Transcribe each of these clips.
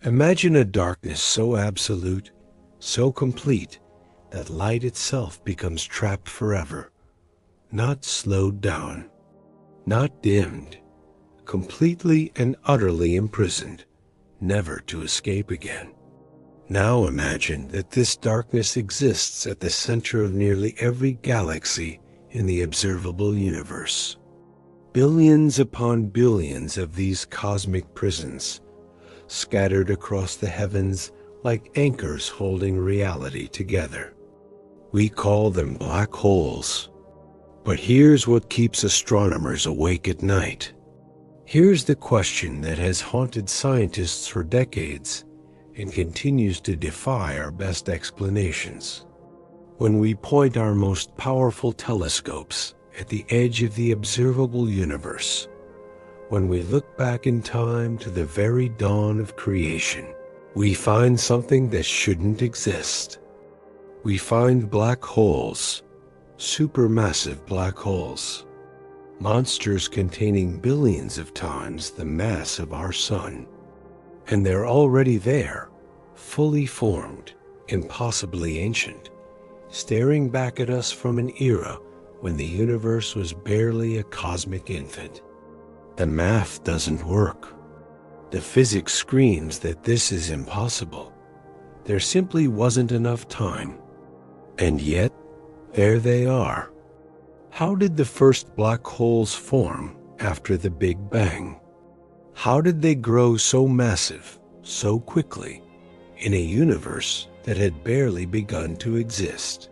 Imagine a darkness so absolute, so complete, that light itself becomes trapped forever, not slowed down, not dimmed, completely and utterly imprisoned, never to escape again. Now imagine that this darkness exists at the center of nearly every galaxy in the observable universe. Billions upon billions of these cosmic prisons, scattered across the heavens like anchors holding reality together. We call them black holes. But here's what keeps astronomers awake at night. Here's the question that has haunted scientists for decades and continues to defy our best explanations. When we point our most powerful telescopes at the edge of the observable universe, when we look back in time to the very dawn of creation, we find something that shouldn't exist. We find black holes, supermassive black holes, monsters containing billions of times the mass of our sun. And they're already there, fully formed, impossibly ancient, staring back at us from an era when the universe was barely a cosmic infant. The math doesn't work. The physics screams that this is impossible. There simply wasn't enough time. And yet, there they are. How did the first black holes form after the Big Bang? How did they grow so massive, so quickly, in a universe that had barely begun to exist?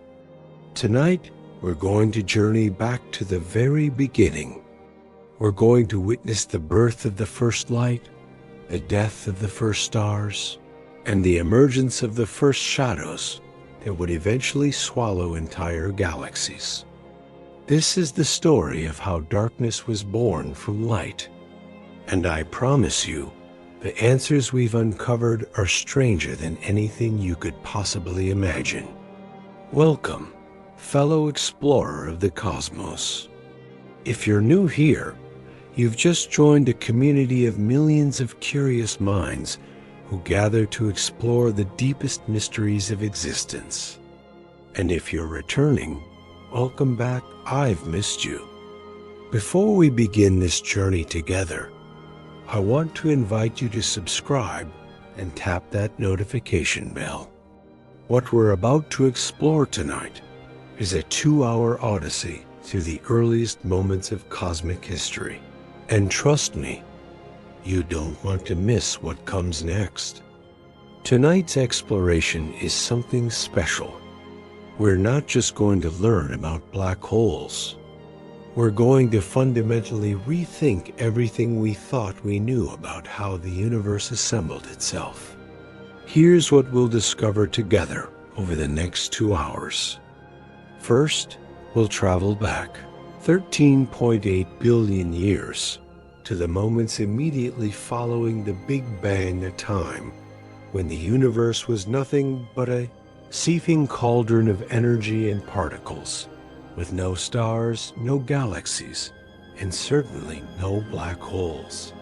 Tonight, we're going to journey back to the very beginning. We're going to witness the birth of the first light, the death of the first stars, and the emergence of the first shadows that would eventually swallow entire galaxies. This is the story of how darkness was born from light. And I promise you, the answers we've uncovered are stranger than anything you could possibly imagine. Welcome, fellow explorer of the cosmos. If you're new here, you've just joined a community of millions of curious minds who gather to explore the deepest mysteries of existence. And if you're returning, welcome back. I've missed you. Before we begin this journey together, I want to invite you to subscribe and tap that notification bell. What we're about to explore tonight is a 2-hour odyssey through the earliest moments of cosmic history. And trust me, you don't want to miss what comes next. Tonight's exploration is something special. We're not just going to learn about black holes. We're going to fundamentally rethink everything we thought we knew about how the universe assembled itself. Here's what we'll discover together over the next 2 hours. First, we'll travel back 13.8 billion years to the moments immediately following the Big Bang, a time when the universe was nothing but a seething cauldron of energy and particles, with no stars, no galaxies, and certainly no black holes.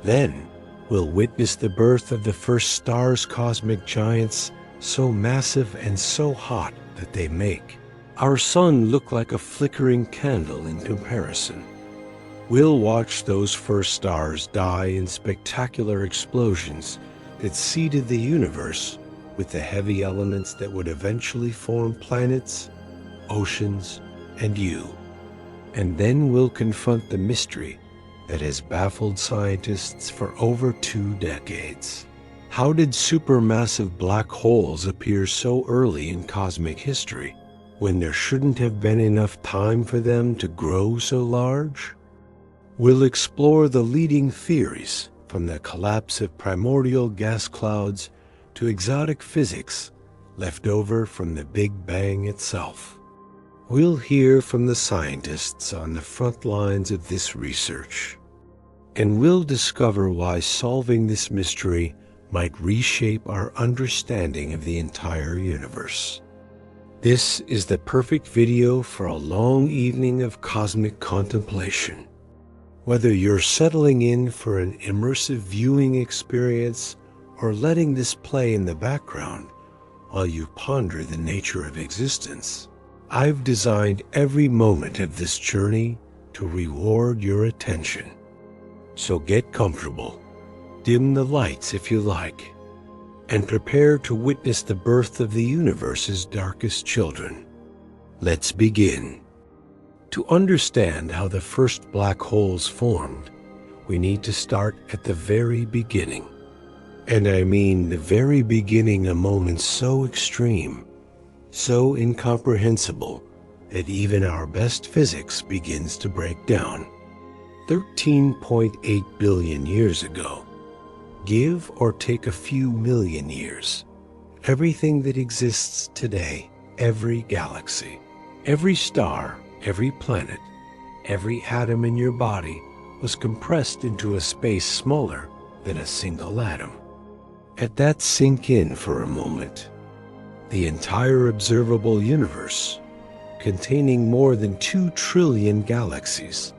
Then, we'll witness the birth of the first stars, cosmic giants, so massive and so hot that they make our sun look like a flickering candle in comparison. We'll watch those first stars die in spectacular explosions that seeded the universe with the heavy elements that would eventually form planets, oceans, and you. And then we'll confront the mystery that has baffled scientists for over 2 decades. How did supermassive black holes appear so early in cosmic history, when there shouldn't have been enough time for them to grow so large? We'll explore the leading theories, from the collapse of primordial gas clouds to exotic physics left over from the Big Bang itself. We'll hear from the scientists on the front lines of this research, and we'll discover why solving this mystery might reshape our understanding of the entire universe. This is the perfect video for a long evening of cosmic contemplation. Whether you're settling in for an immersive viewing experience or letting this play in the background while you ponder the nature of existence. I've designed every moment of this journey to reward your attention. So get comfortable, dim the lights if you like, and prepare to witness the birth of the universe's darkest children. Let's begin. To understand how the first black holes formed, we need to start at the very beginning. And I mean the very beginning, a moment so extreme, so incomprehensible, that even our best physics begins to break down. 13.8 billion years ago, give or take a few million years, everything that exists today, every galaxy, every star, every planet, every atom in your body was compressed into a space smaller than a single atom. Let that sink in for a moment. The entire observable universe, containing more than 2 trillion galaxies,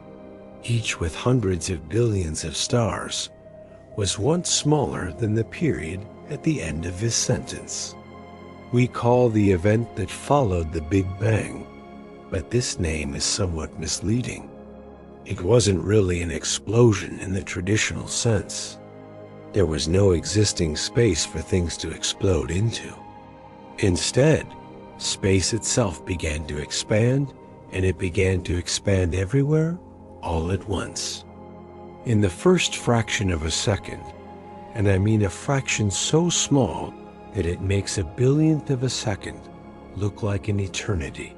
each with hundreds of billions of stars, was once smaller than the period at the end of this sentence. We call the event that followed the Big Bang, but this name is somewhat misleading. It wasn't really an explosion in the traditional sense. There was no existing space for things to explode into. Instead, space itself began to expand, and it began to expand everywhere, all at once. In the first fraction of a second, and I mean a fraction so small that it makes a billionth of a second look like an eternity,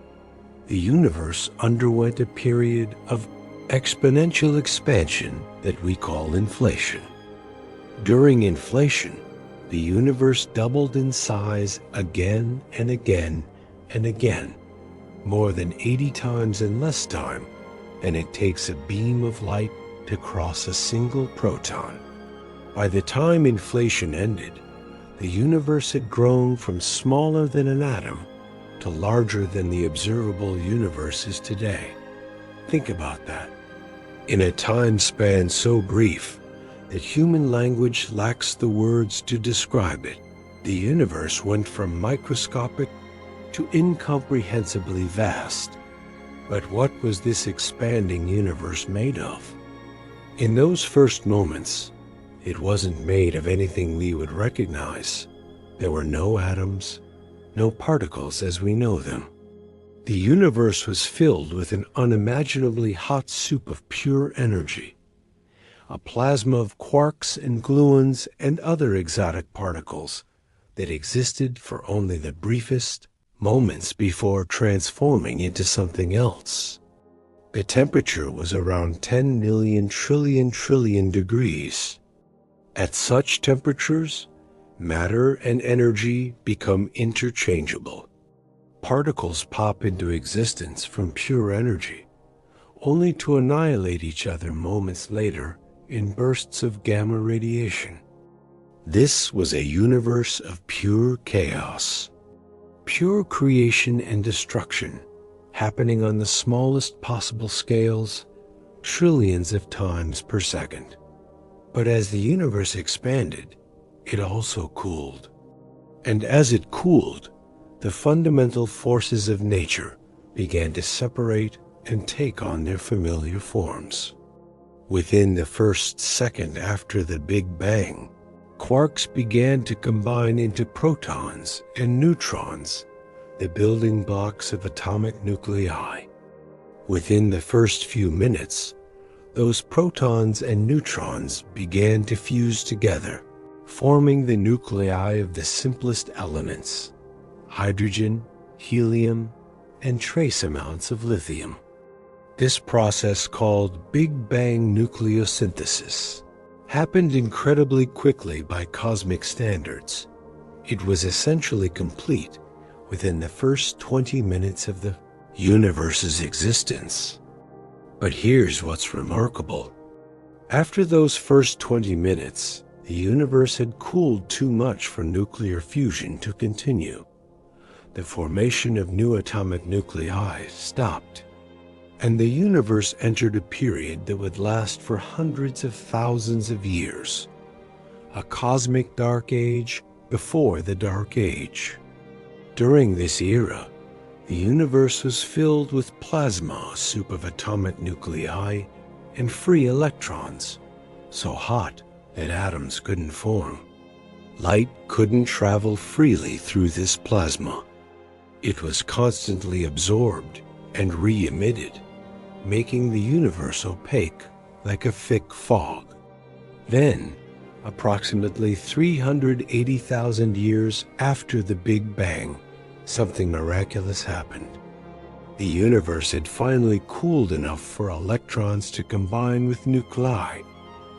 the universe underwent a period of exponential expansion that we call inflation. During inflation, the universe doubled in size again and again and again, more than 80 times in less time than it takes a beam of light to cross a single proton. By the time inflation ended, the universe had grown from smaller than an atom to larger than the observable universe is today. Think about that. In a time span so brief that human language lacks the words to describe it, the universe went from microscopic to incomprehensibly vast. But what was this expanding universe made of? In those first moments, it wasn't made of anything we would recognize. There were no atoms, no particles as we know them. The universe was filled with an unimaginably hot soup of pure energy, a plasma of quarks and gluons and other exotic particles that existed for only the briefest moments before transforming into something else. The temperature was around 10 million trillion degrees. At such temperatures, matter and energy become interchangeable. Particles pop into existence from pure energy, only to annihilate each other moments later in bursts of gamma radiation. This was a universe of pure chaos, pure creation and destruction, happening on the smallest possible scales, trillions of times per second. But as the universe expanded, it also cooled. And as it cooled, the fundamental forces of nature began to separate and take on their familiar forms. Within the first second after the Big Bang, quarks began to combine into protons and neutrons, the building blocks of atomic nuclei. Within the first few minutes, those protons and neutrons began to fuse together, forming the nuclei of the simplest elements: hydrogen, helium, and trace amounts of lithium. This process, called Big Bang nucleosynthesis, happened incredibly quickly by cosmic standards. It was essentially complete within the first 20 minutes of the universe's existence. But here's what's remarkable. After those first 20 minutes, the universe had cooled too much for nuclear fusion to continue. The formation of new atomic nuclei stopped, and the universe entered a period that would last for hundreds of thousands of years, a cosmic dark age before the Dark Age. During this era, the universe was filled with plasma, a soup of atomic nuclei, and free electrons, so hot that atoms couldn't form. Light couldn't travel freely through this plasma. It was constantly absorbed and re-emitted, making the universe opaque like a thick fog. Then, approximately 380,000 years after the Big Bang, something miraculous happened. The universe had finally cooled enough for electrons to combine with nuclei,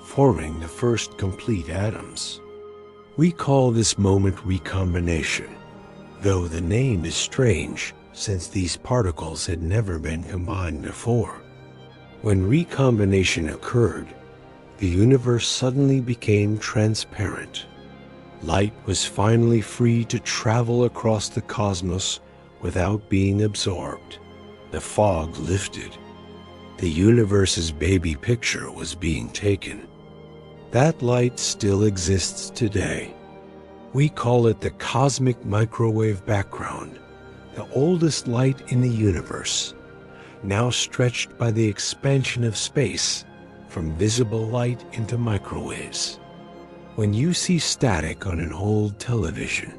forming the first complete atoms. We call this moment recombination, though the name is strange since these particles had never been combined before. When recombination occurred, the universe suddenly became transparent. Light was finally free to travel across the cosmos without being absorbed. The fog lifted. The universe's baby picture was being taken. That light still exists today. We call it the cosmic microwave background, the oldest light in the universe, now stretched by the expansion of space from visible light into microwaves. When you see static on an old television,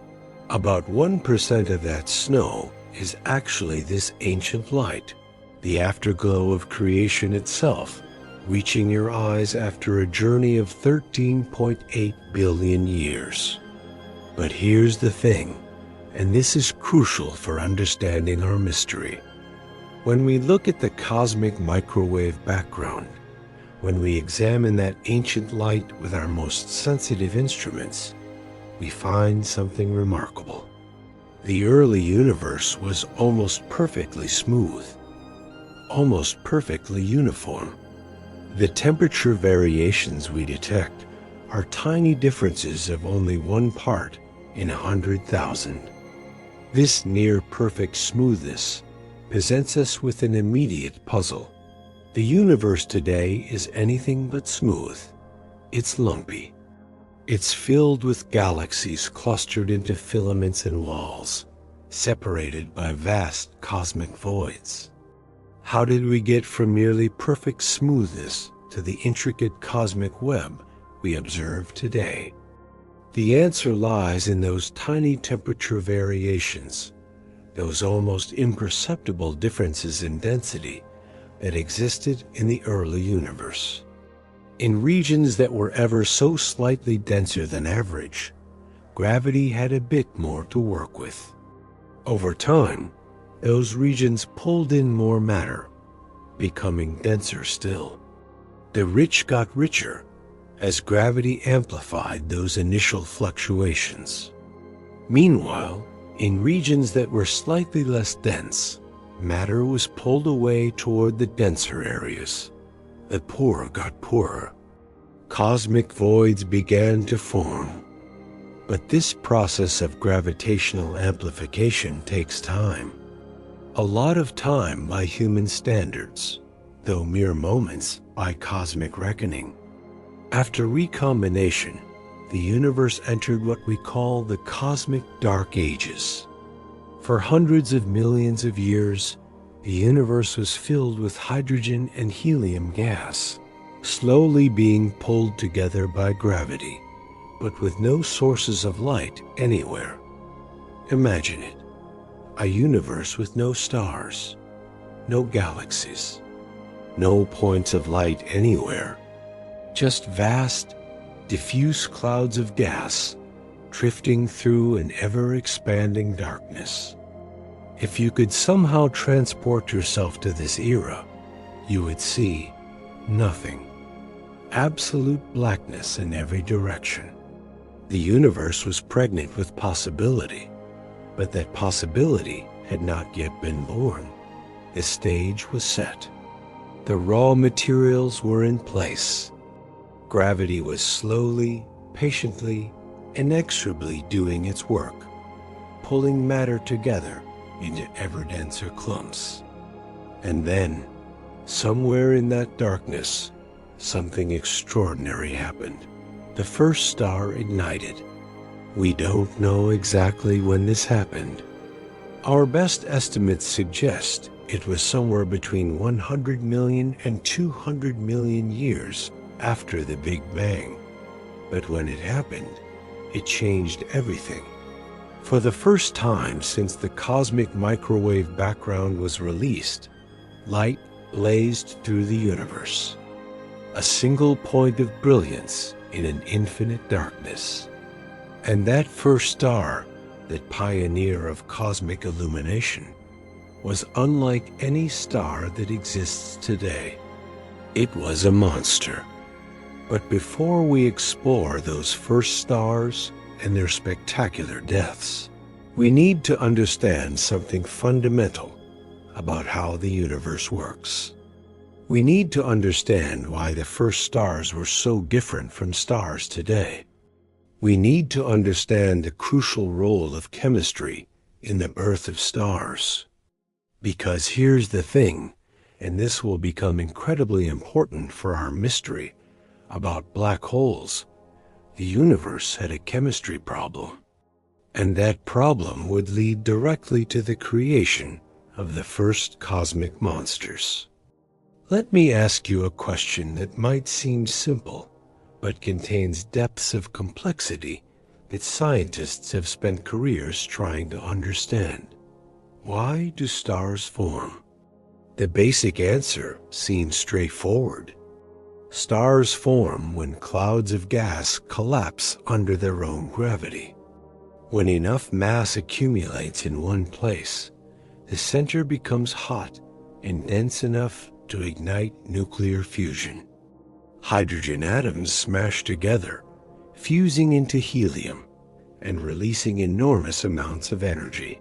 about 1% of that snow is actually this ancient light, the afterglow of creation itself, reaching your eyes after a journey of 13.8 billion years. But here's the thing, and this is crucial for understanding our mystery. When we look at the cosmic microwave background, when we examine that ancient light with our most sensitive instruments, we find something remarkable. The early universe was almost perfectly smooth, almost perfectly uniform. The temperature variations we detect are tiny differences of only 1 part in 100,000. This near-perfect smoothness presents us with an immediate puzzle. The universe today is anything but smooth. It's lumpy. It's filled with galaxies clustered into filaments and walls, separated by vast cosmic voids. How did we get from merely perfect smoothness to the intricate cosmic web we observe today? The answer lies in those tiny temperature variations, those almost imperceptible differences in density that existed in the early universe. In regions that were ever so slightly denser than average, gravity had a bit more to work with. Over time, those regions pulled in more matter, becoming denser still. The rich got richer as gravity amplified those initial fluctuations. Meanwhile, in regions that were slightly less dense, matter was pulled away toward the denser areas. The poor got poorer. Cosmic voids began to form. But this process of gravitational amplification takes time. A lot of time by human standards, though mere moments by cosmic reckoning. After recombination, the universe entered what we call the cosmic dark ages. For hundreds of millions of years, the universe was filled with hydrogen and helium gas, slowly being pulled together by gravity, but with no sources of light anywhere. Imagine it, a universe with no stars, no galaxies, no points of light anywhere, just vast, diffuse clouds of gas drifting through an ever-expanding darkness. If you could somehow transport yourself to this era, you would see nothing. Absolute blackness in every direction. The universe was pregnant with possibility, but that possibility had not yet been born. The stage was set. The raw materials were in place. Gravity was slowly, patiently, inexorably doing its work, pulling matter together into ever-denser clumps. And then, somewhere in that darkness, something extraordinary happened. the first star ignited. We don't know exactly when this happened. Our best estimates suggest it was somewhere between 100 million and 200 million years after the Big Bang. But when it happened, it changed everything. For the first time since the cosmic microwave background was released, light blazed through the universe. A single point of brilliance in an infinite darkness. And that first star, that pioneer of cosmic illumination, was unlike any star that exists today. It was a monster. But before we explore those first stars and their spectacular deaths, we need to understand something fundamental about how the universe works. We need to understand why the first stars were so different from stars today. We need to understand the crucial role of chemistry in the birth of stars. Because here's the thing, and this will become incredibly important for our mystery about black holes. The universe had a chemistry problem, and that problem would lead directly to the creation of the first cosmic monsters. Let me ask you a question that might seem simple, but contains depths of complexity that scientists have spent careers trying to understand. Why do stars form? The basic answer seems straightforward. Stars form when clouds of gas collapse under their own gravity. When enough mass accumulates in one place, the center becomes hot and dense enough to ignite nuclear fusion. Hydrogen atoms smash together, fusing into helium and releasing enormous amounts of energy.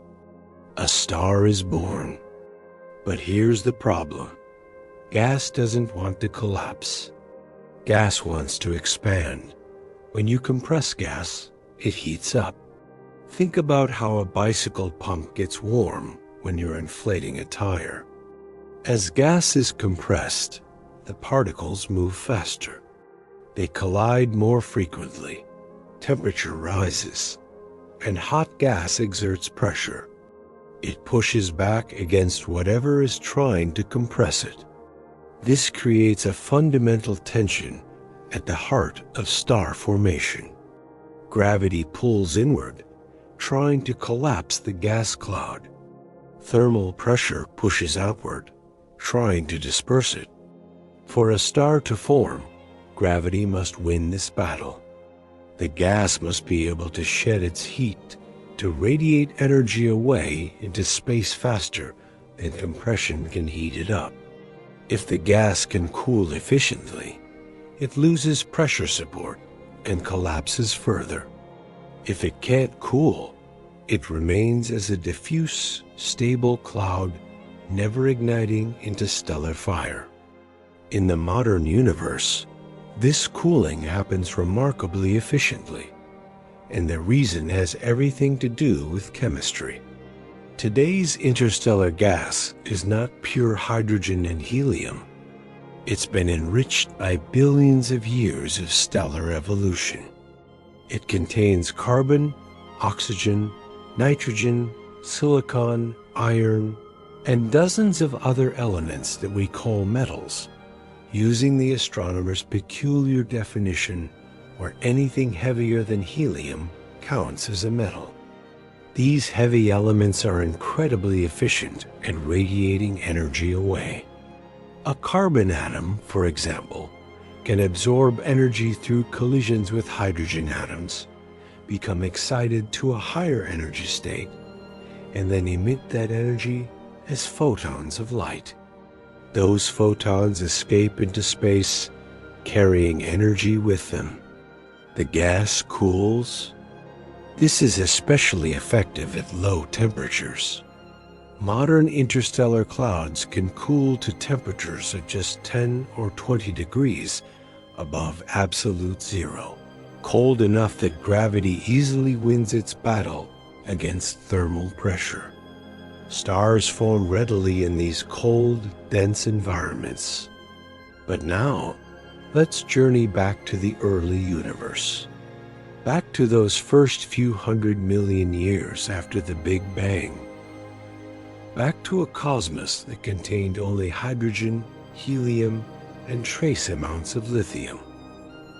A star is born. But here's the problem. Gas doesn't want to collapse. Gas wants to expand. When you compress gas, it heats up. Think about how a bicycle pump gets warm when you're inflating a tire. As gas is compressed, the particles move faster. They collide more frequently. Temperature rises, and hot gas exerts pressure. It pushes back against whatever is trying to compress it. This creates a fundamental tension at the heart of star formation. Gravity pulls inward, trying to collapse the gas cloud. Thermal pressure pushes outward, trying to disperse it. For a star to form, gravity must win this battle. The gas must be able to shed its heat to radiate energy away into space faster than compression can heat it up. If the gas can cool efficiently, it loses pressure support and collapses further. If it can't cool, it remains as a diffuse, stable cloud, never igniting into stellar fire. In the modern universe, this cooling happens remarkably efficiently, and the reason has everything to do with chemistry. Today's interstellar gas is not pure hydrogen and helium. It's been enriched by billions of years of stellar evolution. It contains carbon, oxygen, nitrogen, silicon, iron, and dozens of other elements that we call metals, using the astronomer's peculiar definition where anything heavier than helium counts as a metal. These heavy elements are incredibly efficient at radiating energy away. A carbon atom, for example, can absorb energy through collisions with hydrogen atoms, become excited to a higher energy state, and then emit that energy as photons of light. Those photons escape into space, carrying energy with them. The gas cools. This is especially effective at low temperatures. Modern interstellar clouds can cool to temperatures of just 10 or 20 degrees above absolute zero, cold enough that gravity easily wins its battle against thermal pressure. Stars form readily in these cold, dense environments. But now, Let's journey back to the early universe. Back to those first few 100 million years after the Big Bang. Back to a cosmos that contained only hydrogen, helium, and trace amounts of lithium.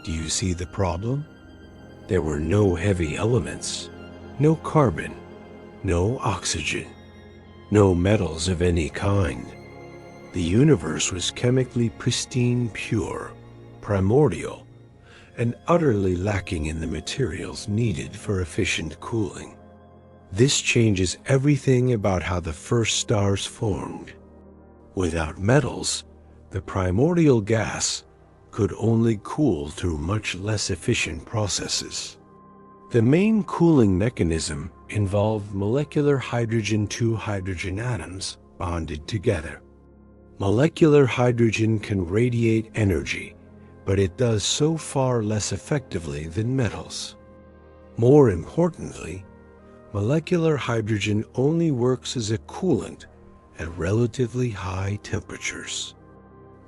Do you see the problem? There were no heavy elements, no carbon, no oxygen, no metals of any kind. The universe was chemically pristine, pure, primordial, and utterly lacking in the materials needed for efficient cooling. This changes everything about how the first stars formed. Without metals, the primordial gas could only cool through much less efficient processes. The main cooling mechanism involved molecular hydrogen-2 hydrogen atoms bonded together. Molecular hydrogen can radiate energy, but it does so far less effectively than metals. More importantly, molecular hydrogen only works as a coolant at relatively high temperatures.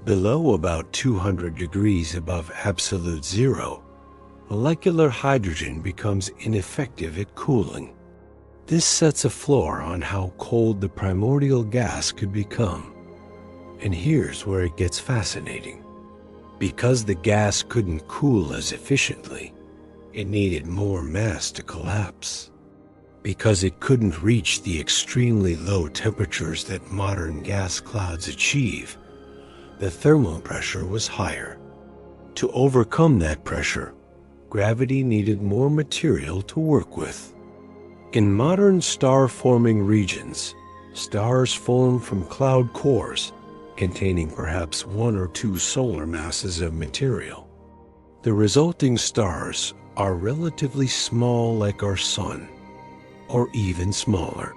Below about 200 degrees above absolute zero, molecular hydrogen becomes ineffective at cooling. This sets a floor on how cold the primordial gas could become. And here's where it gets fascinating. Because the gas couldn't cool as efficiently, it needed more mass to collapse. Because it couldn't reach the extremely low temperatures that modern gas clouds achieve, the thermal pressure was higher. To overcome that pressure, gravity needed more material to work with. In modern star-forming regions, stars form from cloud cores containing perhaps 1 or 2 solar masses of material. The resulting stars are relatively small, like our Sun, or even smaller.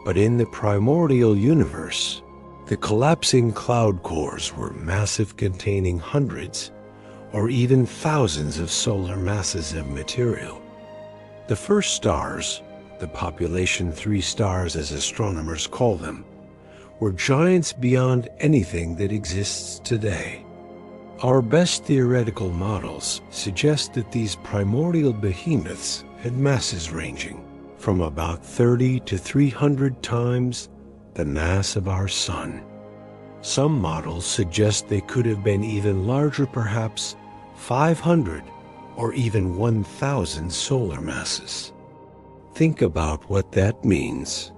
But in the primordial universe, the collapsing cloud cores were massive, containing hundreds or even thousands of solar masses of material. The first stars, the population 3 stars as astronomers call them, were giants beyond anything that exists today. Our best theoretical models suggest that these primordial behemoths had masses ranging from about 30 to 300 times the mass of our Sun. Some models suggest they could have been even larger, perhaps 500 or even 1,000 solar masses. Think about what that means.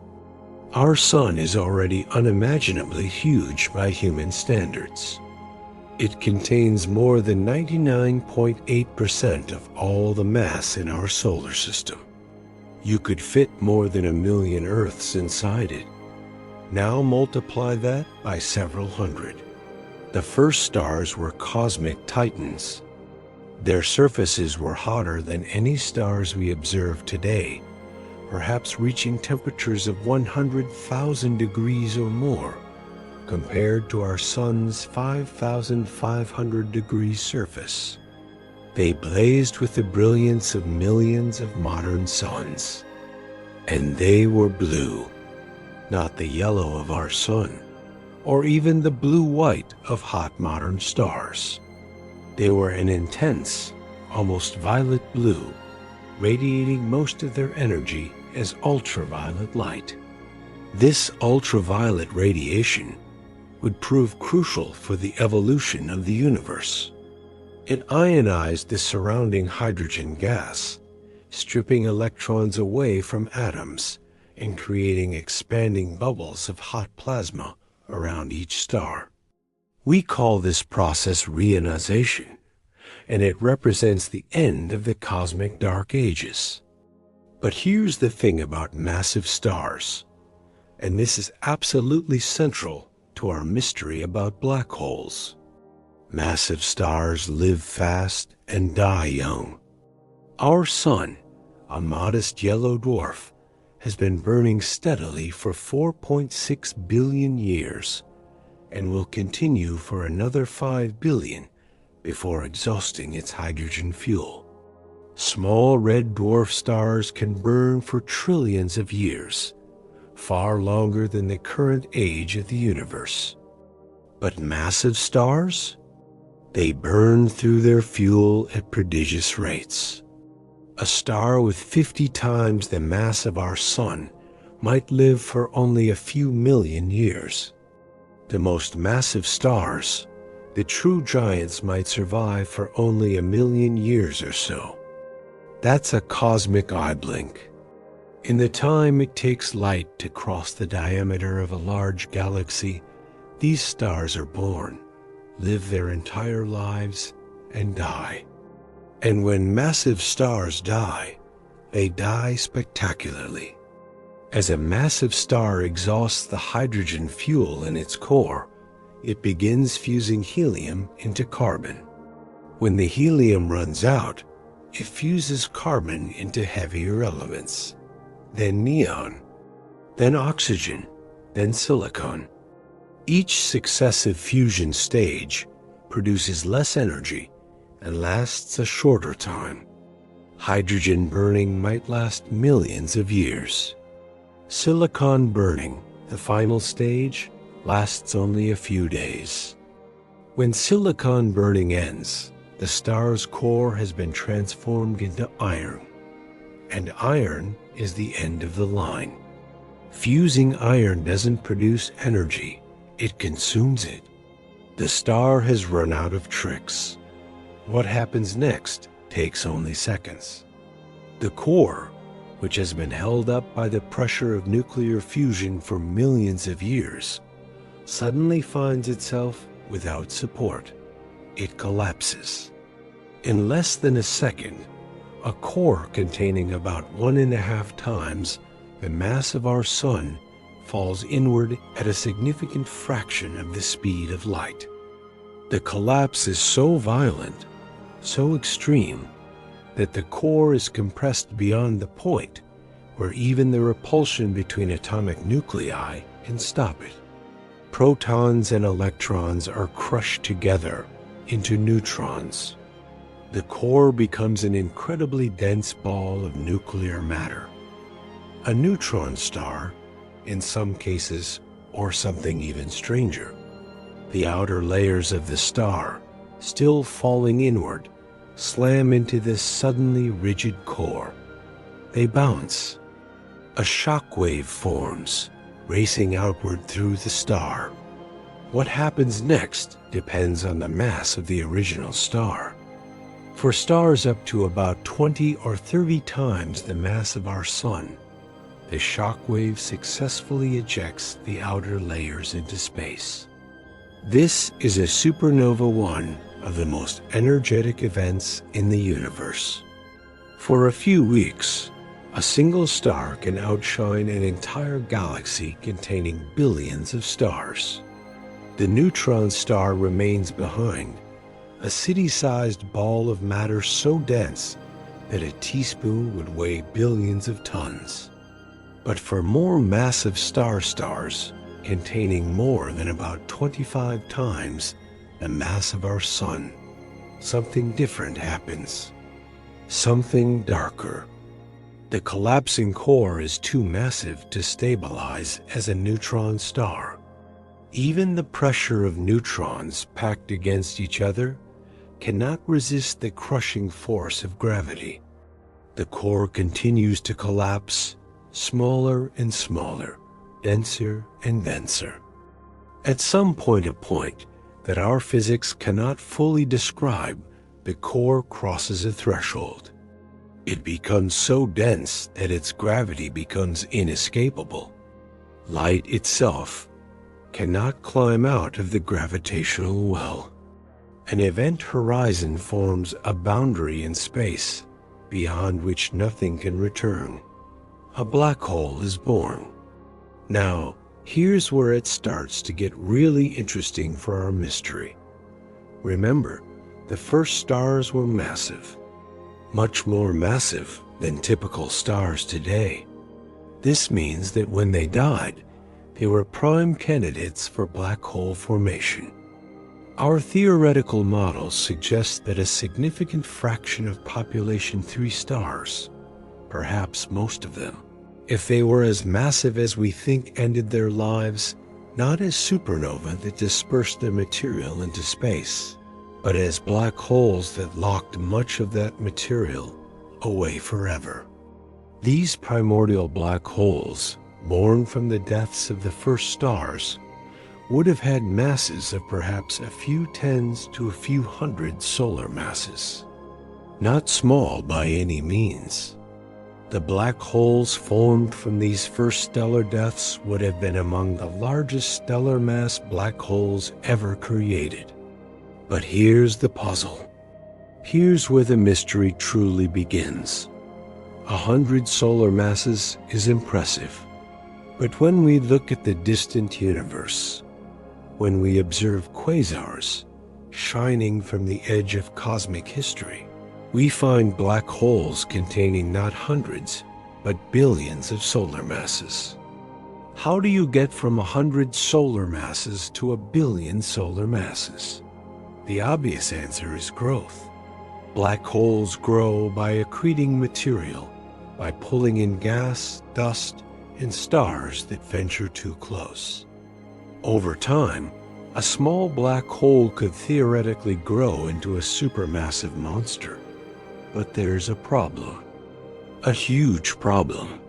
Our Sun is already unimaginably huge by human standards. It contains more than 99.8% of all the mass in our solar system. You could fit more than 1 million Earths inside it. Now multiply that by several hundred. The first stars were cosmic titans. Their surfaces were hotter than any stars we observe today, perhaps reaching temperatures of 100,000 degrees or more, compared to our Sun's 5,500 degree surface. They blazed with the brilliance of millions of modern suns. And they were blue, not the yellow of our Sun, or even the blue-white of hot modern stars. They were an intense, almost violet blue, radiating most of their energy as ultraviolet light. This ultraviolet radiation would prove crucial for the evolution of the universe. It ionized the surrounding hydrogen gas, stripping electrons away from atoms and creating expanding bubbles of hot plasma around each star. We call this process reionization, and it represents the end of the cosmic dark ages. But here's the thing about massive stars, and this is absolutely central to our mystery about black holes. Massive stars live fast and die young. Our Sun, a modest yellow dwarf, has been burning steadily for 4.6 billion years and will continue for another 5 billion before exhausting its hydrogen fuel. Small red dwarf stars can burn for trillions of years, far longer than the current age of the universe. But massive stars? They burn through their fuel at prodigious rates. A star with 50 times the mass of our Sun might live for only a few million years. The most massive stars, the true giants, might survive for only 1 million years or so. That's a cosmic eye blink. In the time it takes light to cross the diameter of a large galaxy, these stars are born, live their entire lives, and die. And when massive stars die, they die spectacularly. As a massive star exhausts the hydrogen fuel in its core, it begins fusing helium into carbon. When the helium runs out, it fuses carbon into heavier elements, then neon, then oxygen, then silicon. Each successive fusion stage produces less energy and lasts a shorter time. Hydrogen burning might last millions of years. Silicon burning, the final stage, lasts only a few days. When silicon burning ends, the star's core has been transformed into iron, and iron is the end of the line. Fusing iron doesn't produce energy, it consumes it. The star has run out of tricks. What happens next takes only seconds. The core, which has been held up by the pressure of nuclear fusion for millions of years, suddenly finds itself without support. It collapses. In less than a second, a core containing about 1.5 times the mass of our Sun falls inward at a significant fraction of the speed of light. The collapse is so violent, so extreme, that the core is compressed beyond the point where even the repulsion between atomic nuclei can stop it. Protons and electrons are crushed together into neutrons. The core becomes an incredibly dense ball of nuclear matter. A neutron star, in some cases, or something even stranger. The outer layers of the star, still falling inward, slam into this suddenly rigid core. They bounce. A shock wave forms, racing outward through the star. What happens next depends on the mass of the original star. For stars up to about 20 or 30 times the mass of our Sun, the shock wave successfully ejects the outer layers into space. This is a supernova, one of the most energetic events in the universe. For a few weeks, a single star can outshine an entire galaxy containing billions of stars. The neutron star remains behind, a city-sized ball of matter so dense that a teaspoon would weigh billions of tons. But for more massive stars containing more than about 25 times the mass of our Sun, something different happens. Something darker. The collapsing core is too massive to stabilize as a neutron star. Even the pressure of neutrons packed against each other cannot resist the crushing force of gravity. The core continues to collapse, smaller and smaller, denser and denser. At some point, a point that our physics cannot fully describe, the core crosses a threshold. It becomes so dense that its gravity becomes inescapable. Light itself cannot climb out of the gravitational well. An event horizon forms a boundary in space beyond which nothing can return. A black hole is born. Now, here's where it starts to get really interesting for our mystery. Remember, the first stars were massive, much more massive than typical stars today. This means that when they died, they were prime candidates for black hole formation. Our theoretical models suggest that a significant fraction of population 3 stars, perhaps most of them, if they were as massive as we think, ended their lives not as supernova that dispersed their material into space, but as black holes that locked much of that material away forever. These primordial black holes, born from the deaths of the first stars, would have had masses of perhaps a few tens to a few hundred solar masses. Not small by any means. The black holes formed from these first stellar deaths would have been among the largest stellar mass black holes ever created. But here's the puzzle. Here's where the mystery truly begins. 100 solar masses is impressive. But when we look at the distant universe, when we observe quasars shining from the edge of cosmic history, we find black holes containing not hundreds, but billions of solar masses. How do you get from 100 solar masses to a billion solar masses? The obvious answer is growth. Black holes grow by accreting material, by pulling in gas, dust, and stars that venture too close. Over time, a small black hole could theoretically grow into a supermassive monster. But there's a problem. A huge problem.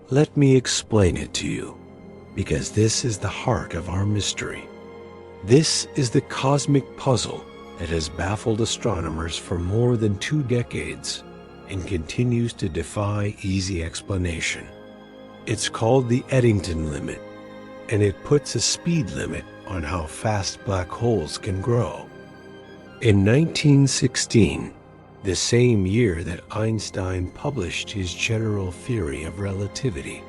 Let me explain it to you, because this is the heart of our mystery. This is the cosmic puzzle that has baffled astronomers for more than 2 decades and continues to defy easy explanation. It's called the Eddington limit, and it puts a speed limit on how fast black holes can grow. In 1916, the same year that Einstein published his general theory of relativity,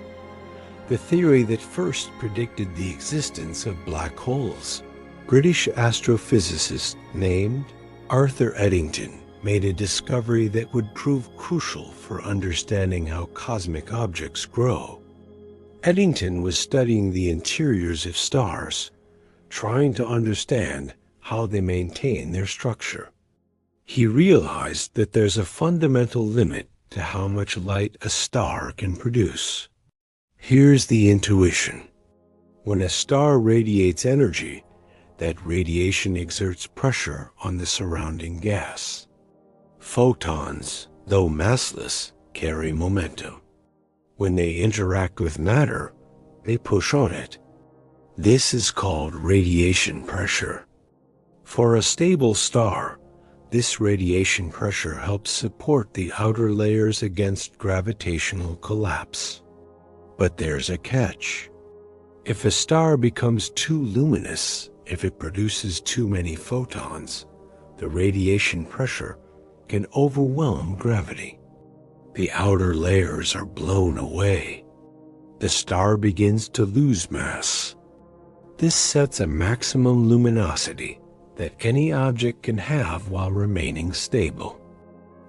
the theory that first predicted the existence of black holes, British astrophysicist named Arthur Eddington made a discovery that would prove crucial for understanding how cosmic objects grow. Eddington was studying the interiors of stars, trying to understand how they maintain their structure. He realized that there's a fundamental limit to how much light a star can produce. Here's the intuition. When a star radiates energy, that radiation exerts pressure on the surrounding gas. Photons, though massless, carry momentum. When they interact with matter, they push on it. This is called radiation pressure. For a stable star, this radiation pressure helps support the outer layers against gravitational collapse. But there's a catch. If a star becomes too luminous, if it produces too many photons, the radiation pressure can overwhelm gravity. The outer layers are blown away. The star begins to lose mass. This sets a maximum luminosity that any object can have while remaining stable.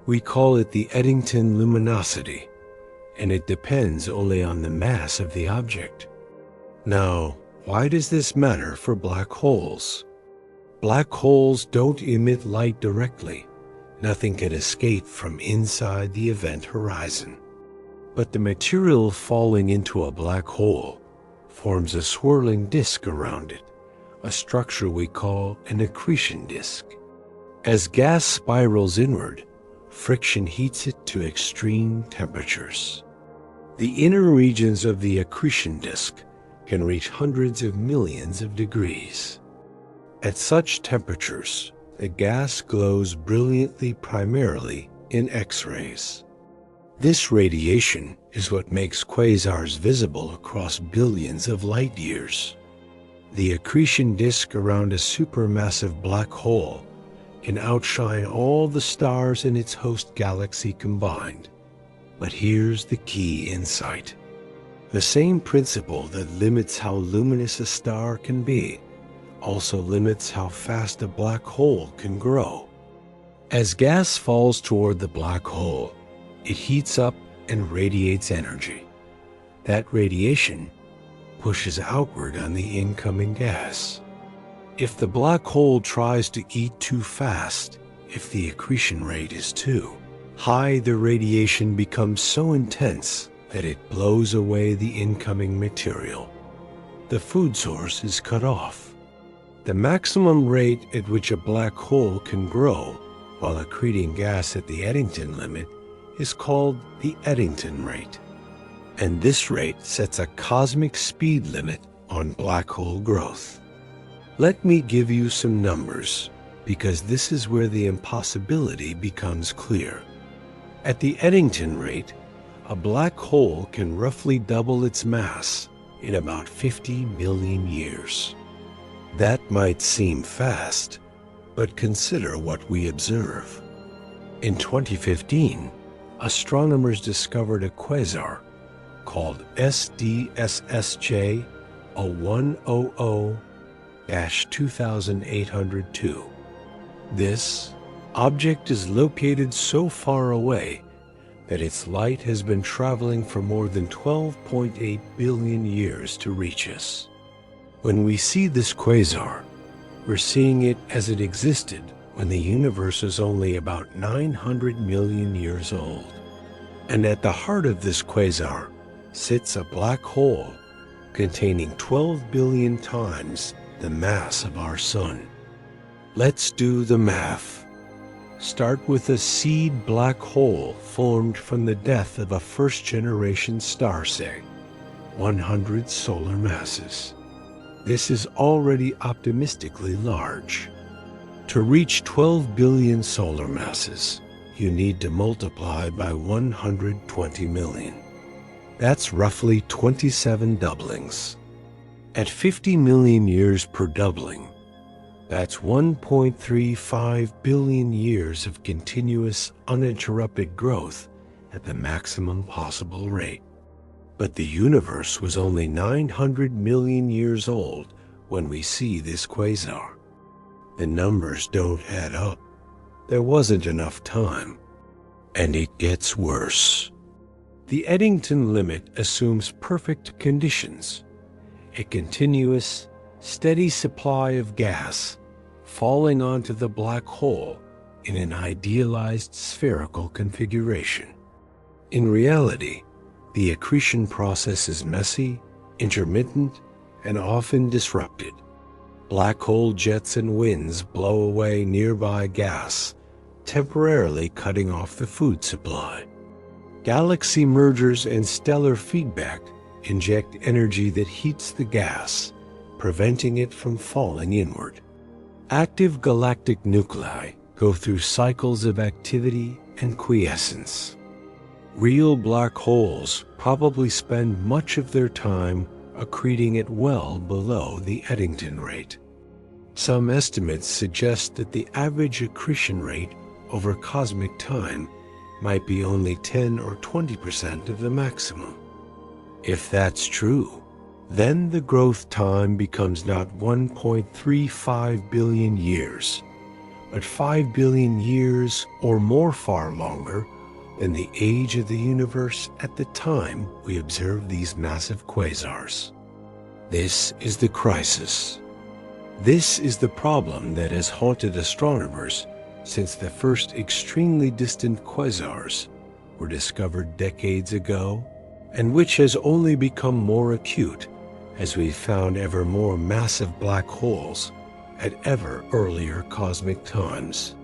We call it the Eddington luminosity, and it depends only on the mass of the object. Now, why does this matter for black holes? Black holes don't emit light directly. Nothing can escape from inside the event horizon. But the material falling into a black hole forms a swirling disk around it, a structure we call an accretion disk. As gas spirals inward, friction heats it to extreme temperatures. The inner regions of the accretion disk can reach hundreds of millions of degrees. At such temperatures, the gas glows brilliantly primarily in X-rays. This radiation is what makes quasars visible across billions of light years. The accretion disk around a supermassive black hole can outshine all the stars in its host galaxy combined. But here's the key insight. The same principle that limits how luminous a star can be also limits how fast a black hole can grow. As gas falls toward the black hole, it heats up and radiates energy. That radiation pushes outward on the incoming gas. If the black hole tries to eat too fast, if the accretion rate is too high, the radiation becomes so intense that it blows away the incoming material. The food source is cut off. The maximum rate at which a black hole can grow while accreting gas at the Eddington limit is called the Eddington rate. And this rate sets a cosmic speed limit on black hole growth. Let me give you some numbers, because this is where the impossibility becomes clear. At the Eddington rate, a black hole can roughly double its mass in about 50 million years. That might seem fast, but consider what we observe. In 2015, astronomers discovered a quasar called SDSSJ 0100-2802. This object is located so far away that its light has been traveling for more than 12.8 billion years to reach us. When we see this quasar, we're seeing it as it existed when the universe was only about 900 million years old. And at the heart of this quasar sits a black hole containing 12 billion times the mass of our sun. Let's do the math. Start with a seed black hole formed from the death of a first-generation star, say, 100 solar masses. This is already optimistically large. To reach 12 billion solar masses, you need to multiply by 120 million. That's roughly 27 doublings. At 50 million years per doubling, that's 1.35 billion years of continuous, uninterrupted growth at the maximum possible rate. But the universe was only 900 million years old when we see this quasar. The numbers don't add up. There wasn't enough time. And it gets worse. The Eddington limit assumes perfect conditions. A continuous, steady supply of gas falling onto the black hole in an idealized spherical configuration. In reality, the accretion process is messy, intermittent, and often disrupted. Black hole jets and winds blow away nearby gas, temporarily cutting off the food supply. Galaxy mergers and stellar feedback inject energy that heats the gas, preventing it from falling inward. Active galactic nuclei go through cycles of activity and quiescence. Real black holes probably spend much of their time accreting at well below the Eddington rate. Some estimates suggest that the average accretion rate over cosmic time might be only 10 or 20% of the maximum. If that's true, then the growth time becomes not 1.35 billion years, but 5 billion years or more, far longer than the age of the universe at the time we observe these massive quasars. This is the crisis. This is the problem that has haunted astronomers since the first extremely distant quasars were discovered decades ago, and which has only become more acute as we've found ever more massive black holes at ever earlier cosmic times.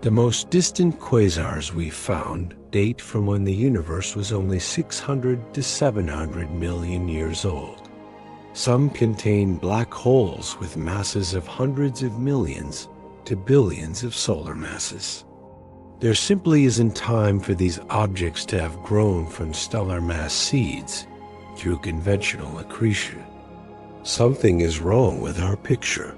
The most distant quasars we've found date from when the universe was only 600 to 700 million years old. Some contain black holes with masses of hundreds of millions to billions of solar masses. There simply isn't time for these objects to have grown from stellar mass seeds through conventional accretion. Something is wrong with our picture.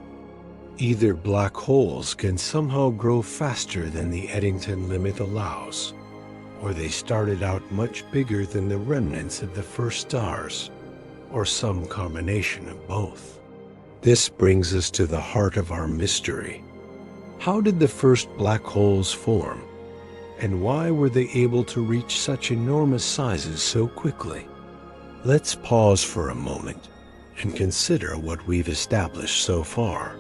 Either black holes can somehow grow faster than the Eddington limit allows, or they started out much bigger than the remnants of the first stars, or some combination of both. This brings us to the heart of our mystery. How did the first black holes form? And why were they able to reach such enormous sizes so quickly? Let's pause for a moment and consider what we've established so far.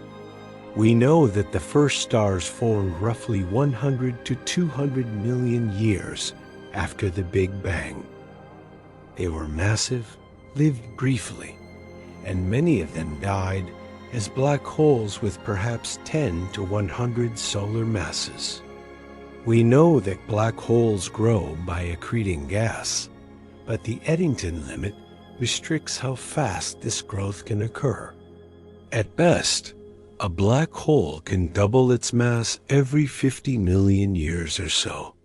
We know that the first stars formed roughly 100 to 200 million years after the Big Bang. They were massive, lived briefly, and many of them died as black holes with perhaps 10 to 100 solar masses. We know that black holes grow by accreting gas, but the Eddington limit restricts how fast this growth can occur. At best, a black hole can double its mass every 50 million years or so.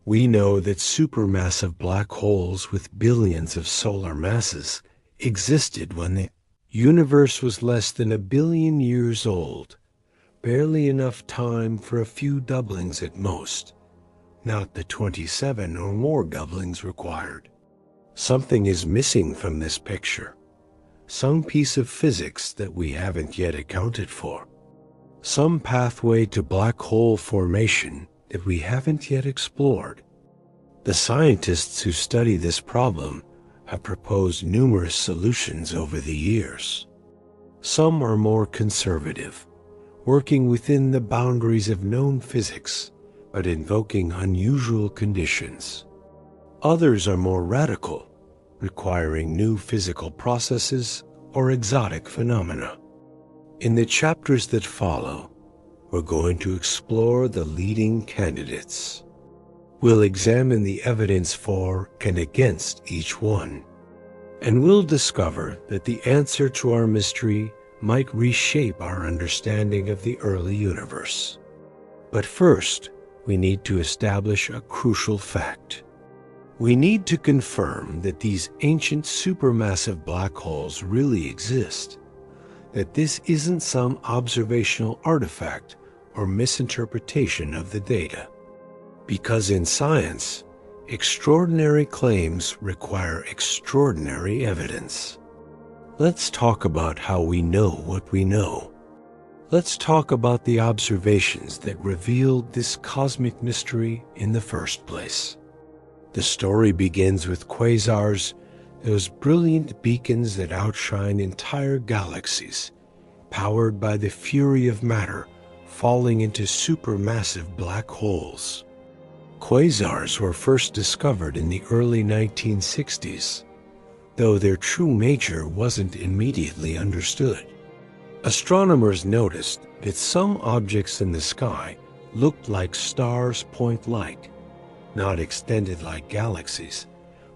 We know that supermassive black holes with billions of solar masses existed when the universe was less than 1 billion years old, barely enough time for a few doublings at most, not the 27 or more doublings required. Something is missing from this picture, some piece of physics that we haven't yet accounted for, some pathway to black hole formation that we haven't yet explored. The scientists who study this problem have proposed numerous solutions over the years. Some are more conservative, working within the boundaries of known physics, but invoking unusual conditions. Others are more radical, requiring new physical processes or exotic phenomena. In the chapters that follow, we're going to explore the leading candidates. We'll examine the evidence for and against each one, and we'll discover that the answer to our mystery might reshape our understanding of the early universe. But first, we need to establish a crucial fact. We need to confirm that these ancient supermassive black holes really exist, that this isn't some observational artifact or misinterpretation of the data. Because in science, extraordinary claims require extraordinary evidence. Let's talk about how we know what we know. Let's talk about the observations that revealed this cosmic mystery in the first place. The story begins with quasars, those brilliant beacons that outshine entire galaxies, powered by the fury of matter falling into supermassive black holes. Quasars were first discovered in the early 1960s, though their true nature wasn't immediately understood. Astronomers noticed that some objects in the sky looked like stars point-like, not extended like galaxies,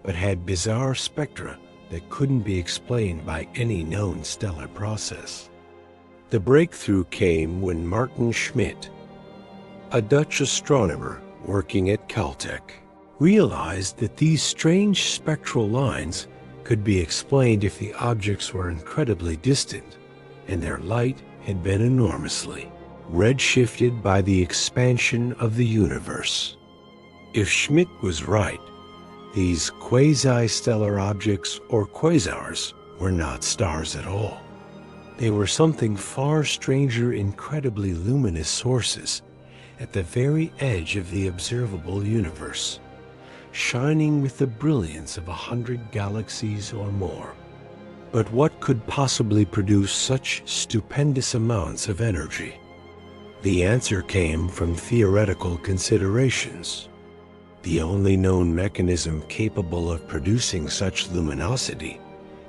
but had bizarre spectra that couldn't be explained by any known stellar process. The breakthrough came when Martin Schmidt, a Dutch astronomer working at Caltech, realized that these strange spectral lines could be explained if the objects were incredibly distant and their light had been enormously redshifted by the expansion of the universe. If Schmidt was right, these quasi-stellar objects or quasars were not stars at all. They were something far stranger, incredibly luminous sources at the very edge of the observable universe, shining with the brilliance of 100 galaxies or more. But what could possibly produce such stupendous amounts of energy? The answer came from theoretical considerations. The only known mechanism capable of producing such luminosity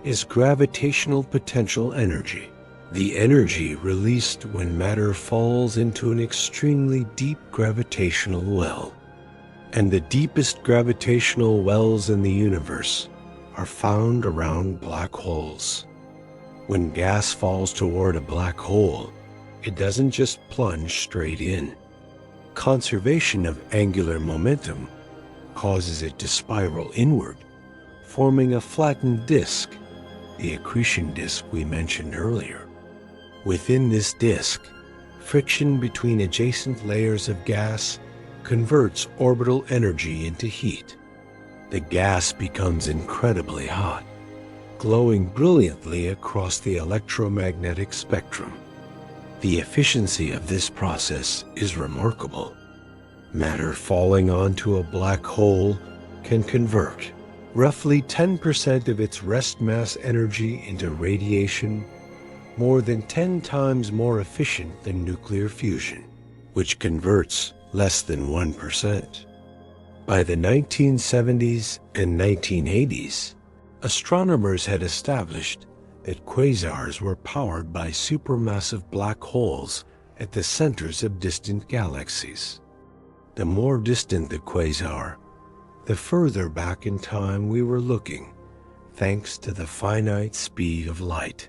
is gravitational potential energy, the energy released when matter falls into an extremely deep gravitational well. And the deepest gravitational wells in the universe are found around black holes. When gas falls toward a black hole, it doesn't just plunge straight in. Conservation of angular momentum causes it to spiral inward, forming a flattened disk, the accretion disk we mentioned earlier. Within this disk, friction between adjacent layers of gas converts orbital energy into heat. The gas becomes incredibly hot, glowing brilliantly across the electromagnetic spectrum. The efficiency of this process is remarkable. Matter falling onto a black hole can convert roughly 10% of its rest mass energy into radiation, more than 10 times more efficient than nuclear fusion, which converts less than 1%. By the 1970s and 1980s, astronomers had established that quasars were powered by supermassive black holes at the centers of distant galaxies. The more distant the quasar, the further back in time we were looking, thanks to the finite speed of light.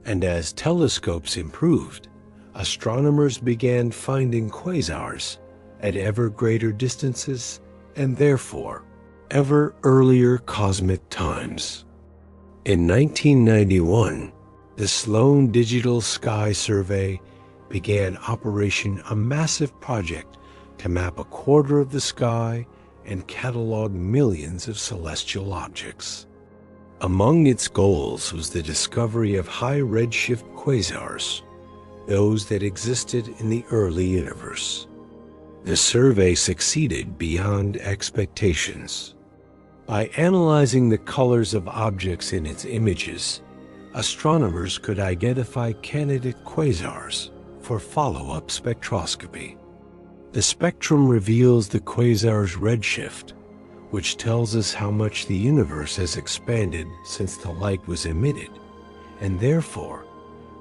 And as telescopes improved, astronomers began finding quasars at ever greater distances and therefore ever earlier cosmic times. In 1991, the Sloan Digital Sky Survey began Operation, a massive project to map a quarter of the sky and catalog millions of celestial objects. Among its goals was the discovery of high redshift quasars, those that existed in the early universe. The survey succeeded beyond expectations. By analyzing the colors of objects in its images, astronomers could identify candidate quasars for follow-up spectroscopy. The spectrum reveals the quasar's redshift, which tells us how much the universe has expanded since the light was emitted, and therefore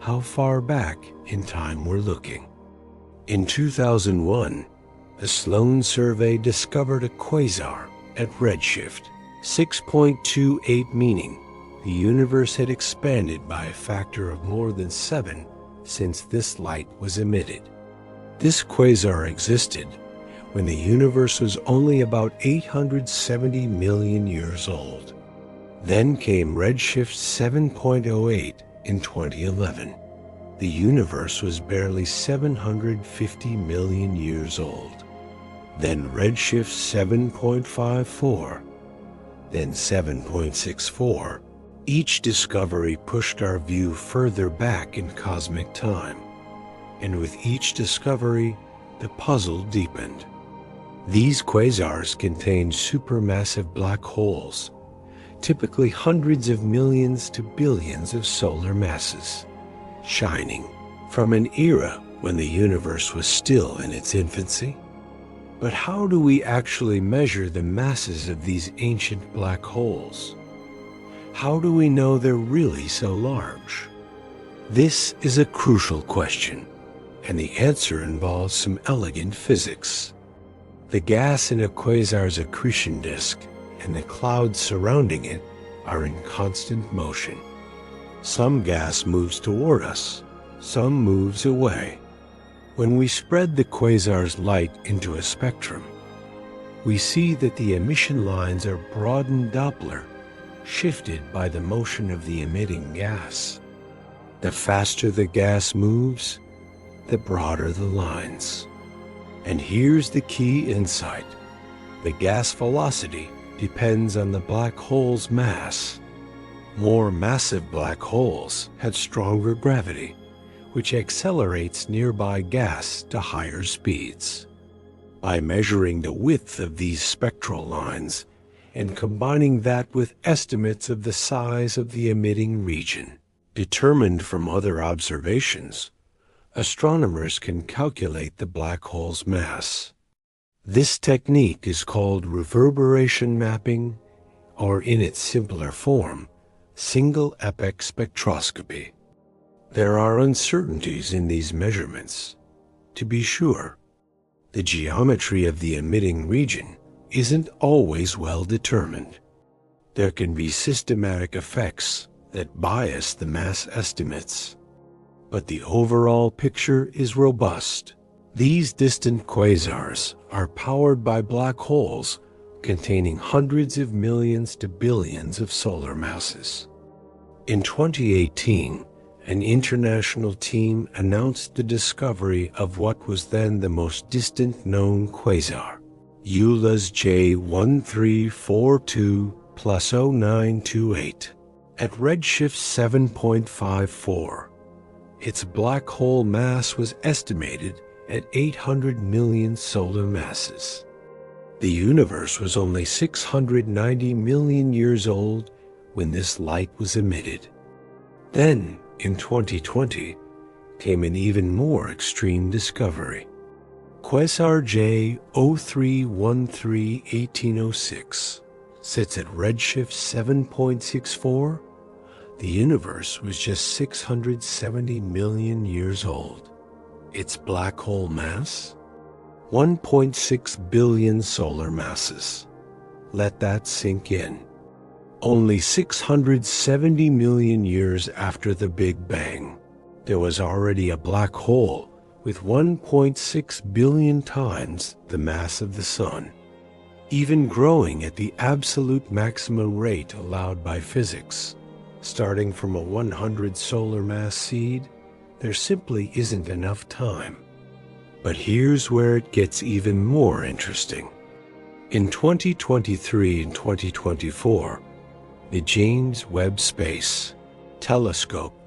how far back in time we're looking. In 2001, the Sloan survey discovered a quasar at redshift 6.28, meaning the universe had expanded by a factor of more than 7 since this light was emitted. This quasar existed when the universe was only about 870 million years old. Then came redshift 7.08 in 2011. The universe was barely 750 million years old. Then redshift 7.54, then 7.64. Each discovery pushed our view further back in cosmic time, and with each discovery, the puzzle deepened. These quasars contain supermassive black holes, typically hundreds of millions to billions of solar masses, shining from an era when the universe was still in its infancy. But how do we actually measure the masses of these ancient black holes? How do we know they're really so large? This is a crucial question, and the answer involves some elegant physics. The gas in a quasar's accretion disk and the clouds surrounding it are in constant motion. Some gas moves toward us, some moves away. When we spread the quasar's light into a spectrum, we see that the emission lines are broadened Doppler, shifted by the motion of the emitting gas. The faster the gas moves, the broader the lines. And here's the key insight. The gas velocity depends on the black hole's mass. More massive black holes have stronger gravity, which accelerates nearby gas to higher speeds. By measuring the width of these spectral lines and combining that with estimates of the size of the emitting region, determined from other observations, astronomers can calculate the black hole's mass. This technique is called reverberation mapping, or in its simpler form, single epoch spectroscopy. There are uncertainties in these measurements. To be sure, the geometry of the emitting region isn't always well determined. There can be systematic effects that bias the mass estimates. But the overall picture is robust. These distant quasars are powered by black holes containing hundreds of millions to billions of solar masses. In 2018, an international team announced the discovery of what was then the most distant known quasar, EULA's J1342 plus 0928, at redshift 7.54. Its black hole mass was estimated at 800 million solar masses. The universe was only 690 million years old when this light was emitted. Then, in 2020, came an even more extreme discovery. Quasar J0313-1806 sits at redshift 7.64, The universe was just 670 million years old. Its black hole mass? 1.6 billion solar masses. Let that sink in. Only 670 million years after the Big Bang, there was already a black hole with 1.6 billion times the mass of the Sun, even growing at the absolute maximum rate allowed by physics. Starting from a 100 solar mass seed, there simply isn't enough time. But here's where it gets even more interesting. In 2023 and 2024, the James Webb Space Telescope,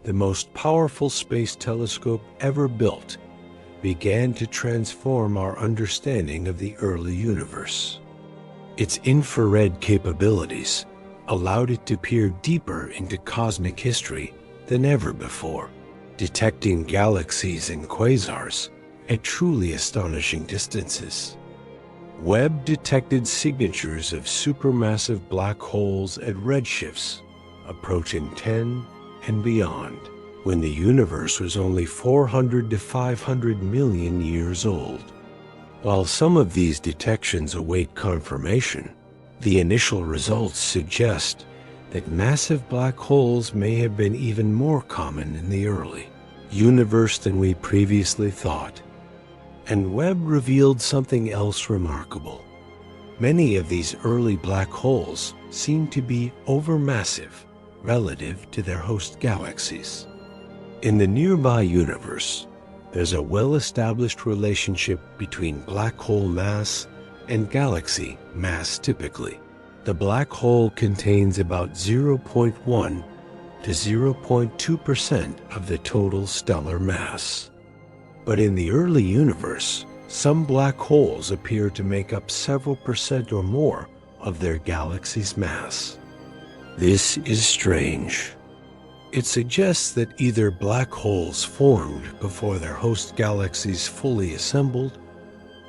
the most powerful space telescope ever built, began to transform our understanding of the early universe. Its infrared capabilities allowed it to peer deeper into cosmic history than ever before, detecting galaxies and quasars at truly astonishing distances. Webb detected signatures of supermassive black holes at redshifts approaching 10 and beyond, when the universe was only 400 to 500 million years old. While some of these detections await confirmation, the initial results suggest that massive black holes may have been even more common in the early universe than we previously thought. And Webb revealed something else remarkable. Many of these early black holes seem to be overmassive relative to their host galaxies. In the nearby universe, there's a well-established relationship between black hole mass and galaxy mass typically. The black hole contains about 0.1 to 0.2% of the total stellar mass. But in the early universe, some black holes appear to make up several percent or more of their galaxy's mass. This is strange. It suggests that either black holes formed before their host galaxies fully assembled,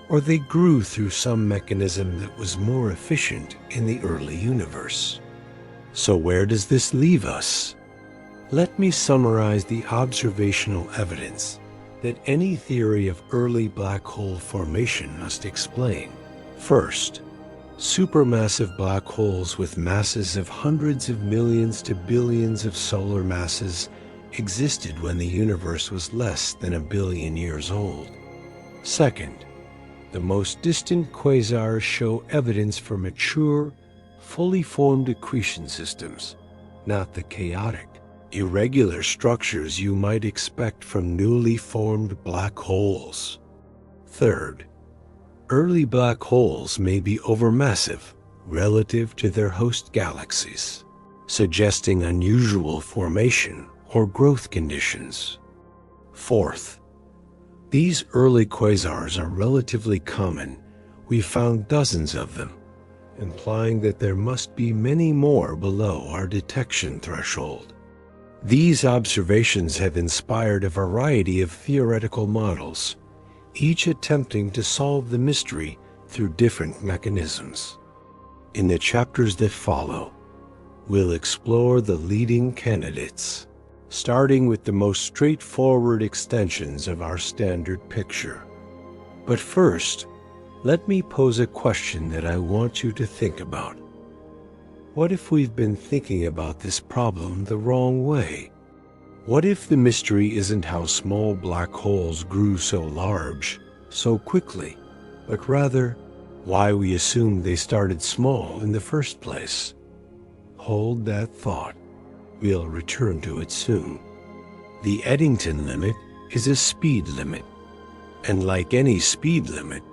or they grew through some mechanism that was more efficient in the early universe. So where does this leave us? Let me summarize the observational evidence that any theory of early black hole formation must explain. First, supermassive black holes with masses of hundreds of millions to billions of solar masses existed when the universe was less than a billion years old. Second, the most distant quasars show evidence for mature, fully formed accretion systems, not the chaotic, irregular structures you might expect from newly formed black holes. Third, early black holes may be overmassive relative to their host galaxies, suggesting unusual formation or growth conditions. Fourth, these early quasars are relatively common. We found dozens of them, implying that there must be many more below our detection threshold. These observations have inspired a variety of theoretical models, each attempting to solve the mystery through different mechanisms. In the chapters that follow, we'll explore the leading candidates, starting with the most straightforward extensions of our standard picture. But first, let me pose a question that I want you to think about. What if we've been thinking about this problem the wrong way? What if the mystery isn't how small black holes grew so large, so quickly, but rather why we assumed they started small in the first place? Hold that thought. We'll return to it soon. The Eddington limit is a speed limit, and like any speed limit,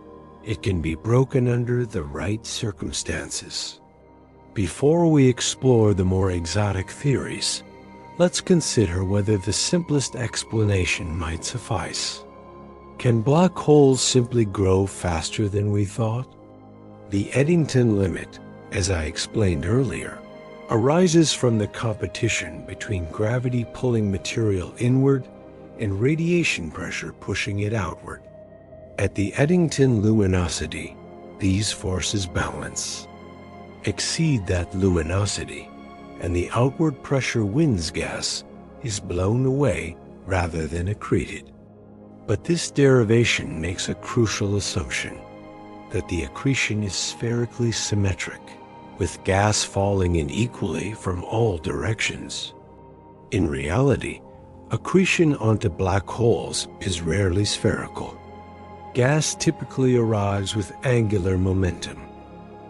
it can be broken under the right circumstances. Before we explore the more exotic theories, let's consider whether the simplest explanation might suffice. Can black holes simply grow faster than we thought? The Eddington limit, as I explained earlier, arises from the competition between gravity pulling material inward and radiation pressure pushing it outward. At the Eddington luminosity, these forces balance. Exceed that luminosity, and the outward pressure wins gas is blown away rather than accreted. But this derivation makes a crucial assumption, that the accretion is spherically symmetric, with gas falling in equally from all directions. In reality, accretion onto black holes is rarely spherical. Gas typically arrives with angular momentum,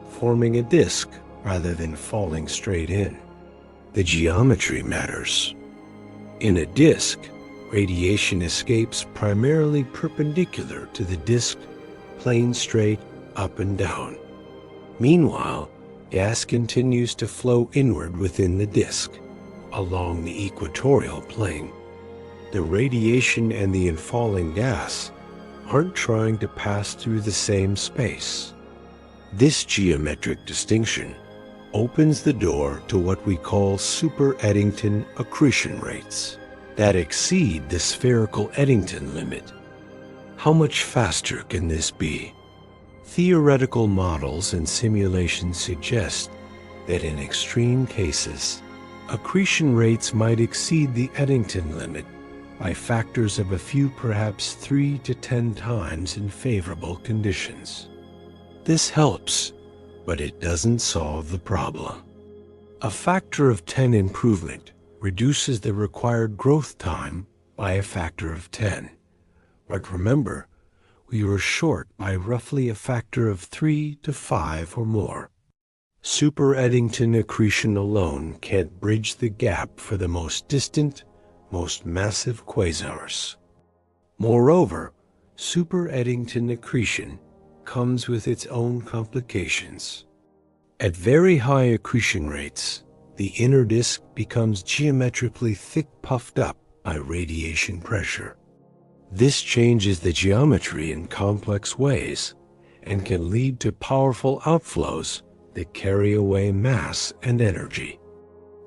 forming a disk rather than falling straight in. The geometry matters. In a disk, radiation escapes primarily perpendicular to the disk, plane straight up and down. Meanwhile, gas continues to flow inward within the disk, along the equatorial plane. The radiation and the infalling gas aren't trying to pass through the same space. This geometric distinction opens the door to what we call super-Eddington accretion rates that exceed the spherical Eddington limit. How much faster can this be? Theoretical models and simulations suggest that in extreme cases, accretion rates might exceed the Eddington limit by factors of a few, perhaps 3 to 10 times in favorable conditions. This helps, but it doesn't solve the problem. A factor of 10 improvement reduces the required growth time by a factor of 10. But remember, we were short by roughly a factor of 3 to 5 or more. Super-Eddington accretion alone can't bridge the gap for the most distant, most massive quasars. Moreover, super-Eddington accretion comes with its own complications. At very high accretion rates, the inner disk becomes geometrically thick puffed up by radiation pressure. This changes the geometry in complex ways and can lead to powerful outflows that carry away mass and energy.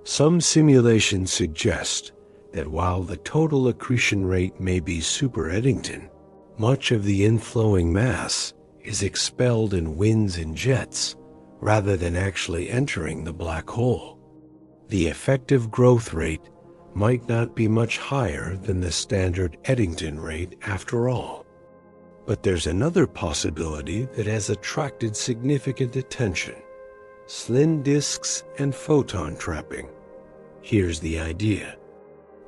Some simulations suggest that while the total accretion rate may be super-Eddington, much of the inflowing mass is expelled in winds and jets rather than actually entering the black hole. The effective growth rate might not be much higher than the standard Eddington rate after all. But there's another possibility that has attracted significant attention: slim disks and photon trapping. Here's the idea.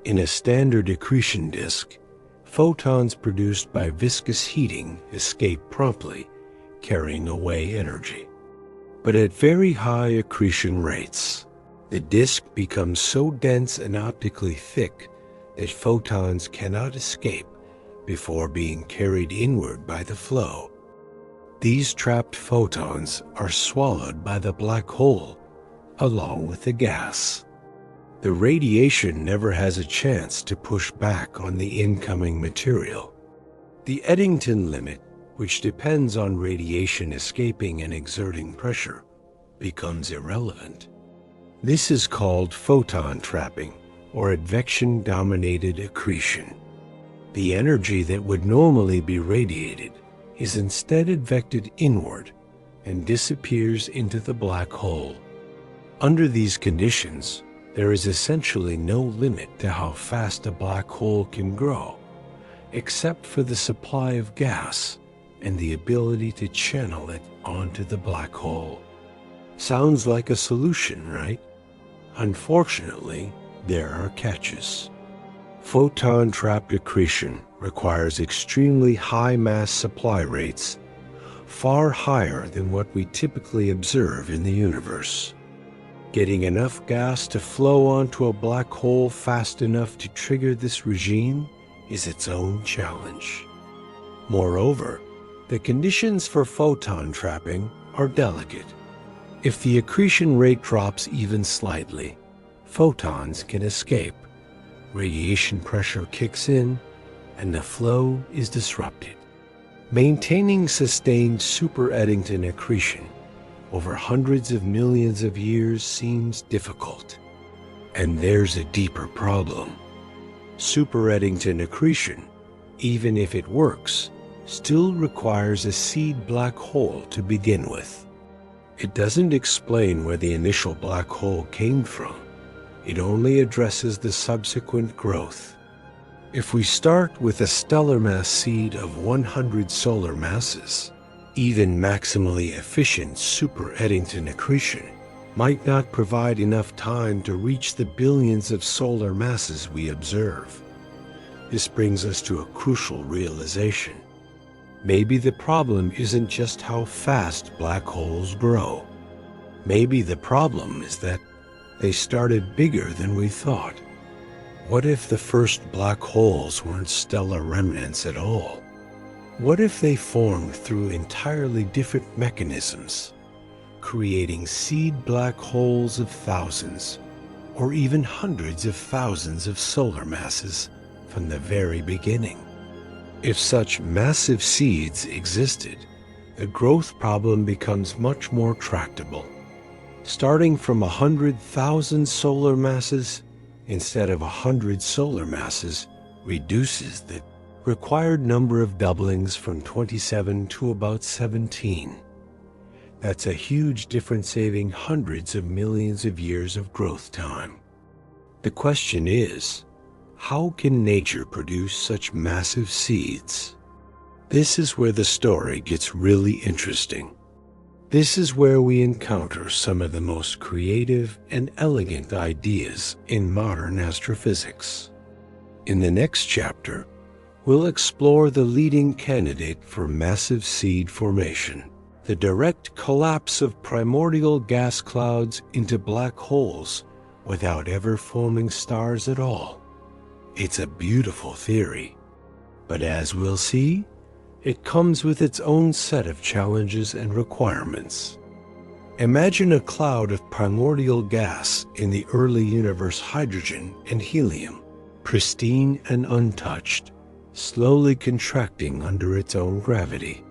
In a standard accretion disk, photons produced by viscous heating escape promptly, carrying away energy. But at very high accretion rates, the disk becomes so dense and optically thick that photons cannot escape before being carried inward by the flow. These trapped photons are swallowed by the black hole along with the gas. The radiation never has a chance to push back on the incoming material. The Eddington limit, which depends on radiation escaping and exerting pressure, becomes irrelevant. This is called photon trapping, or advection-dominated accretion. The energy that would normally be radiated is instead advected inward and disappears into the black hole. Under these conditions, there is essentially no limit to how fast a black hole can grow, except for the supply of gas and the ability to channel it onto the black hole. Sounds like a solution, right? Unfortunately, there are catches. Photon-trapped accretion requires extremely high mass supply rates, far higher than what we typically observe in the universe. Getting enough gas to flow onto a black hole fast enough to trigger this regime is its own challenge. Moreover, the conditions for photon trapping are delicate. If the accretion rate drops even slightly, photons can escape, radiation pressure kicks in, and the flow is disrupted. Maintaining sustained super-Eddington accretion over hundreds of millions of years seems difficult. And there's a deeper problem. Super-Eddington accretion, even if it works, still requires a seed black hole to begin with. It doesn't explain where the initial black hole came from, It only addresses the subsequent growth. If we start with a stellar mass seed of 100 solar masses, even maximally efficient super-Eddington accretion might not provide enough time to reach the billions of solar masses we observe. This brings us to a crucial realization. Maybe the problem isn't just how fast black holes grow. Maybe the problem is that they started bigger than we thought. What if the first black holes weren't stellar remnants at all? What if they formed through entirely different mechanisms, creating seed black holes of thousands, or even hundreds of thousands of solar masses from the very beginning? If such massive seeds existed, the growth problem becomes much more tractable. Starting from 100,000 solar masses instead of 100 solar masses reduces the required number of doublings from 27 to about 17. That's a huge difference, saving hundreds of millions of years of growth time. The question is, how can nature produce such massive seeds? This is where the story gets really interesting. This is where we encounter some of the most creative and elegant ideas in modern astrophysics. In the next chapter, we'll explore the leading candidate for massive seed formation, the direct collapse of primordial gas clouds into black holes without ever forming stars at all. It's a beautiful theory, but as we'll see, it comes with its own set of challenges and requirements. Imagine a cloud of primordial gas in the early universe, hydrogen and helium, pristine and untouched, slowly contracting under its own gravity.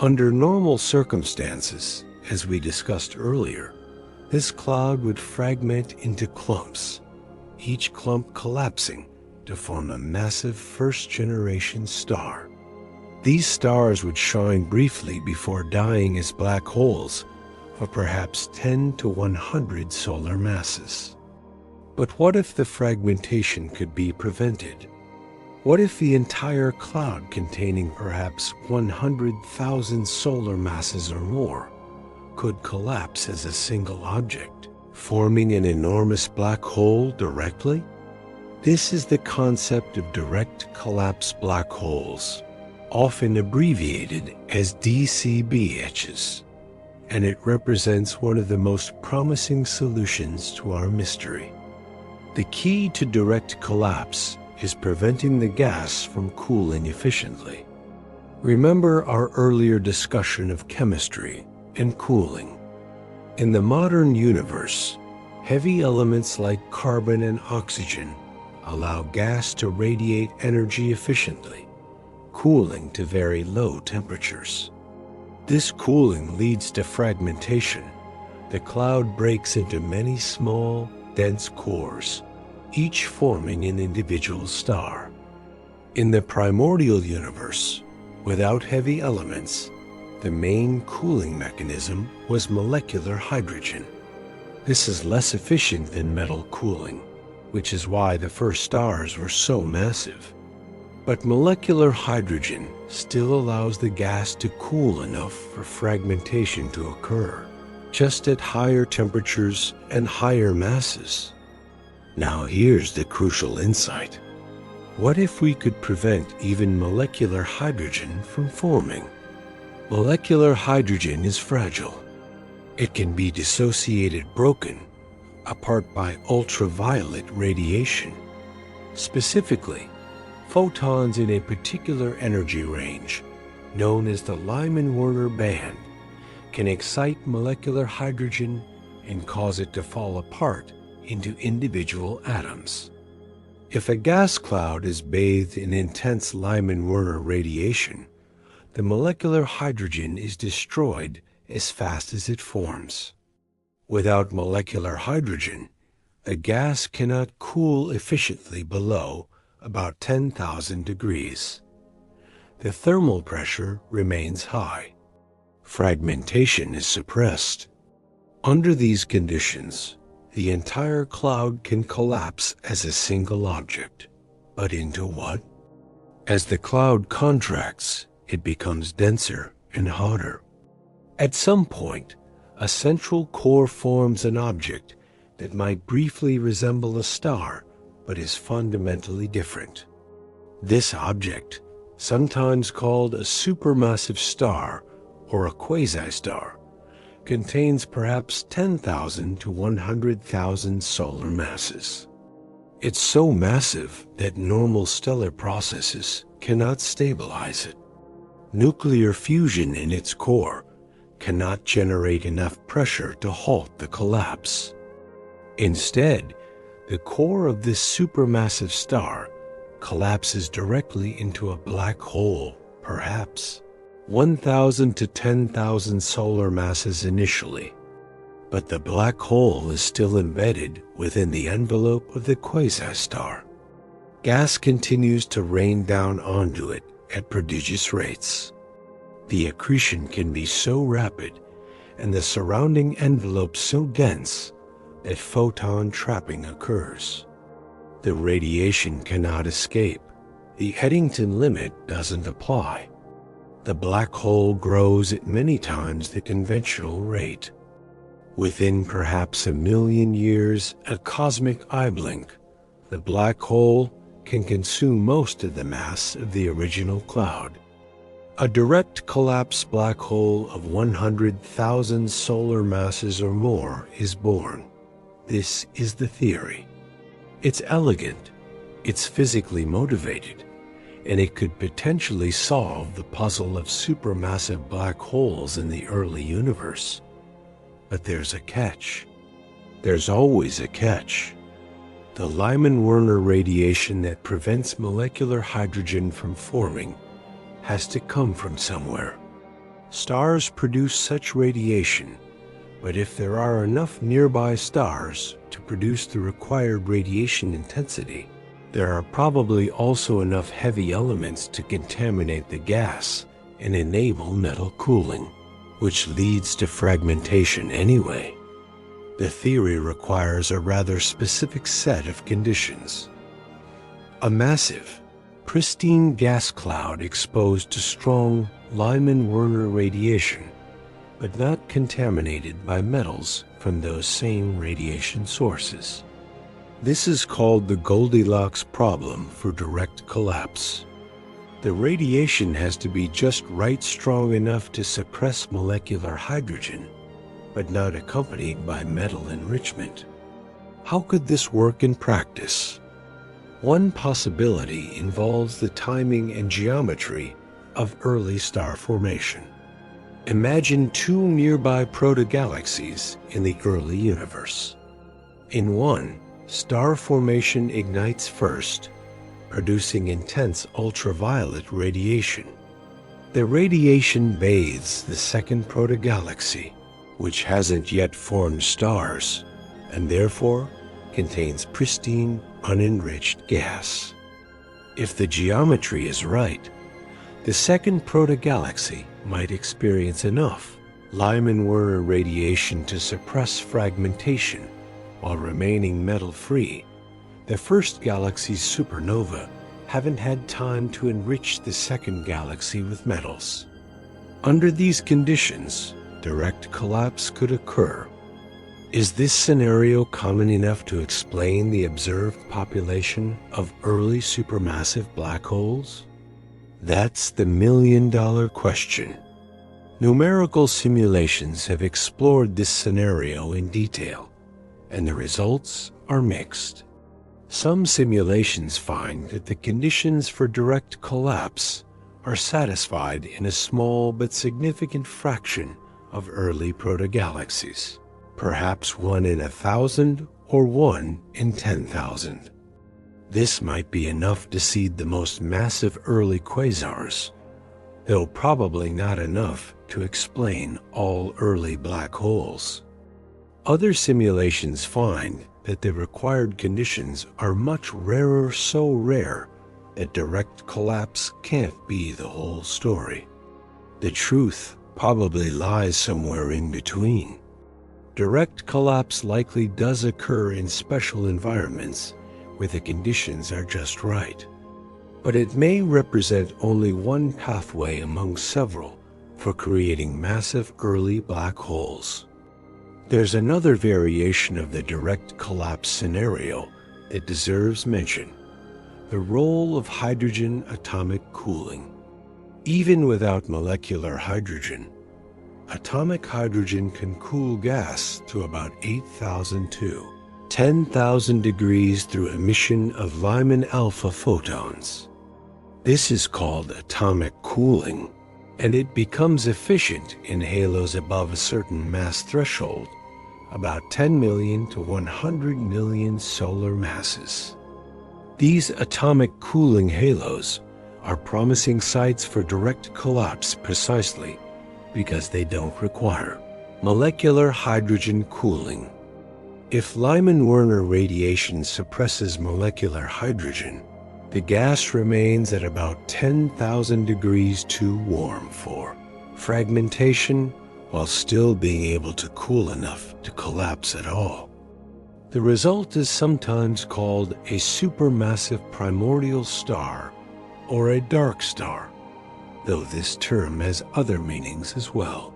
Under normal circumstances, as we discussed earlier, this cloud would fragment into clumps, each clump collapsing to form a massive first-generation star. These stars would shine briefly before dying as black holes of perhaps 10 to 100 solar masses. But what if the fragmentation could be prevented? What if the entire cloud, containing perhaps 100,000 solar masses or more, could collapse as a single object, forming an enormous black hole directly? This is the concept of direct collapse black holes, often abbreviated as DCBHs, and it represents one of the most promising solutions to our mystery. The key to direct collapse is preventing the gas from cooling efficiently. Remember our earlier discussion of chemistry and cooling. In the modern universe, heavy elements like carbon and oxygen allow gas to radiate energy efficiently, cooling to very low temperatures. This cooling leads to fragmentation. The cloud breaks into many small, dense cores, each forming an individual star. In the primordial universe, without heavy elements, the main cooling mechanism was molecular hydrogen. This is less efficient than metal cooling, which is why the first stars were so massive. But molecular hydrogen still allows the gas to cool enough for fragmentation to occur, just at higher temperatures and higher masses. Now here's the crucial insight. What if we could prevent even molecular hydrogen from forming? Molecular hydrogen is fragile. It can be dissociated, broken apart by ultraviolet radiation. Specifically, photons in a particular energy range, known as the Lyman-Werner band, can excite molecular hydrogen and cause it to fall apart into individual atoms. If a gas cloud is bathed in intense Lyman-Werner radiation, the molecular hydrogen is destroyed as fast as it forms. Without molecular hydrogen, the gas cannot cool efficiently below about 10,000 degrees. The thermal pressure remains high. Fragmentation is suppressed. Under these conditions, the entire cloud can collapse as a single object. But into what? As the cloud contracts, it becomes denser and hotter. At some point, a central core forms an object that might briefly resemble a star, but is fundamentally different. This object, sometimes called a supermassive star or a quasi-star, contains perhaps 10,000 to 100,000 solar masses. It's so massive that normal stellar processes cannot stabilize it. Nuclear fusion in its core cannot generate enough pressure to halt the collapse. Instead, the core of this supermassive star collapses directly into a black hole, perhaps 1,000 to 10,000 solar masses initially. But the black hole is still embedded within the envelope of the quasi-star. Gas continues to rain down onto it at prodigious rates. The accretion can be so rapid and the surrounding envelope so dense that photon trapping occurs. The radiation cannot escape. The Eddington limit doesn't apply. The black hole grows at many times the conventional rate. Within perhaps 1 million years, a cosmic eye blink, the black hole can consume most of the mass of the original cloud. A direct collapse black hole of 100,000 solar masses or more is born. This is the theory. It's elegant, it's physically motivated, and it could potentially solve the puzzle of supermassive black holes in the early universe. But there's a catch. There's always a catch. The Lyman-Werner radiation that prevents molecular hydrogen from forming has to come from somewhere. Stars produce such radiation, but if there are enough nearby stars to produce the required radiation intensity, there are probably also enough heavy elements to contaminate the gas and enable metal cooling, which leads to fragmentation anyway. The theory requires a rather specific set of conditions. A massive, pristine gas cloud exposed to strong Lyman-Werner radiation, but not contaminated by metals from those same radiation sources. This is called the Goldilocks problem for direct collapse. The radiation has to be just right strong enough to suppress molecular hydrogen, but not accompanied by metal enrichment. How could this work in practice? One possibility involves the timing and geometry of early star formation. Imagine two nearby protogalaxies in the early universe. In one, star formation ignites first, producing intense ultraviolet radiation. The radiation bathes the second protogalaxy, which hasn't yet formed stars, and therefore contains pristine, unenriched gas. If the geometry is right, the second protogalaxy might experience enough Lyman-Werner radiation to suppress fragmentation while remaining metal-free. The first galaxy's supernova haven't had time to enrich the second galaxy with metals. Under these conditions, direct collapse could occur. Is this scenario common enough to explain the observed population of early supermassive black holes? That's the million-dollar question. Numerical simulations have explored this scenario in detail, and the results are mixed. Some simulations find that the conditions for direct collapse are satisfied in a small but significant fraction of early protogalaxies, perhaps 1 in 1,000 or 1 in 10,000. This might be enough to seed the most massive early quasars, though probably not enough to explain all early black holes. Other simulations find that the required conditions are much rarer, so rare that direct collapse can't be the whole story. The truth probably lies somewhere in between. Direct collapse likely does occur in special environments where the conditions are just right. But it may represent only one pathway among several for creating massive early black holes. There's another variation of the direct collapse scenario that deserves mention: the role of hydrogen atomic cooling. Even without molecular hydrogen, atomic hydrogen can cool gas to about 8,000 to 10,000 degrees through emission of Lyman alpha photons. This is called atomic cooling, and it becomes efficient in halos above a certain mass threshold, about 10 million to 100 million solar masses. These atomic cooling halos are promising sites for direct collapse precisely because they don't require molecular hydrogen cooling. If Lyman-Werner radiation suppresses molecular hydrogen, the gas remains at about 10,000 degrees too warm for fragmentation while still being able to cool enough to collapse at all. The result is sometimes called a supermassive primordial star or a dark star, though this term has other meanings as well.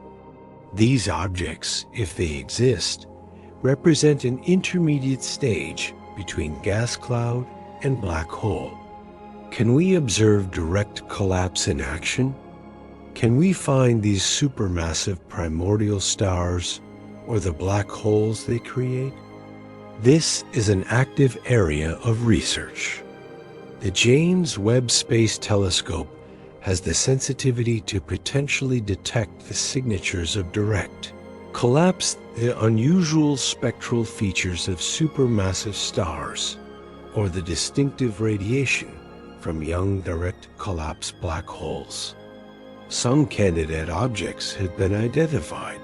These objects, if they exist, represent an intermediate stage between gas cloud and black hole. Can we observe direct collapse in action? Can we find these supermassive primordial stars or the black holes they create? This is an active area of research. The James Webb Space Telescope has the sensitivity to potentially detect the signatures of direct collapse, the unusual spectral features of supermassive stars, or the distinctive radiation from young direct collapse black holes. Some candidate objects have been identified,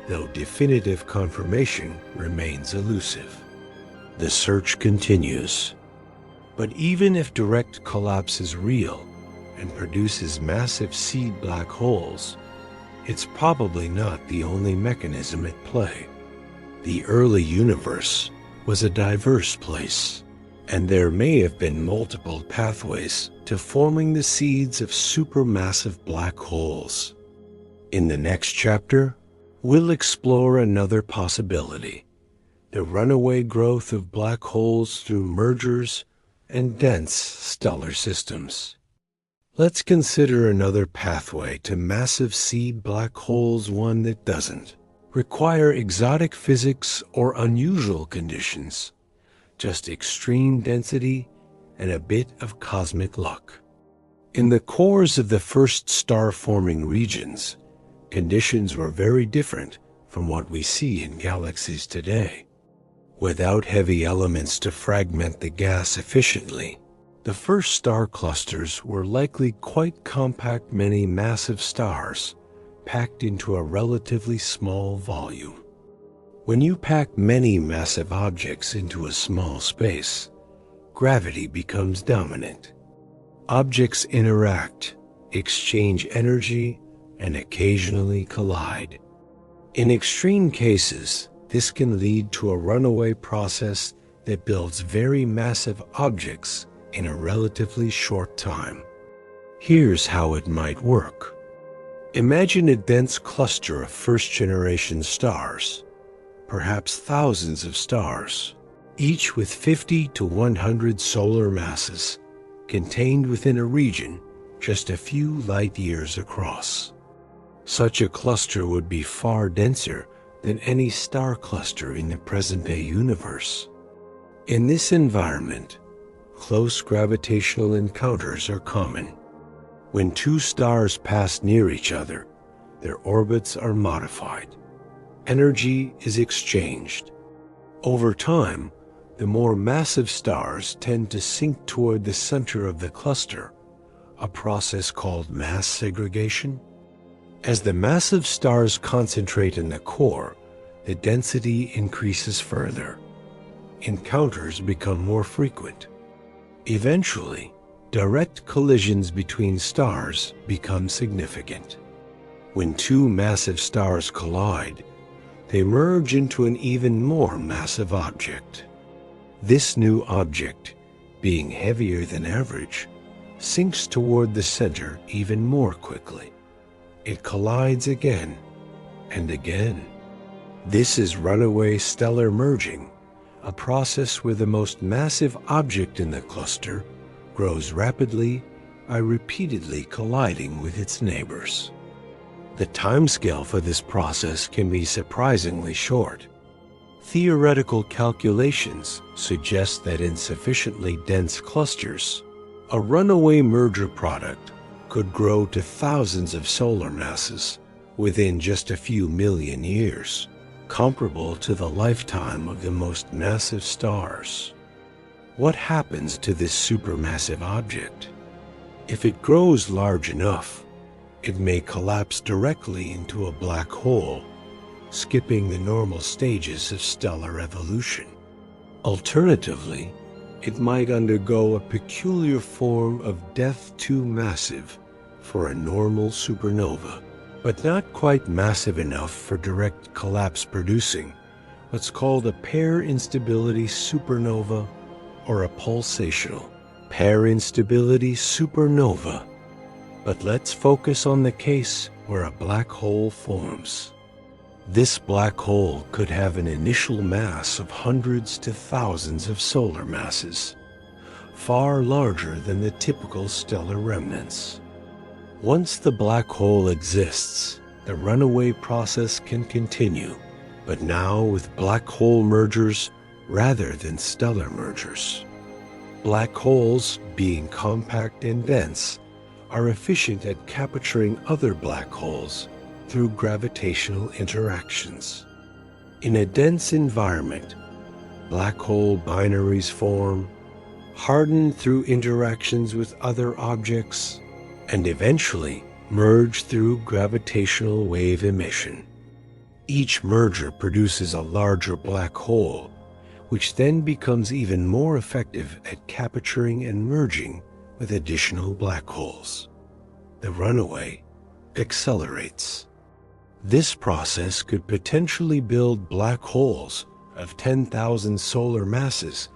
though definitive confirmation remains elusive. The search continues. But even if direct collapse is real and produces massive seed black holes, it's probably not the only mechanism at play. The early universe was a diverse place, and there may have been multiple pathways to forming the seeds of supermassive black holes. In the next chapter, we'll explore another possibility: the runaway growth of black holes through mergers and dense stellar systems. Let's consider another pathway to massive seed black holes, one that doesn't require exotic physics or unusual conditions, just extreme density and a bit of cosmic luck. In the cores of the first star-forming regions, conditions were very different from what we see in galaxies today. Without heavy elements to fragment the gas efficiently, the first star clusters were likely quite compact, many massive stars packed into a relatively small volume. When you pack many massive objects into a small space, gravity becomes dominant. Objects interact, exchange energy, and occasionally collide. In extreme cases, this can lead to a runaway process that builds very massive objects in a relatively short time. Here's how it might work. Imagine a dense cluster of first-generation stars, perhaps thousands of stars, each with 50 to 100 solar masses, contained within a region just a few light years across. Such a cluster would be far denser than any star cluster in the present-day universe. In this environment, close gravitational encounters are common. When two stars pass near each other, their orbits are modified. Energy is exchanged. Over time, the more massive stars tend to sink toward the center of the cluster, a process called mass segregation. As the massive stars concentrate in the core, the density increases further. Encounters become more frequent. Eventually, direct collisions between stars become significant. When two massive stars collide, they merge into an even more massive object. This new object, being heavier than average, sinks toward the center even more quickly. It collides again and again. This is runaway stellar merging, a process where the most massive object in the cluster grows rapidly by repeatedly colliding with its neighbors. The timescale for this process can be surprisingly short. Theoretical calculations suggest that in sufficiently dense clusters, a runaway merger product could grow to thousands of solar masses within just a few million years, comparable to the lifetime of the most massive stars. What happens to this supermassive object? If it grows large enough, it may collapse directly into a black hole, skipping the normal stages of stellar evolution. Alternatively, it might undergo a peculiar form of death too massive for a normal supernova, but not quite massive enough for direct collapse producing what's called a pair instability supernova or a pulsational pair instability supernova. But let's focus on the case where a black hole forms. This black hole could have an initial mass of hundreds to thousands of solar masses, far larger than the typical stellar remnants. Once the black hole exists, the runaway process can continue, but now with black hole mergers rather than stellar mergers. Black holes, being compact and dense, are efficient at capturing other black holes through gravitational interactions. In a dense environment, black hole binaries form, harden through interactions with other objects, and eventually merge through gravitational wave emission. Each merger produces a larger black hole, which then becomes even more effective at capturing and merging with additional black holes. The runaway accelerates. This process could potentially build black holes of 10,000 solar masses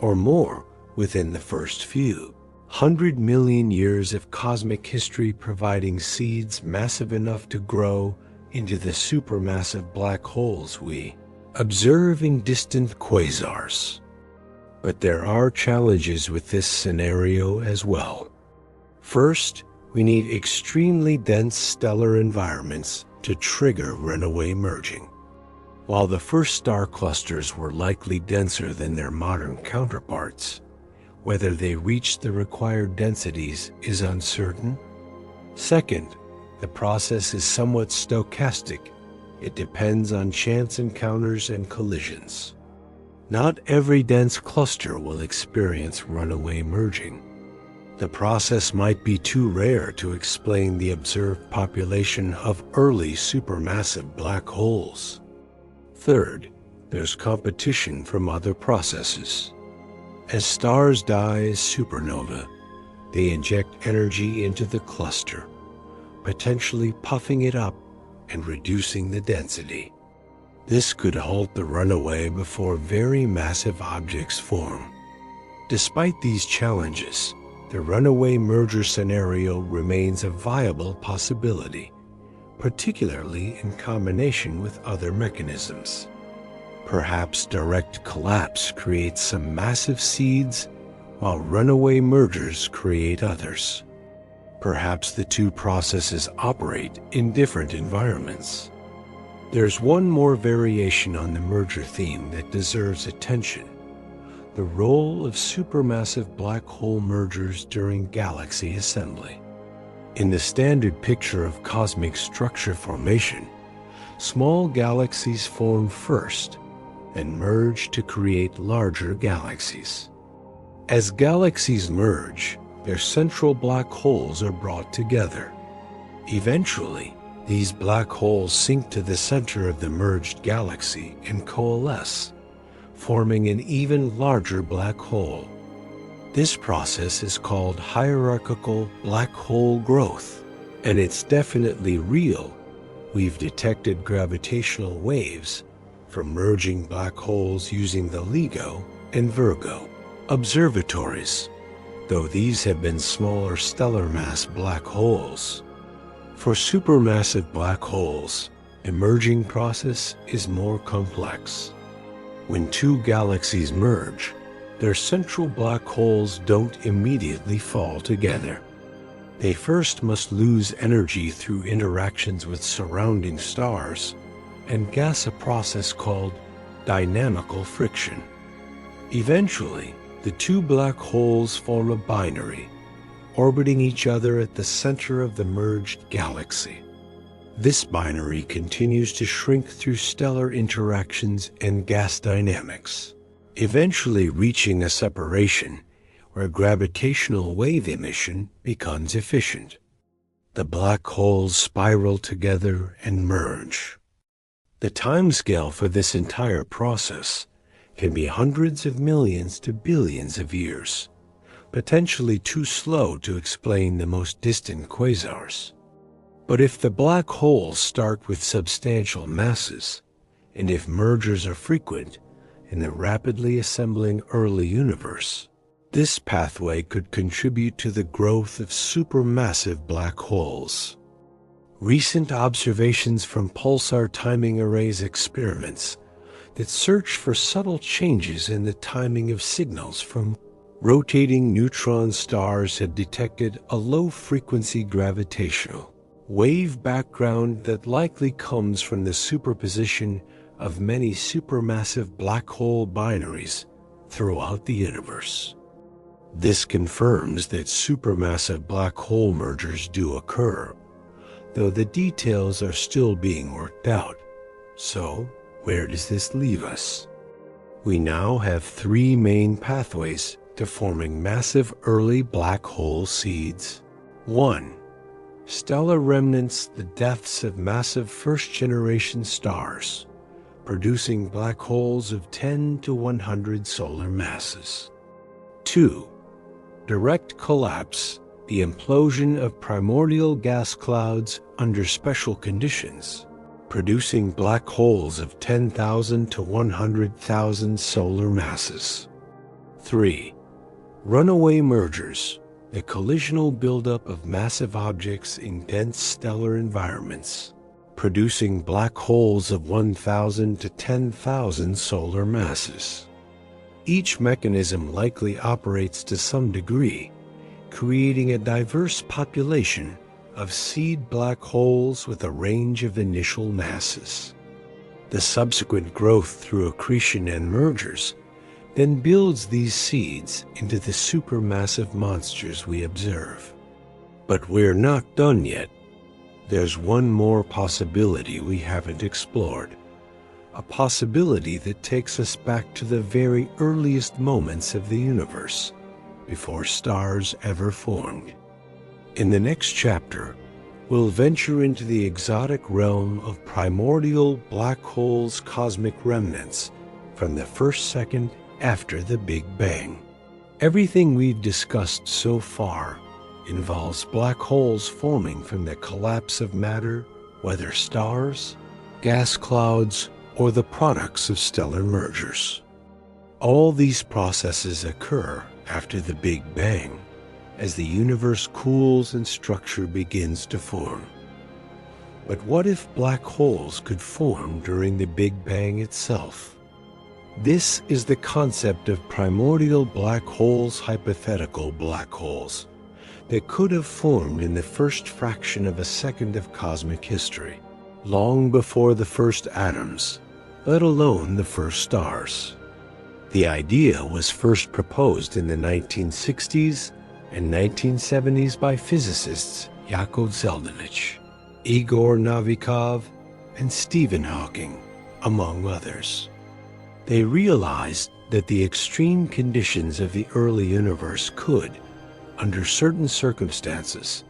or more within the first few 100 million years of cosmic history, providing seeds massive enough to grow into the supermassive black holes we observe in distant quasars. But there are challenges with this scenario as well. First, we need extremely dense stellar environments to trigger runaway merging. While the first star clusters were likely denser than their modern counterparts, whether they reached the required densities is uncertain. Second, the process is somewhat stochastic. It depends on chance encounters and collisions. Not every dense cluster will experience runaway merging. The process might be too rare to explain the observed population of early supermassive black holes. Third, there's competition from other processes. As stars die as supernova, they inject energy into the cluster, potentially puffing it up and reducing the density. This could halt the runaway before very massive objects form. Despite these challenges, the runaway merger scenario remains a viable possibility, particularly in combination with other mechanisms. Perhaps direct collapse creates some massive seeds, while runaway mergers create others. Perhaps the two processes operate in different environments. There's one more variation on the merger theme that deserves attention: the role of supermassive black hole mergers during galaxy assembly. In the standard picture of cosmic structure formation, small galaxies form first and merge to create larger galaxies. As galaxies merge, their central black holes are brought together. Eventually, these black holes sink to the center of the merged galaxy and coalesce, forming an even larger black hole. This process is called hierarchical black hole growth, and it's definitely real, We've detected gravitational waves from merging black holes using the LIGO and Virgo observatories, though these have been smaller stellar mass black holes. For supermassive black holes, the merging process is more complex. When two galaxies merge, their central black holes don't immediately fall together. They first must lose energy through interactions with surrounding stars and gas, a process called dynamical friction. Eventually, the two black holes form a binary, orbiting each other at the center of the merged galaxy. This binary continues to shrink through stellar interactions and gas dynamics, eventually reaching a separation where gravitational wave emission becomes efficient. The black holes spiral together and merge. The timescale for this entire process can be hundreds of millions to billions of years, potentially too slow to explain the most distant quasars. But if the black holes start with substantial masses, and if mergers are frequent in the rapidly assembling early universe, this pathway could contribute to the growth of supermassive black holes. Recent observations from pulsar timing arrays experiments that search for subtle changes in the timing of signals from rotating neutron stars had detected a low-frequency gravitational wave background that likely comes from the superposition of many supermassive black hole binaries throughout the universe. This confirms that supermassive black hole mergers do occur, though the details are still being worked out. So, where does this leave us? We now have three main pathways to forming massive early black hole seeds. 1. Stellar remnants, the deaths of massive first-generation stars, producing black holes of 10 to 100 solar masses. 2. Direct collapse, the implosion of primordial gas clouds under special conditions, producing black holes of 10,000 to 100,000 solar masses. 3. Runaway mergers, the collisional buildup of massive objects in dense stellar environments, producing black holes of 1,000 to 10,000 solar masses. Each mechanism likely operates to some degree, creating a diverse population of seed black holes with a range of initial masses. The subsequent growth through accretion and mergers then builds these seeds into the supermassive monsters we observe. But we're not done yet. There's one more possibility we haven't explored. A possibility that takes us back to the very earliest moments of the universe, before stars ever formed. In the next chapter, we'll venture into the exotic realm of primordial black holes' cosmic remnants from the first second after the Big Bang. Everything we've discussed so far involves black holes forming from the collapse of matter, whether stars, gas clouds, or the products of stellar mergers. All these processes occur after the Big Bang, as the universe cools and structure begins to form. But what if black holes could form during the Big Bang itself? This is the concept of primordial black holes, hypothetical black holes, that could have formed in the first fraction of a second of cosmic history, long before the first atoms, let alone the first stars. The idea was first proposed in the 1960s and 1970s by physicists Yakov Zeldenich, Igor Novikov, and Stephen Hawking, among others. They realized that the extreme conditions of the early universe could, under certain circumstances,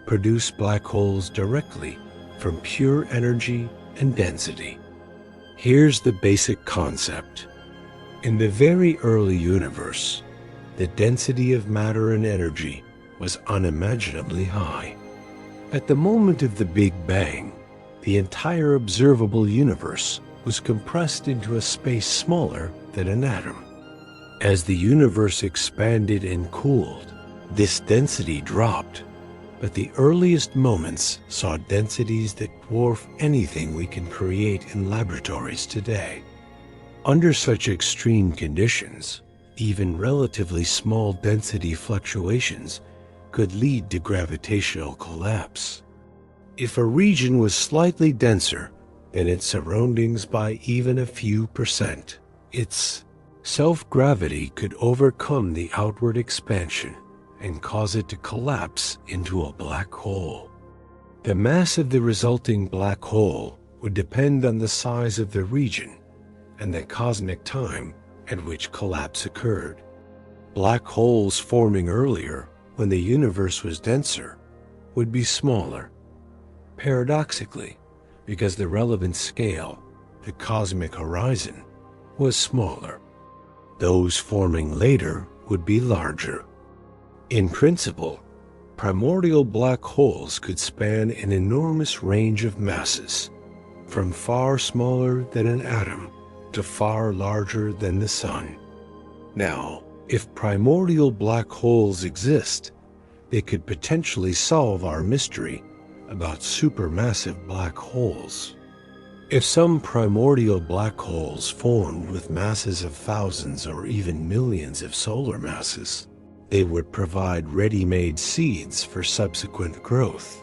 produce black holes directly from pure energy and density. Here's the basic concept. In the very early universe, the density of matter and energy was unimaginably high. At the moment of the Big Bang, the entire observable universe was compressed into a space smaller than an atom. As the universe expanded and cooled, this density dropped, but the earliest moments saw densities that dwarf anything we can create in laboratories today. Under such extreme conditions, even relatively small density fluctuations could lead to gravitational collapse. If a region was slightly denser than its surroundings by even a few percent, its self-gravity could overcome the outward expansion and cause it to collapse into a black hole. The mass of the resulting black hole would depend on the size of the region and the cosmic time at which collapse occurred. Black holes forming earlier, when the universe was denser, would be smaller. Paradoxically, because the relevant scale, the cosmic horizon, was smaller. Those forming later would be larger. In principle, primordial black holes could span an enormous range of masses, from far smaller than an atom to far larger than the Sun. Now, if primordial black holes exist, they could potentially solve our mystery about supermassive black holes. If some primordial black holes formed with masses of thousands or even millions of solar masses, they would provide ready-made seeds for subsequent growth.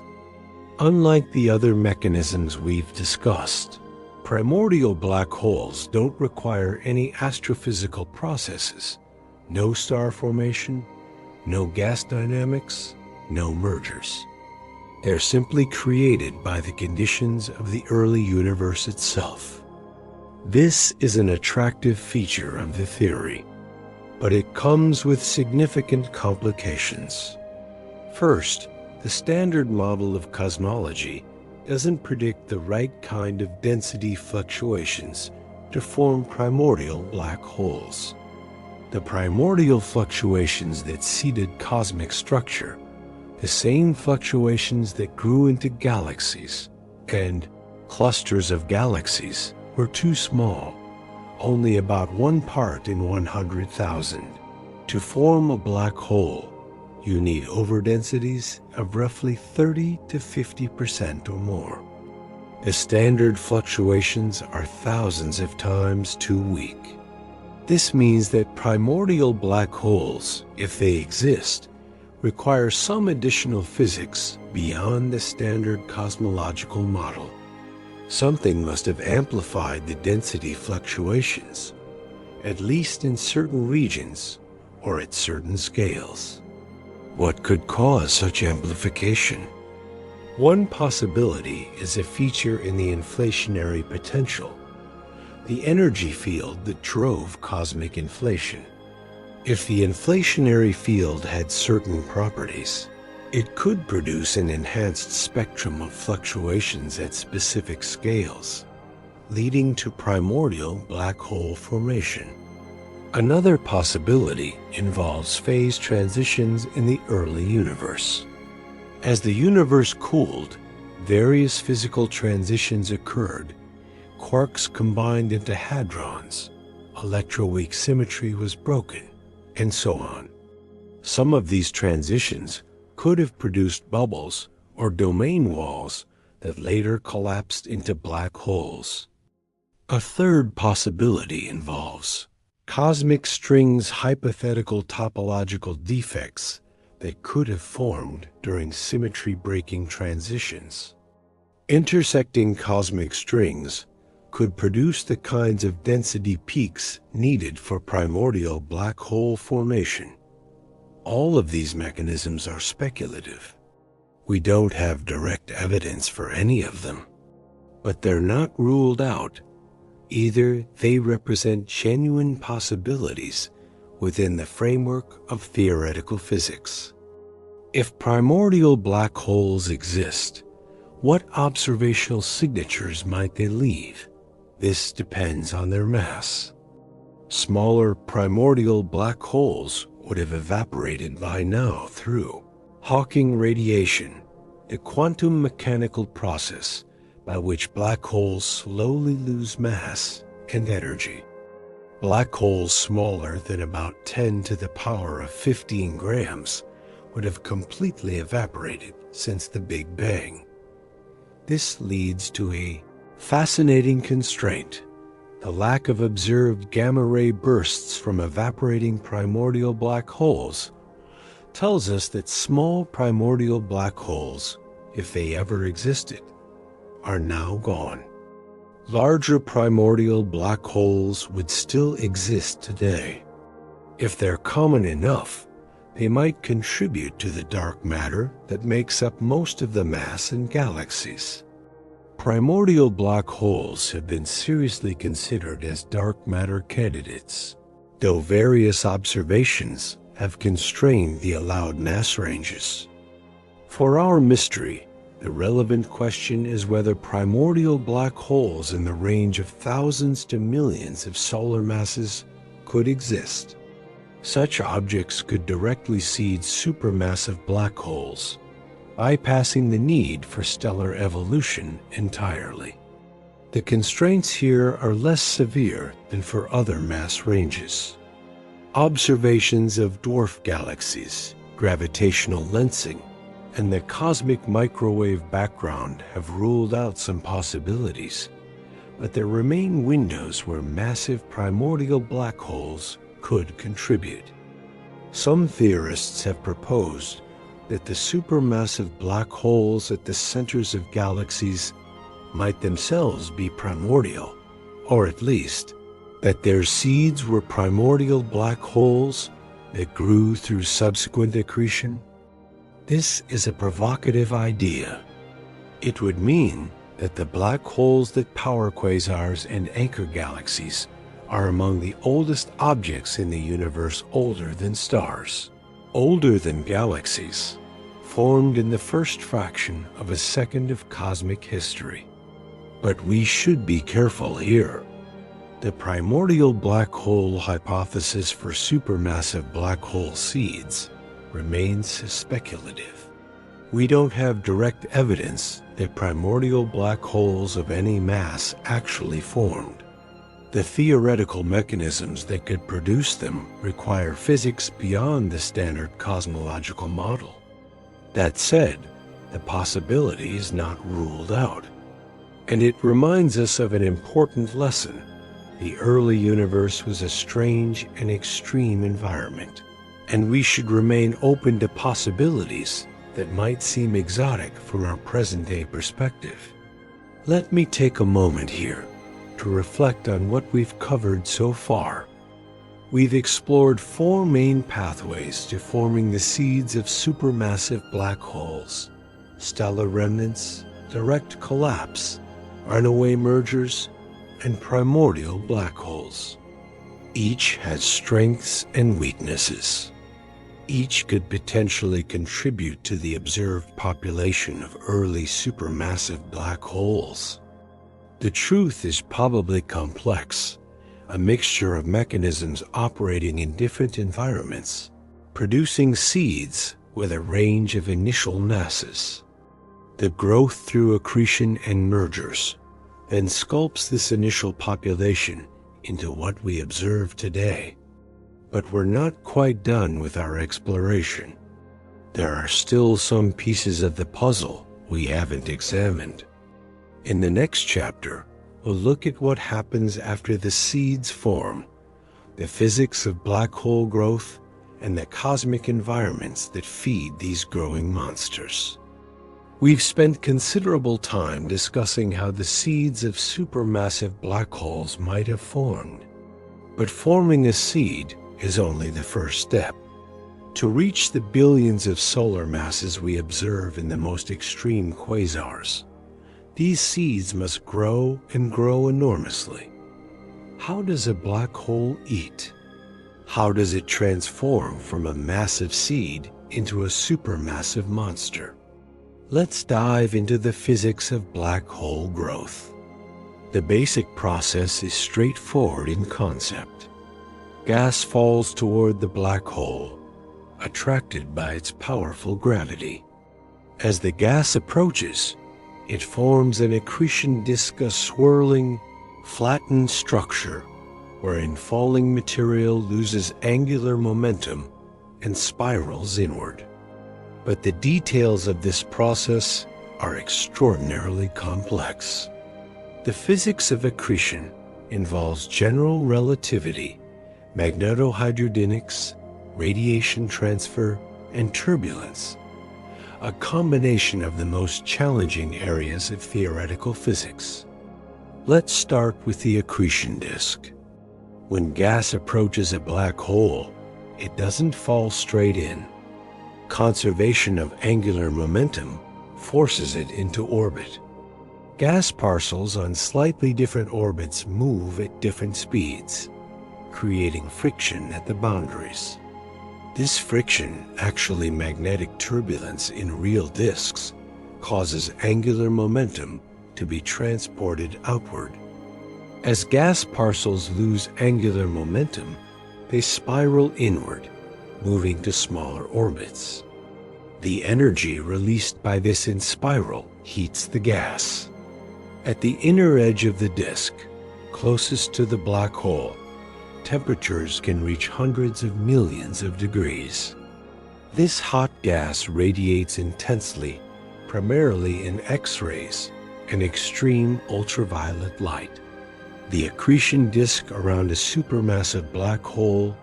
Unlike the other mechanisms we've discussed, primordial black holes don't require any astrophysical processes, no star formation, no gas dynamics, no mergers. They're simply created by the conditions of the early universe itself. This is an attractive feature of the theory, but it comes with significant complications. First, the standard model of cosmology doesn't predict the right kind of density fluctuations to form primordial black holes. The primordial fluctuations that seeded cosmic structure, the same fluctuations that grew into galaxies and clusters of galaxies, were too small, only about 1 part in 100,000. To form a black hole, you need overdensities of roughly 30 to 50% or more. The standard fluctuations are thousands of times too weak. This means that primordial black holes, if they exist, require some additional physics beyond the standard cosmological model. Something must have amplified the density fluctuations, at least in certain regions or at certain scales. What could cause such amplification? One possibility is a feature in the inflationary potential, the energy field that drove cosmic inflation. If the inflationary field had certain properties, it could produce an enhanced spectrum of fluctuations at specific scales, leading to primordial black hole formation. Another possibility involves phase transitions in the early universe. As the universe cooled, various physical transitions occurred. Quarks combined into hadrons, electroweak symmetry was broken, and so on. Some of these transitions could have produced bubbles or domain walls that later collapsed into black holes. A third possibility involves cosmic strings hypothetical topological defects that could have formed during symmetry-breaking transitions. Intersecting cosmic strings could produce the kinds of density peaks needed for primordial black hole formation. All of these mechanisms are speculative. We don't have direct evidence for any of them, but they're not ruled out. Either they represent genuine possibilities within the framework of theoretical physics. If primordial black holes exist, what observational signatures might they leave? This depends on their mass. Smaller primordial black holes would have evaporated by now through Hawking radiation, a quantum mechanical process by which black holes slowly lose mass and energy. Black holes smaller than about 10 to the power of 15 grams would have completely evaporated since the Big Bang. This leads to a fascinating constraint. The lack of observed gamma-ray bursts from evaporating primordial black holes tells us that small primordial black holes, if they ever existed, are now gone. Larger primordial black holes would still exist today. If they're common enough, they might contribute to the dark matter that makes up most of the mass in galaxies. Primordial black holes have been seriously considered as dark matter candidates, though various observations have constrained the allowed mass ranges. For our mystery, the relevant question is whether primordial black holes in the range of thousands to millions of solar masses could exist. Such objects could directly seed supermassive black holes, bypassing the need for stellar evolution entirely. The constraints here are less severe than for other mass ranges. Observations of dwarf galaxies, gravitational lensing, and the cosmic microwave background have ruled out some possibilities, but there remain windows where massive primordial black holes could contribute. Some theorists have proposed that the supermassive black holes at the centers of galaxies might themselves be primordial, or at least that their seeds were primordial black holes that grew through subsequent accretion. This is a provocative idea. It would mean that the black holes that power quasars and anchor galaxies are among the oldest objects in the universe, older than stars, older than galaxies, formed in the first fraction of a second of cosmic history. But we should be careful here. The primordial black hole hypothesis for supermassive black hole seeds remains speculative. We don't have direct evidence that primordial black holes of any mass actually formed. The theoretical mechanisms that could produce them require physics beyond the standard cosmological model. That said, the possibility is not ruled out. And it reminds us of an important lesson. The early universe was a strange and extreme environment, and we should remain open to possibilities that might seem exotic from our present-day perspective. Let me take a moment here to reflect on what we've covered so far. We've explored four main pathways to forming the seeds of supermassive black holes: stellar remnants, direct collapse, runaway mergers, and primordial black holes. Each has strengths and weaknesses. Each could potentially contribute to the observed population of early supermassive black holes. The truth is probably complex, a mixture of mechanisms operating in different environments, producing seeds with a range of initial masses. The growth through accretion and mergers then sculpts this initial population into what we observe today. But we're not quite done with our exploration. There are still some pieces of the puzzle we haven't examined. In the next chapter, we'll look at what happens after the seeds form, the physics of black hole growth, and the cosmic environments that feed these growing monsters. We've spent considerable time discussing how the seeds of supermassive black holes might have formed. But forming a seed is only the first step. To reach the billions of solar masses we observe in the most extreme quasars, these seeds must grow and grow enormously. How does a black hole eat? How does it transform from a massive seed into a supermassive monster? Let's dive into the physics of black hole growth. The basic process is straightforward in concept. Gas falls toward the black hole, attracted by its powerful gravity. As the gas approaches, It forms an accretion disk, a swirling, flattened structure wherein falling material loses angular momentum and spirals inward. But the details of this process are extraordinarily complex. The physics of accretion involves general relativity, magnetohydrodynamics, radiation transfer, and turbulence, a combination of the most challenging areas of theoretical physics. Let's start with the accretion disk. When gas approaches a black hole, it doesn't fall straight in. Conservation of angular momentum forces it into orbit. Gas parcels on slightly different orbits move at different speeds, creating friction at the boundaries. This friction, actually magnetic turbulence in real disks, causes angular momentum to be transported outward. As gas parcels lose angular momentum, they spiral inward, moving to smaller orbits. The energy released by this in spiral heats the gas. At the inner edge of the disk, closest to the black hole, temperatures can reach hundreds of millions of degrees. This hot gas radiates intensely, primarily in X-rays and extreme ultraviolet light. The accretion disk around a supermassive black hole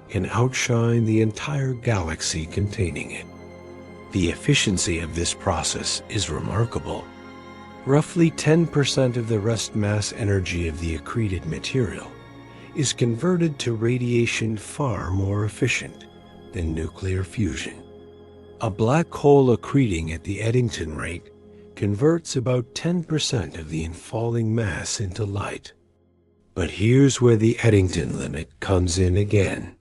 can outshine the entire galaxy containing it. The efficiency of this process is remarkable. Roughly 10% of the rest mass energy of the accreted material is converted to radiation far more efficient than nuclear fusion. A black hole accreting at the Eddington rate converts about 10% of the infalling mass into light. But here's where the Eddington limit comes in again.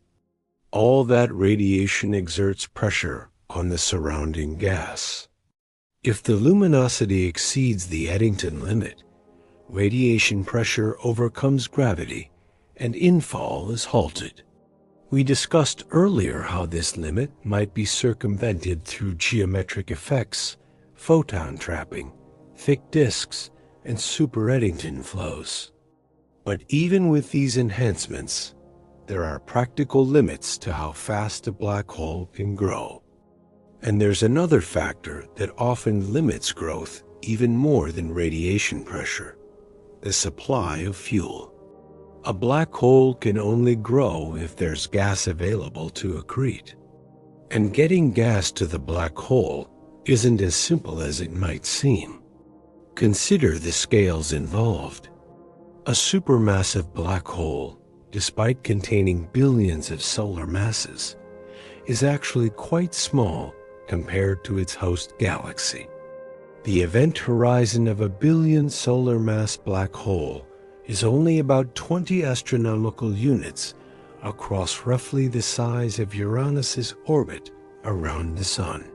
All that radiation exerts pressure on the surrounding gas. If the luminosity exceeds the Eddington limit, radiation pressure overcomes gravity and infall is halted. We discussed earlier how this limit might be circumvented through geometric effects, photon trapping, thick disks, and super Eddington flows. But even with these enhancements, there are practical limits to how fast a black hole can grow. And there's another factor that often limits growth even more than radiation pressure: the supply of fuel. A black hole can only grow if there's gas available to accrete. And getting gas to the black hole isn't as simple as it might seem. Consider the scales involved. A supermassive black hole, despite containing billions of solar masses, is actually quite small compared to its host galaxy. The event horizon of a billion solar mass black hole is only about 20 astronomical units across roughly the size of Uranus's orbit around the Sun.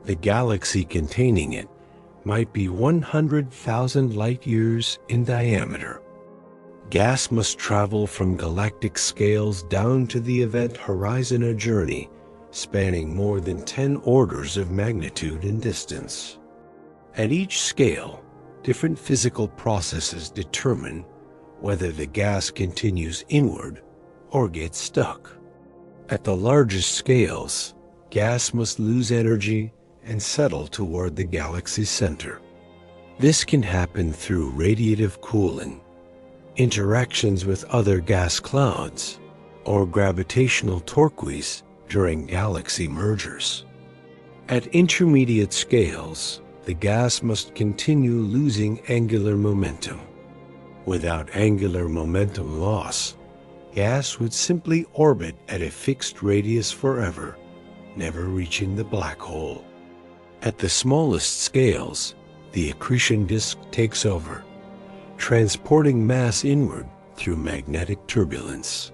The galaxy containing it might be 100,000 light-years in diameter. Gas must travel from galactic scales down to the event horizon, a journey spanning more than 10 orders of magnitude in distance. At each scale, different physical processes determine whether the gas continues inward or gets stuck. At the largest scales, gas must lose energy and settle toward the galaxy's center. This can happen through radiative cooling, interactions with other gas clouds, or gravitational torques during galaxy mergers. At intermediate scales, the gas must continue losing angular momentum. Without angular momentum loss, gas would simply orbit at a fixed radius forever, never reaching the black hole. At the smallest scales, the accretion disk takes over, transporting mass inward through magnetic turbulence.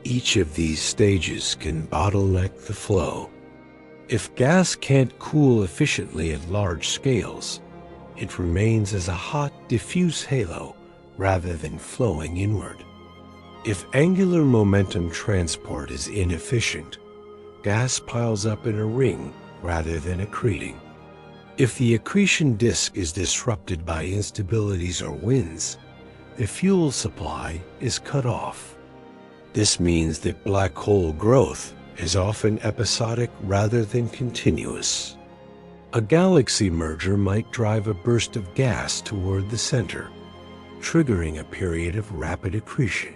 Each of these stages can bottleneck the flow. If gas can't cool efficiently at large scales, it remains as a hot, diffuse halo rather than flowing inward. If angular momentum transport is inefficient, gas piles up in a ring rather than accreting. If the accretion disk is disrupted by instabilities or winds, the fuel supply is cut off. This means that black hole growth is often episodic rather than continuous. A galaxy merger might drive a burst of gas toward the center, triggering a period of rapid accretion.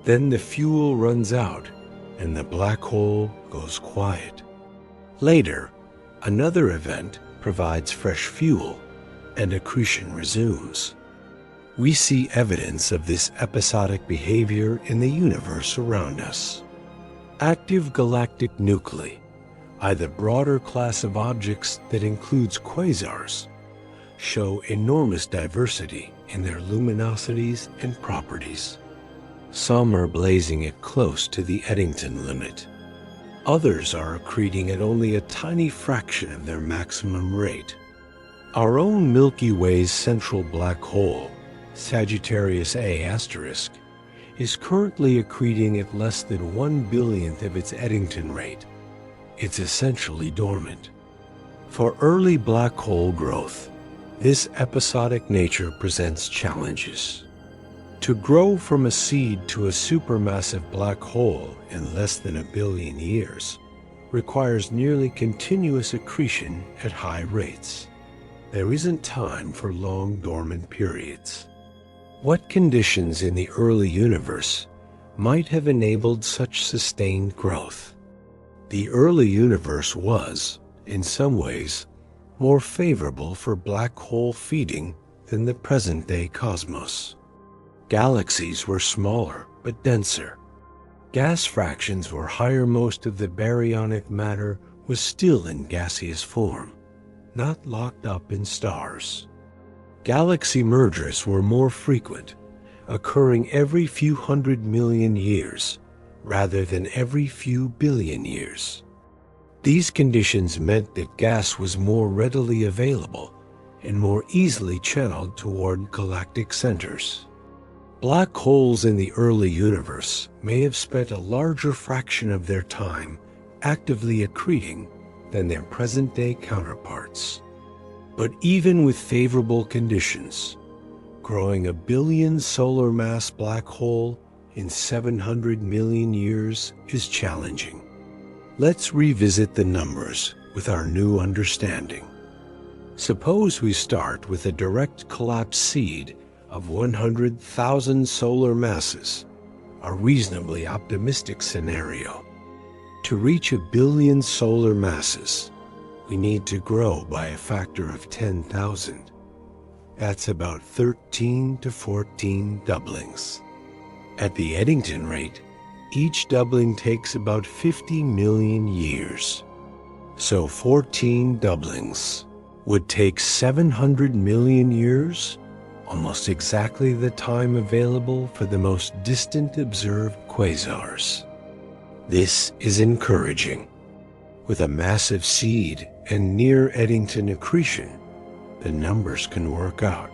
Then the fuel runs out and the black hole goes quiet. Later, another event provides fresh fuel and accretion resumes. We see evidence of this episodic behavior in the universe around us. Active galactic nuclei, the broader class of objects that includes quasars, show enormous diversity in their luminosities and properties. Some are blazing at close to the Eddington limit. Others are accreting at only a tiny fraction of their maximum rate. Our own Milky Way's central black hole, Sagittarius A*, is currently accreting at less than 1/billionth of its Eddington rate. It's essentially dormant. For early black hole growth, this episodic nature presents challenges. To grow from a seed to a supermassive black hole in less than 1 billion years requires nearly continuous accretion at high rates. There isn't time for long dormant periods. What conditions in the early universe might have enabled such sustained growth? The early universe was, in some ways, more favorable for black hole feeding than the present-day cosmos. Galaxies were smaller but denser. Gas fractions were higher. Most of the baryonic matter was still in gaseous form, not locked up in stars. Galaxy mergers were more frequent, occurring every few 100 million years rather than every few billion years. These conditions meant that gas was more readily available and more easily channeled toward galactic centers. Black holes in the early universe may have spent a larger fraction of their time actively accreting than their present-day counterparts. But even with favorable conditions, growing a billion solar mass black hole in 700 million years is challenging. Let's revisit the numbers with our new understanding. Suppose we start with a direct collapse seed of 100,000 solar masses, a reasonably optimistic scenario. To reach 1 billion solar masses, we need to grow by a factor of 10,000. That's about 13 to 14 doublings. At the Eddington rate, each doubling takes about 50 million years. So 14 doublings would take 700 million years, almost exactly the time available for the most distant observed quasars. This is encouraging. With a massive seed and near Eddington accretion, the numbers can work out.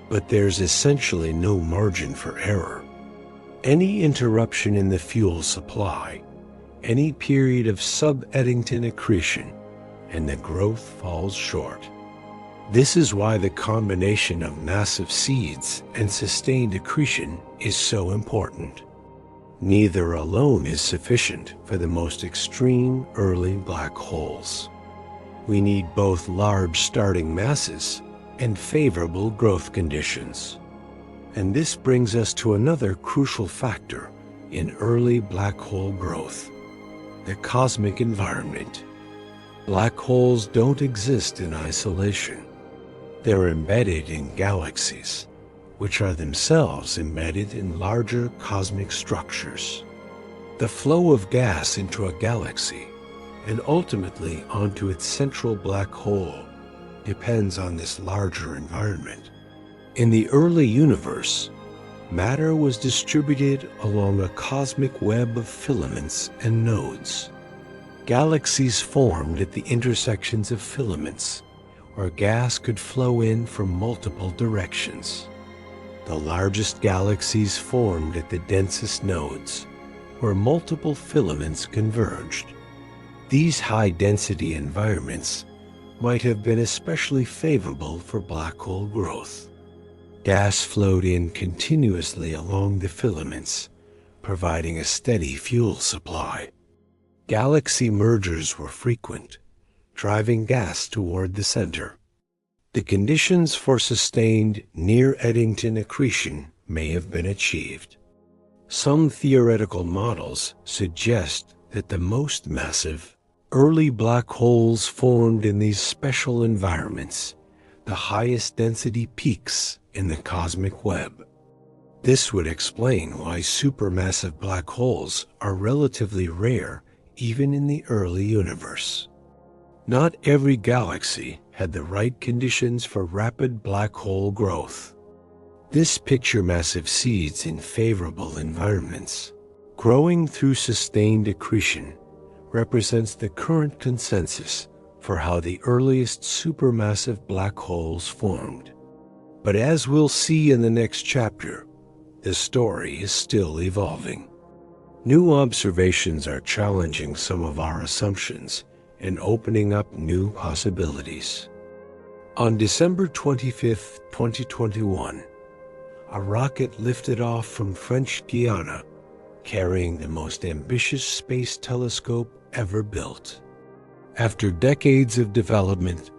But there's essentially no margin for error. Any interruption in the fuel supply, any period of sub-Eddington accretion, and the growth falls short. This is why the combination of massive seeds and sustained accretion is so important. Neither alone is sufficient for the most extreme early black holes. We need both large starting masses and favorable growth conditions. And this brings us to another crucial factor in early black hole growth: the cosmic environment. Black holes don't exist in isolation. They're embedded in galaxies, which are themselves embedded in larger cosmic structures. The flow of gas into a galaxy, and ultimately onto its central black hole, depends on this larger environment. In the early universe, matter was distributed along a cosmic web of filaments and nodes. Galaxies formed at the intersections of filaments, where gas could flow in from multiple directions. The largest galaxies formed at the densest nodes, where multiple filaments converged. These high-density environments might have been especially favorable for black hole growth. Gas flowed in continuously along the filaments, providing a steady fuel supply. Galaxy mergers were frequent, driving gas toward the center. The conditions for sustained near-Eddington accretion may have been achieved. Some theoretical models suggest that the most massive, early black holes formed in these special environments, the highest density peaks in the cosmic web. This would explain why supermassive black holes are relatively rare even in the early universe. Not every galaxy had the right conditions for rapid black hole growth. This picture massive seeds in favorable environments, growing through sustained accretion, represents the current consensus for how the earliest supermassive black holes formed. But as we'll see in the next chapter, the story is still evolving. New observations are challenging some of our assumptions and opening up new possibilities. On December 25, 2021, a rocket lifted off from French Guiana, carrying the most ambitious space telescope ever built. After decades of development,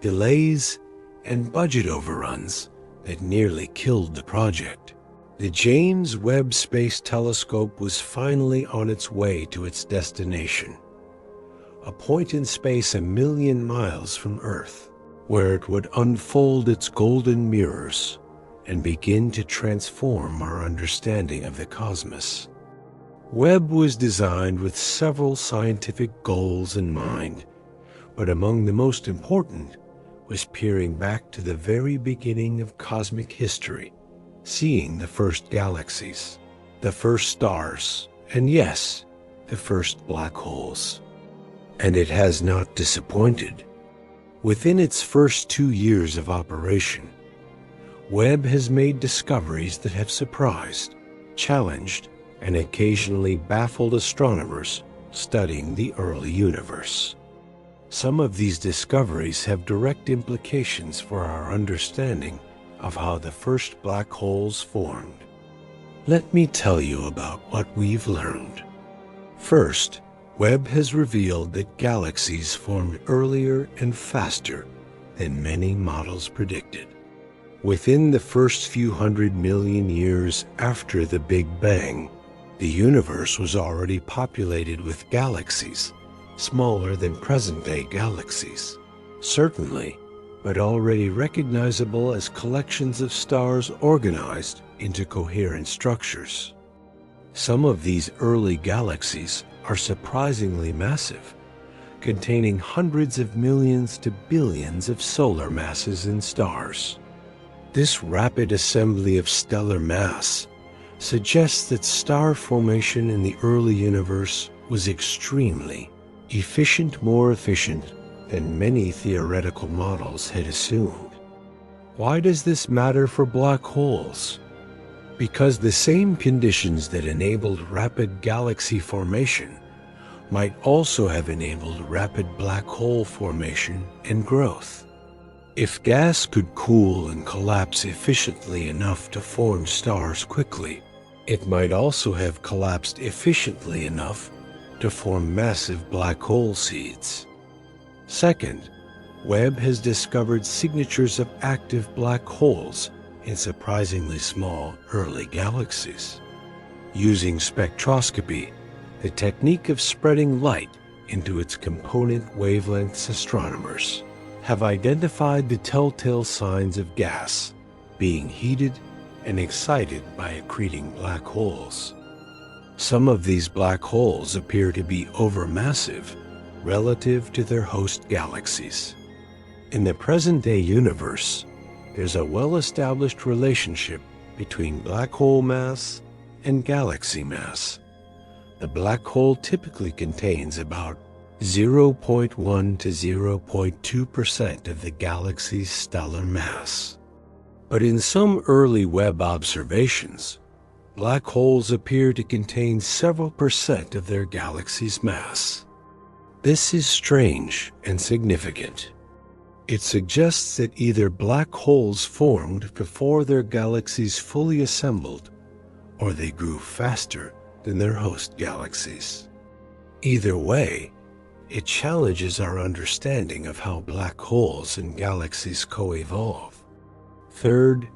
delays, and budget overruns that nearly killed the project, the James Webb Space Telescope was finally on its way to its destination, a point in space 1 million miles from Earth, where it would unfold its golden mirrors and begin to transform our understanding of the cosmos. Webb was designed with several scientific goals in mind, but among the most important was peering back to the very beginning of cosmic history, seeing the first galaxies, the first stars, and yes, the first black holes. And it has not disappointed. Within its first 2 years of operation, Webb has made discoveries that have surprised, challenged, and occasionally baffled astronomers studying the early universe. Some of these discoveries have direct implications for our understanding of how the first black holes formed. Let me tell you about what we've learned. First, Webb has revealed that galaxies formed earlier and faster than many models predicted. Within the first few 100 million years after the Big Bang, the universe was already populated with galaxies smaller than present-day galaxies, certainly, but already recognizable as collections of stars organized into coherent structures. Some of these early galaxies are surprisingly massive, containing hundreds of millions to billions of solar masses in stars. This rapid assembly of stellar mass suggests that star formation in the early universe was extremely efficient, more efficient than many theoretical models had assumed. Why does this matter for black holes? Because the same conditions that enabled rapid galaxy formation might also have enabled rapid black hole formation and growth. If gas could cool and collapse efficiently enough to form stars quickly, it might also have collapsed efficiently enough to form massive black hole seeds. Second, Webb has discovered signatures of active black holes in surprisingly small early galaxies. Using spectroscopy, the technique of spreading light into its component wavelengths, astronomers have identified the telltale signs of gas being heated and excited by accreting black holes. Some of these black holes appear to be overmassive relative to their host galaxies. In the present-day universe, there's a well-established relationship between black hole mass and galaxy mass. The black hole typically contains about 0.1 to 0.2% of the galaxy's stellar mass. But in some early Webb observations, black holes appear to contain several percent of their galaxy's mass. This is strange and significant. It suggests that either black holes formed before their galaxies fully assembled, or they grew faster than their host galaxies. Either way, it challenges our understanding of how black holes and galaxies co-evolve. Third,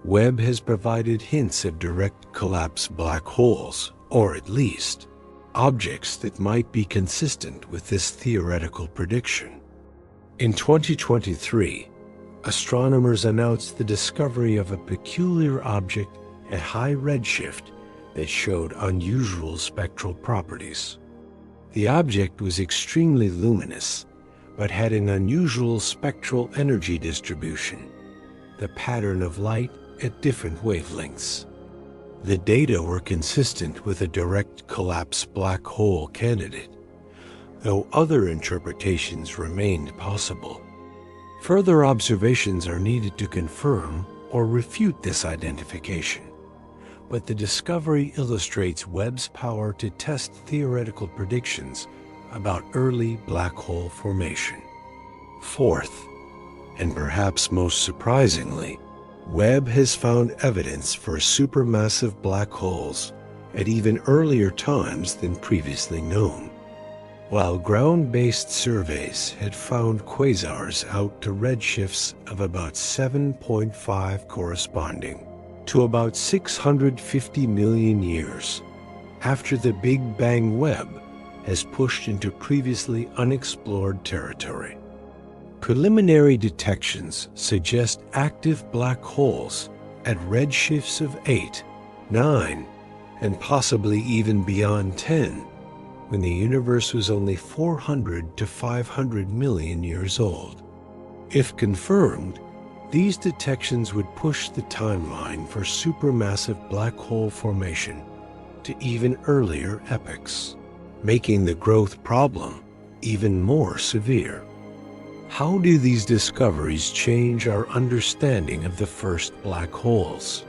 Webb has provided hints of direct collapse black holes, or at least, objects that might be consistent with this theoretical prediction. In 2023, astronomers announced the discovery of a peculiar object at high redshift that showed unusual spectral properties. The object was extremely luminous, but had an unusual spectral energy distribution, the pattern of light at different wavelengths. The data were consistent with a direct collapse black hole candidate, though other interpretations remained possible. Further observations are needed to confirm or refute this identification, but the discovery illustrates Webb's power to test theoretical predictions about early black hole formation. Fourth, and perhaps most surprisingly, Webb has found evidence for supermassive black holes at even earlier times than previously known. While ground-based surveys had found quasars out to redshifts of about 7.5 corresponding to about 650 million years, after the Big Bang, Webb has pushed into previously unexplored territory. Preliminary detections suggest active black holes at redshifts of 8, 9, and possibly even beyond 10, when the universe was only 400 to 500 million years old. If confirmed, these detections would push the timeline for supermassive black hole formation to even earlier epochs, making the growth problem even more severe. How do these discoveries change our understanding of the first black holes?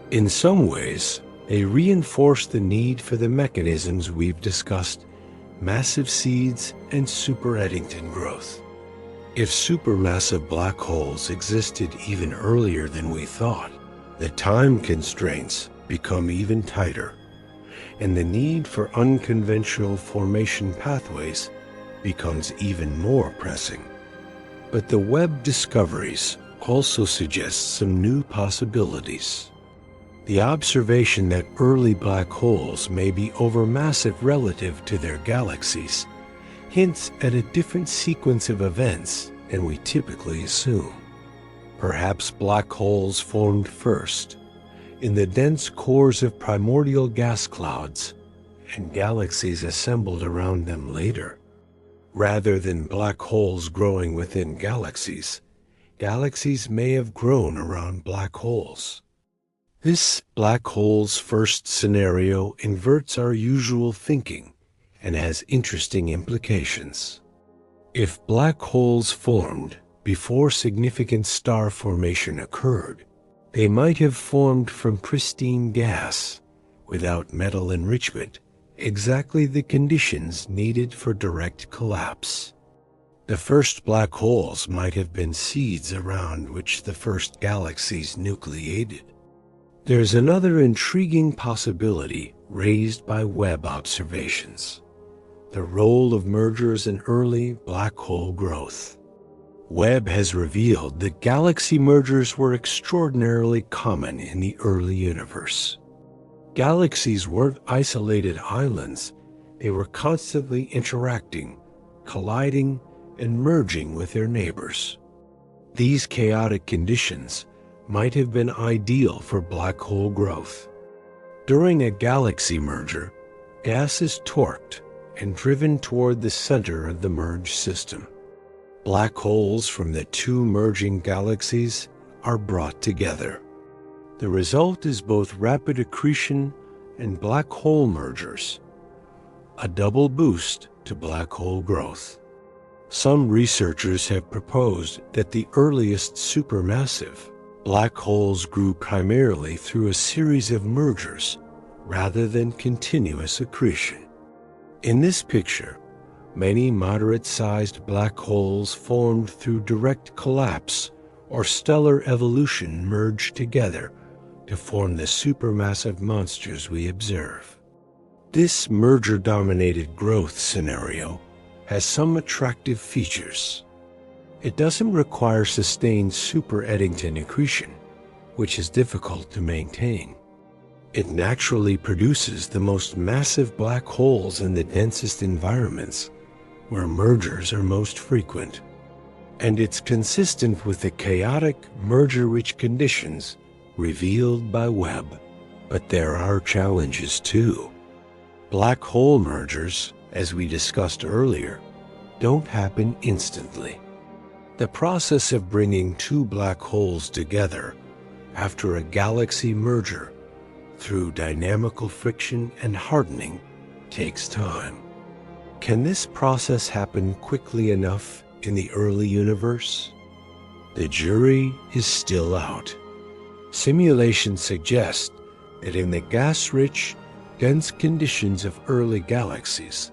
In some ways, they reinforce the need for the mechanisms we've discussed: massive seeds and super Eddington growth. If supermassive black holes existed even earlier than we thought, the time constraints become even tighter, and the need for unconventional formation pathways becomes even more pressing. But the Webb discoveries also suggest some new possibilities. The observation that early black holes may be overmassive relative to their galaxies hints at a different sequence of events than we typically assume. Perhaps black holes formed first in the dense cores of primordial gas clouds, and galaxies assembled around them later. Rather than black holes growing within galaxies, galaxies may have grown around black holes. This black holes first scenario inverts our usual thinking and has interesting implications. If black holes formed before significant star formation occurred, they might have formed from pristine gas, without metal enrichment, exactly the conditions needed for direct collapse. The first black holes might have been seeds around which the first galaxies nucleated. There's another intriguing possibility raised by Webb observations: the role of mergers in early black hole growth. Webb has revealed that galaxy mergers were extraordinarily common in the early universe. Galaxies weren't isolated islands, they were constantly interacting, colliding, and merging with their neighbors. These chaotic conditions might have been ideal for black hole growth. During a galaxy merger, gas is torqued and driven toward the center of the merged system. Black holes from the two merging galaxies are brought together. The result is both rapid accretion and black hole mergers, a double boost to black hole growth. Some researchers have proposed that the earliest supermassive black holes grew primarily through a series of mergers rather than continuous accretion. In this picture, Many moderate-sized black holes formed through direct collapse or stellar evolution merge together to form the supermassive monsters we observe. This merger-dominated growth scenario has some attractive features. It doesn't require sustained super-Eddington accretion, which is difficult to maintain. It naturally produces the most massive black holes in the densest environments, where mergers are most frequent. And it's consistent with the chaotic, merger-rich conditions revealed by Webb. But there are challenges too. Black hole mergers, as we discussed earlier, don't happen instantly. The process of bringing two black holes together after a galaxy merger through dynamical friction and hardening takes time. Can this process happen quickly enough in the early universe? The jury is still out. Simulations suggest that in the gas-rich, dense conditions of early galaxies,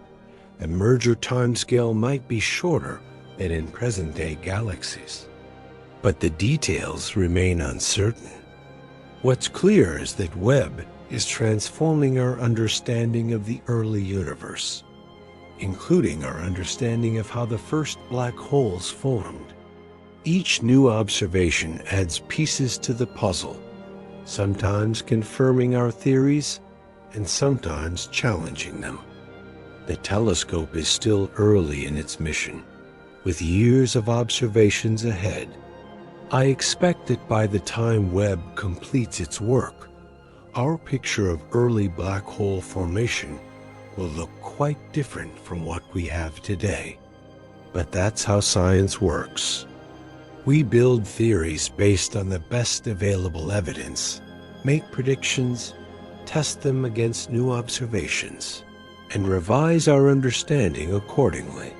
the merger timescale might be shorter than in present-day galaxies. But the details remain uncertain. What's clear is that Webb is transforming our understanding of the early universe, including our understanding of how the first black holes formed. Each new observation adds pieces to the puzzle, sometimes confirming our theories and sometimes challenging them. The telescope is still early in its mission, with years of observations ahead. I expect that by the time Webb completes its work, our picture of early black hole formation will look quite different from what we have today. But that's how science works. We build theories based on the best available evidence, make predictions, test them against new observations, and revise our understanding accordingly.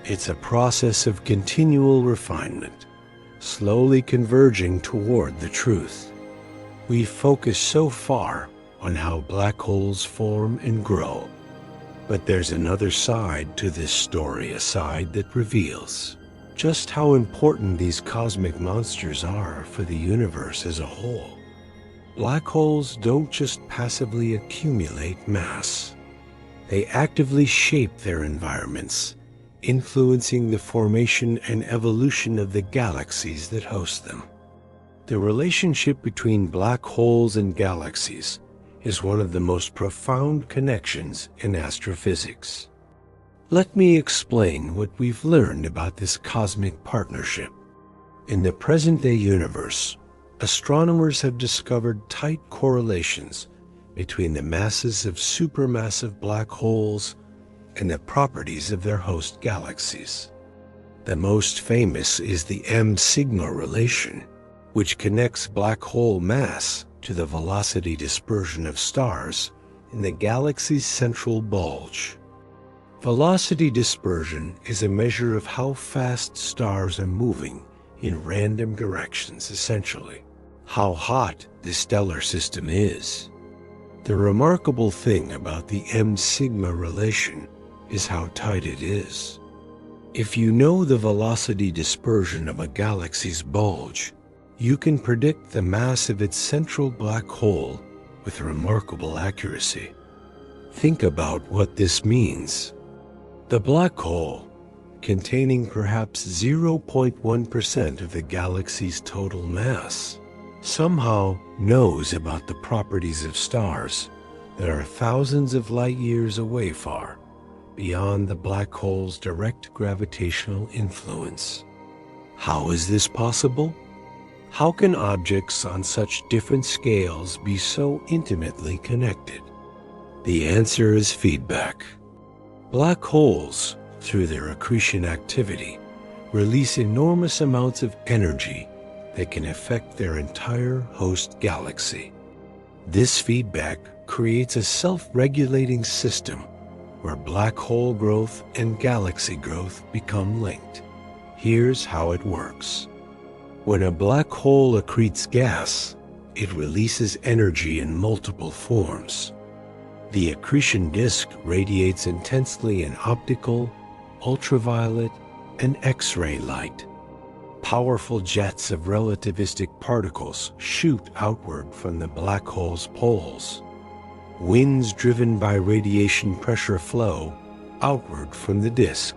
It's a process of continual refinement, slowly converging toward the truth. We focus so far on how black holes form and grow, but there's another side to this story, a side that reveals just how important these cosmic monsters are for the universe as a whole. Black holes don't just passively accumulate mass. They actively shape their environments, influencing the formation and evolution of the galaxies that host them. The relationship between black holes and galaxies is one of the most profound connections in astrophysics. Let me explain what we've learned about this cosmic partnership. In the present-day universe, astronomers have discovered tight correlations between the masses of supermassive black holes and the properties of their host galaxies. The most famous is the M-sigma relation, which connects black hole mass to the velocity dispersion of stars in the galaxy's central bulge. Velocity dispersion is a measure of how fast stars are moving in random directions, essentially, how hot the stellar system is. The remarkable thing about the M-sigma relation is how tight it is. If you know the velocity dispersion of a galaxy's bulge, you can predict the mass of its central black hole with remarkable accuracy. Think about what this means. The black hole, containing perhaps 0.1% of the galaxy's total mass, somehow knows about the properties of stars that are thousands of light years away far, beyond the black hole's direct gravitational influence. How is this possible? How can objects on such different scales be so intimately connected? The answer is feedback. Black holes, through their accretion activity, release enormous amounts of energy that can affect their entire host galaxy. This feedback creates a self-regulating system where black hole growth and galaxy growth become linked. Here's how it works. When a black hole accretes gas, it releases energy in multiple forms. The accretion disk radiates intensely in optical, ultraviolet and X-ray light. Powerful jets of relativistic particles shoot outward from the black hole's poles. Winds driven by radiation pressure flow outward from the disk.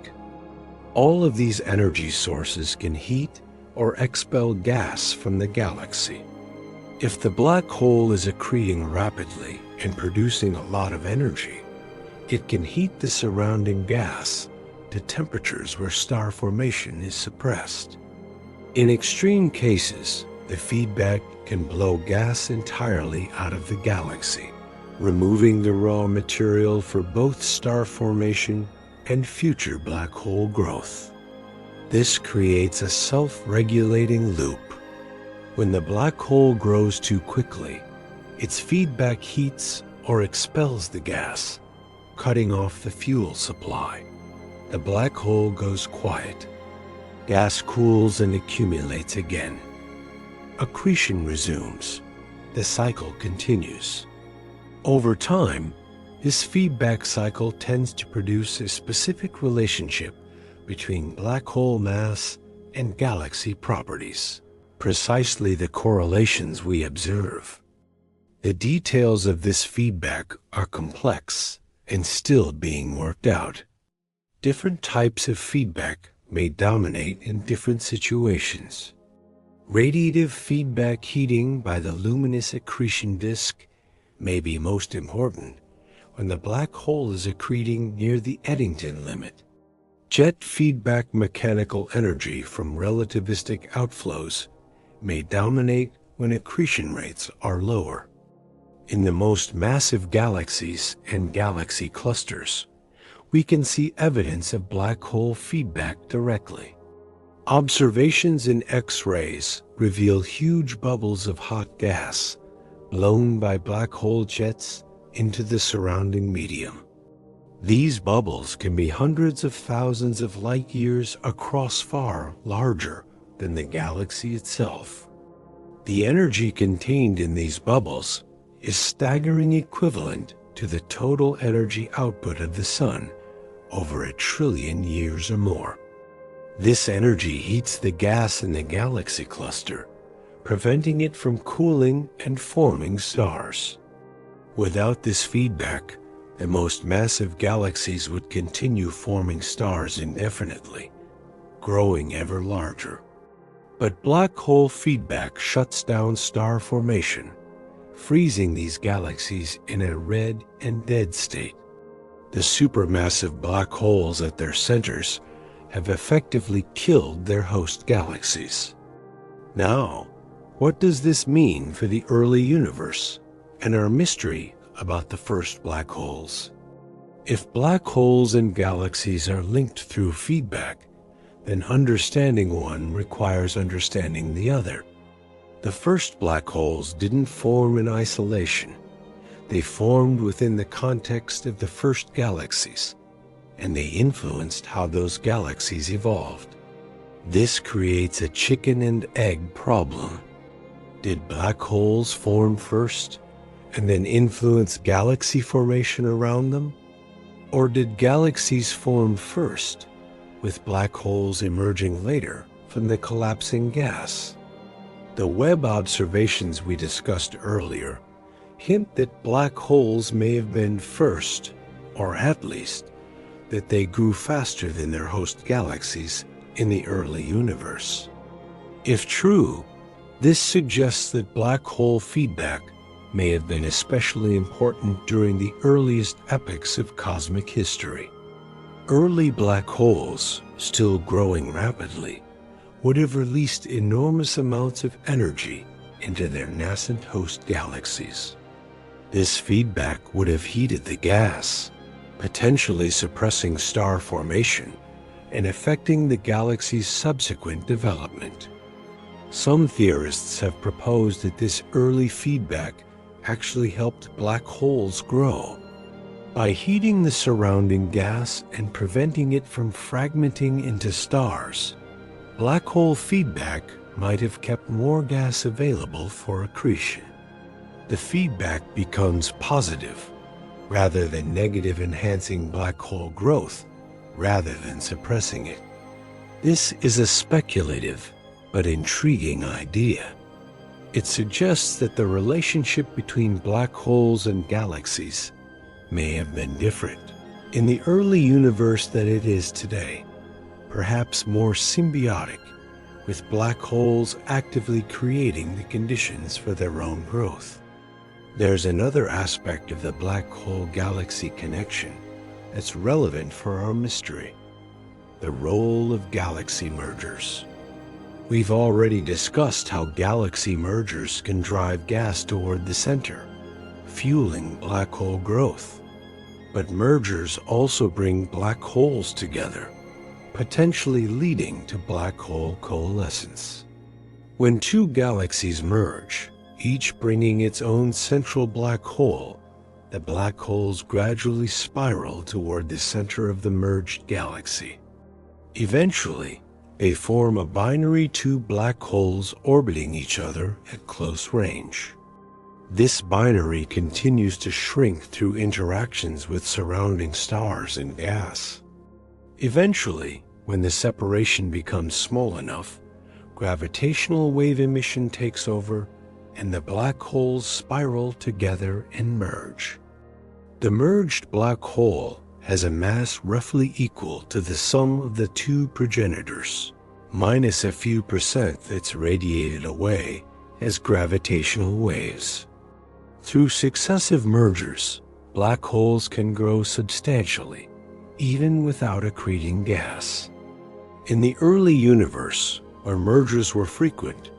All of these energy sources can heat or expel gas from the galaxy. If the black hole is accreting rapidly and producing a lot of energy, it can heat the surrounding gas to temperatures where star formation is suppressed. In extreme cases, the feedback can blow gas entirely out of the galaxy, removing the raw material for both star formation and future black hole growth. This creates a self-regulating loop. When the black hole grows too quickly, its feedback heats or expels the gas, cutting off the fuel supply. The black hole goes quiet. Gas cools and accumulates again. Accretion resumes. The cycle continues. Over time, this feedback cycle tends to produce a specific relationship between black hole mass and galaxy properties, precisely the correlations we observe. The details of this feedback are complex and still being worked out. Different types of feedback may dominate in different situations. Radiative feedback heating by the luminous accretion disk may be most important when the black hole is accreting near the Eddington limit. Jet feedback mechanical energy from relativistic outflows may dominate when accretion rates are lower. In the most massive galaxies and galaxy clusters, we can see evidence of black hole feedback directly. Observations in X-rays reveal huge bubbles of hot gas blown by black hole jets into the surrounding medium. These bubbles can be hundreds of thousands of light years across, far larger than the galaxy itself. The energy contained in these bubbles is staggering equivalent to the total energy output of the Sun over 1 trillion years or more. This energy heats the gas in the galaxy cluster, preventing it from cooling and forming stars. Without this feedback, the most massive galaxies would continue forming stars indefinitely, growing ever larger. But black hole feedback shuts down star formation, freezing these galaxies in a red and dead state. The supermassive black holes at their centers have effectively killed their host galaxies. Now, what does this mean for the early universe and our mystery about the first black holes? If black holes and galaxies are linked through feedback, then understanding one requires understanding the other. The first black holes didn't form in isolation. They formed within the context of the first galaxies, and they influenced how those galaxies evolved. This creates a chicken and egg problem. Did black holes form first and then influence galaxy formation around them? Or did galaxies form first, with black holes emerging later from the collapsing gas? The Webb observations we discussed earlier hint that black holes may have been first, or at least that they grew faster than their host galaxies in the early universe. If true, this suggests that black hole feedback may have been especially important during the earliest epochs of cosmic history. Early black holes, still growing rapidly, would have released enormous amounts of energy into their nascent host galaxies. This feedback would have heated the gas, potentially suppressing star formation and affecting the galaxy's subsequent development. Some theorists have proposed that this early feedback actually helped black holes grow. By heating the surrounding gas and preventing it from fragmenting into stars, black hole feedback might have kept more gas available for accretion. The feedback becomes positive rather than negative, enhancing black hole growth rather than suppressing it. This is a speculative but intriguing idea. It suggests that the relationship between black holes and galaxies may have been different in the early universe than it is today, perhaps more symbiotic, with black holes actively creating the conditions for their own growth. There's another aspect of the black hole-galaxy connection that's relevant for our mystery: the role of galaxy mergers. We've already discussed how galaxy mergers can drive gas toward the center, fueling black hole growth. But mergers also bring black holes together, potentially leading to black hole coalescence. When two galaxies merge, each bringing its own central black hole, the black holes gradually spiral toward the center of the merged galaxy. Eventually, they form a binary two black holes orbiting each other at close range. This binary continues to shrink through interactions with surrounding stars and gas. Eventually, when the separation becomes small enough, gravitational wave emission takes over and the black holes spiral together and merge. The merged black hole has a mass roughly equal to the sum of the two progenitors, minus a few percent that's radiated away as gravitational waves. Through successive mergers, black holes can grow substantially, even without accreting gas. In the early universe, where mergers were frequent,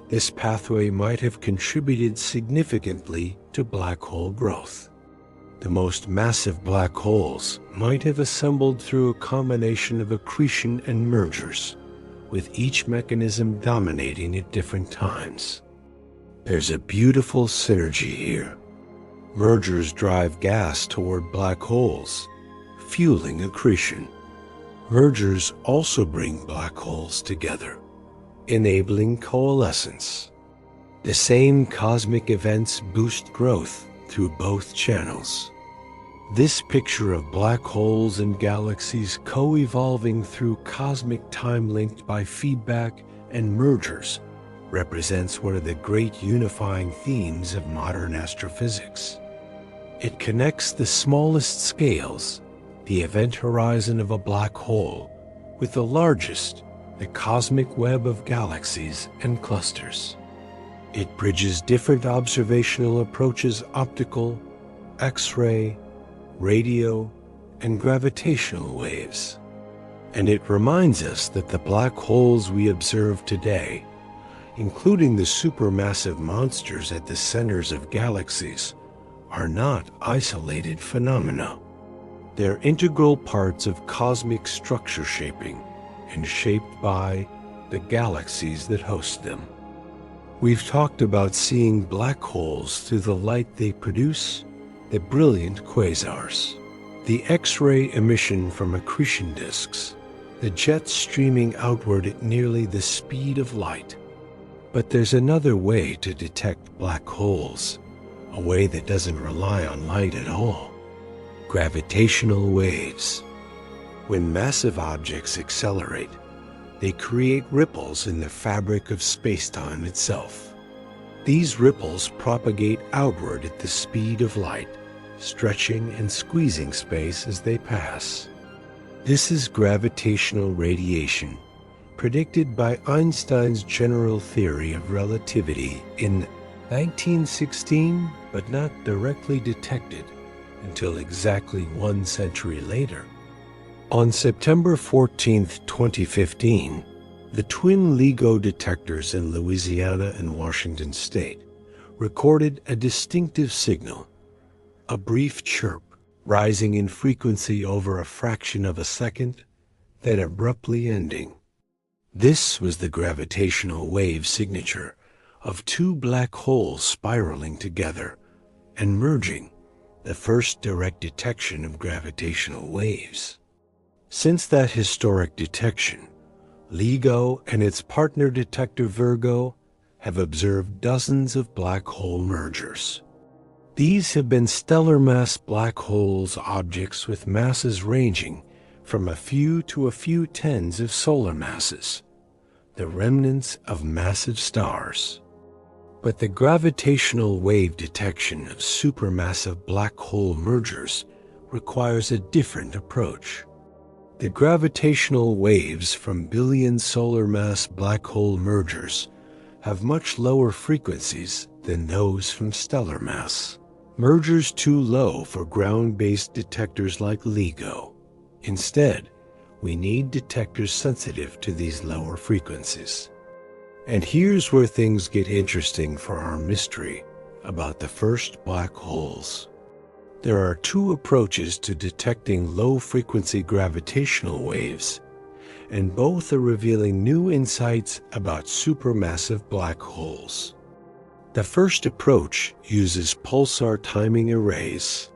this pathway might have contributed significantly to black hole growth. The most massive black holes might have assembled through a combination of accretion and mergers, with each mechanism dominating at different times. There's a beautiful synergy here. Mergers drive gas toward black holes, fueling accretion. Mergers also bring black holes together, enabling coalescence. The same cosmic events boost growth through both channels. This picture of black holes and galaxies co-evolving through cosmic time linked by feedback and mergers represents one of the great unifying themes of modern astrophysics. It connects the smallest scales, the event horizon of a black hole, with the largest, the cosmic web of galaxies and clusters. It bridges different observational approaches: optical, X-ray, radio, and gravitational waves. And it reminds us that the black holes we observe today, including the supermassive monsters at the centers of galaxies, are not isolated phenomena. They're integral parts of cosmic structure shaping and shaped by the galaxies that host them. We've talked about seeing black holes through the light they produce, the brilliant quasars, the X-ray emission from accretion disks, the jets streaming outward at nearly the speed of light. But there's another way to detect black holes, a way that doesn't rely on light at all: gravitational waves. When massive objects accelerate, they create ripples in the fabric of spacetime itself. These ripples propagate outward at the speed of light, stretching and squeezing space as they pass. This is gravitational radiation, predicted by Einstein's general theory of relativity in 1916, but not directly detected until exactly 1 century later. On September 14, 2015, the twin LIGO detectors in Louisiana and Washington state recorded a distinctive signal, a brief chirp rising in frequency over a fraction of a second, then abruptly ending. This was the gravitational wave signature of two black holes spiraling together and merging, the first direct detection of gravitational waves. Since that historic detection, LIGO and its partner detector Virgo have observed dozens of black hole mergers. These have been stellar mass black holes, objects with masses ranging from a few to a few tens of solar masses, the remnants of massive stars. But the gravitational wave detection of supermassive black hole mergers requires a different approach. The gravitational waves from billion solar mass black hole mergers have much lower frequencies than those from stellar mass. Mergers too low for ground-based detectors like LIGO. Instead, we need detectors sensitive to these lower frequencies. And here's where things get interesting for our mystery about the first black holes. There are two approaches to detecting low-frequency gravitational waves, and both are revealing new insights about supermassive black holes. The first approach uses pulsar timing arrays.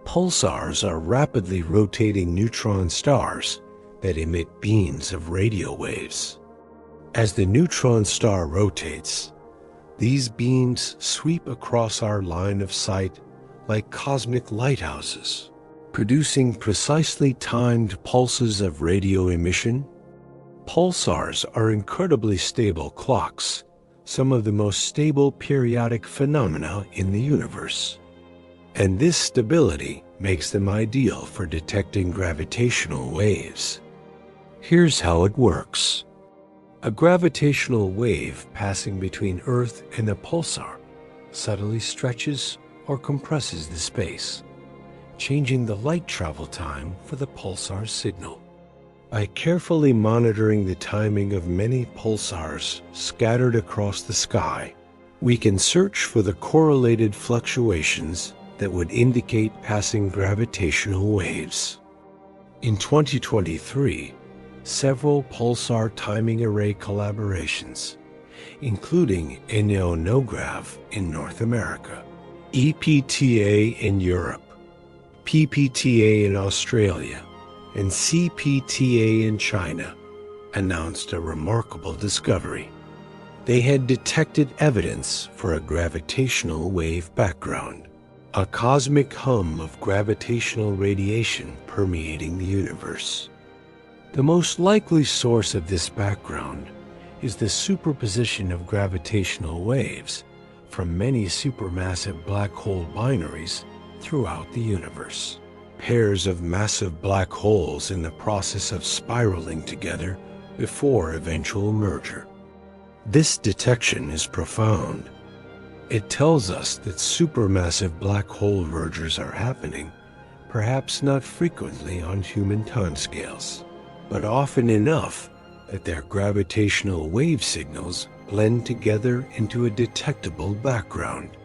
Pulsars are rapidly rotating neutron stars that emit beams of radio waves. As the neutron star rotates, these beams sweep across our line of sight like cosmic lighthouses, producing precisely timed pulses of radio emission. Pulsars are incredibly stable clocks, some of the most stable periodic phenomena in the universe. And this stability makes them ideal for detecting gravitational waves. Here's how it works. A gravitational wave passing between Earth and a pulsar subtly stretches or compresses the space, changing the light travel time for the pulsar signal. By carefully monitoring the timing of many pulsars scattered across the sky, we can search for the correlated fluctuations that would indicate passing gravitational waves. In 2023, several pulsar timing array collaborations, including ENEO-NOGRAV in North America, EPTA in Europe, PPTA in Australia, and CPTA in China, announced a remarkable discovery. They had detected evidence for a gravitational wave background, a cosmic hum of gravitational radiation permeating the universe. The most likely source of this background is the superposition of gravitational waves from many supermassive black hole binaries throughout the universe. Pairs of massive black holes in the process of spiraling together before eventual merger. This detection is profound. It tells us that supermassive black hole mergers are happening, perhaps not frequently on human timescales, but often enough that their gravitational wave signals blend together into a detectable background.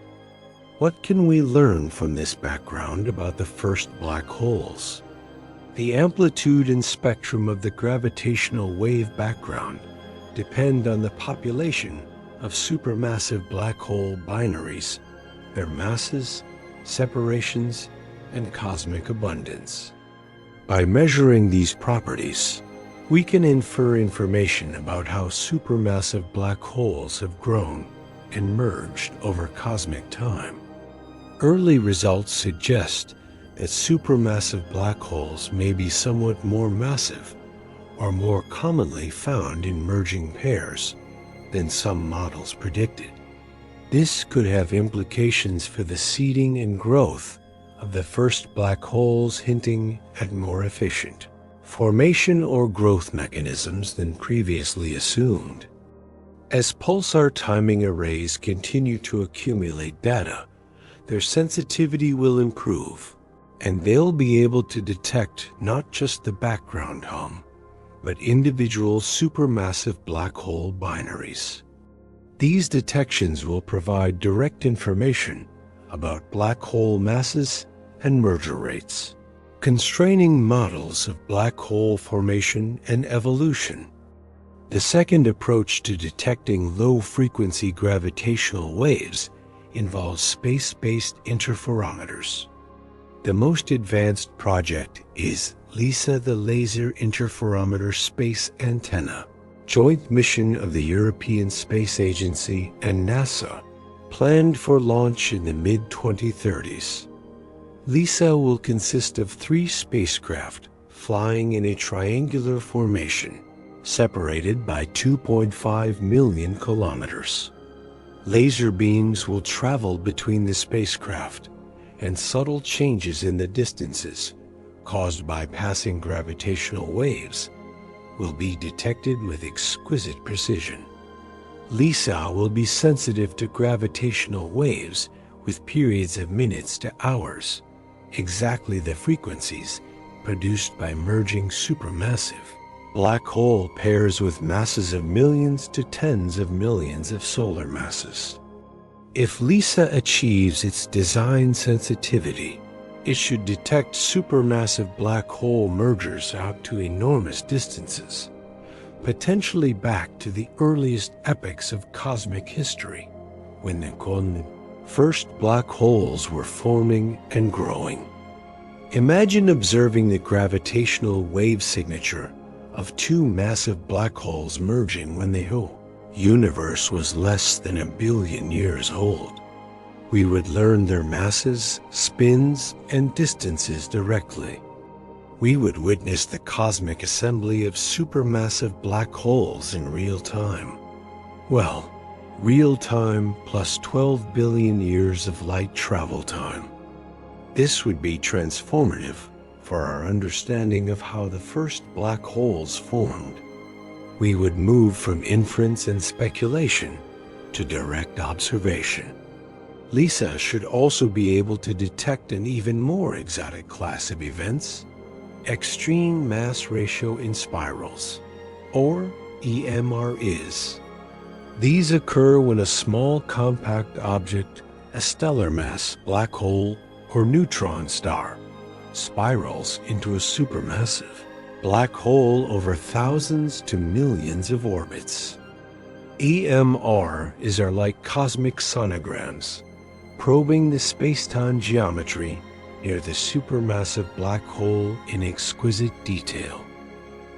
What can we learn from this background about the first black holes? The amplitude and spectrum of the gravitational wave background depend on the population of supermassive black hole binaries, their masses, separations, and cosmic abundance. By measuring these properties, we can infer information about how supermassive black holes have grown and merged over cosmic time. Early results suggest that supermassive black holes may be somewhat more massive or more commonly found in merging pairs than some models predicted. This could have implications for the seeding and growth of the first black holes, hinting at more efficient formation or growth mechanisms than previously assumed. As pulsar timing arrays continue to accumulate data, their sensitivity will improve, and they'll be able to detect not just the background hum, but individual supermassive black hole binaries. These detections will provide direct information about black hole masses and merger rates, constraining models of black hole formation and evolution. The second approach to detecting low-frequency gravitational waves involves space-based interferometers. The most advanced project is LISA, the Laser Interferometer Space Antenna, joint mission of the European Space Agency and NASA, planned for launch in the mid-2030s. LISA will consist of 3 spacecraft flying in a triangular formation, separated by 2.5 million kilometers. Laser beams will travel between the spacecraft, and subtle changes in the distances caused by passing gravitational waves will be detected with exquisite precision. LISA will be sensitive to gravitational waves with periods of minutes to hours, exactly the frequencies produced by merging supermassive black hole pairs with masses of millions to tens of millions of solar masses. If LISA achieves its design sensitivity, it should detect supermassive black hole mergers out to enormous distances, potentially back to the earliest epochs of cosmic history, when the first black holes were forming and growing. Imagine observing the gravitational wave signature of two massive black holes merging when the whole universe was less than 1 billion years old. We would learn their masses, spins, and distances directly. We would witness the cosmic assembly of supermassive black holes in real time. Well, real time plus 12 billion years of light travel time. This would be transformative for our understanding of how the first black holes formed. We would move from inference and speculation to direct observation. LISA should also be able to detect an even more exotic class of events, extreme mass ratio in spirals, or EMRIs. These occur when a small compact object, a stellar mass black hole or neutron star, spirals into a supermassive black hole over thousands to millions of orbits. EMRs are like cosmic sonograms, probing the space-time geometry near the supermassive black hole in exquisite detail.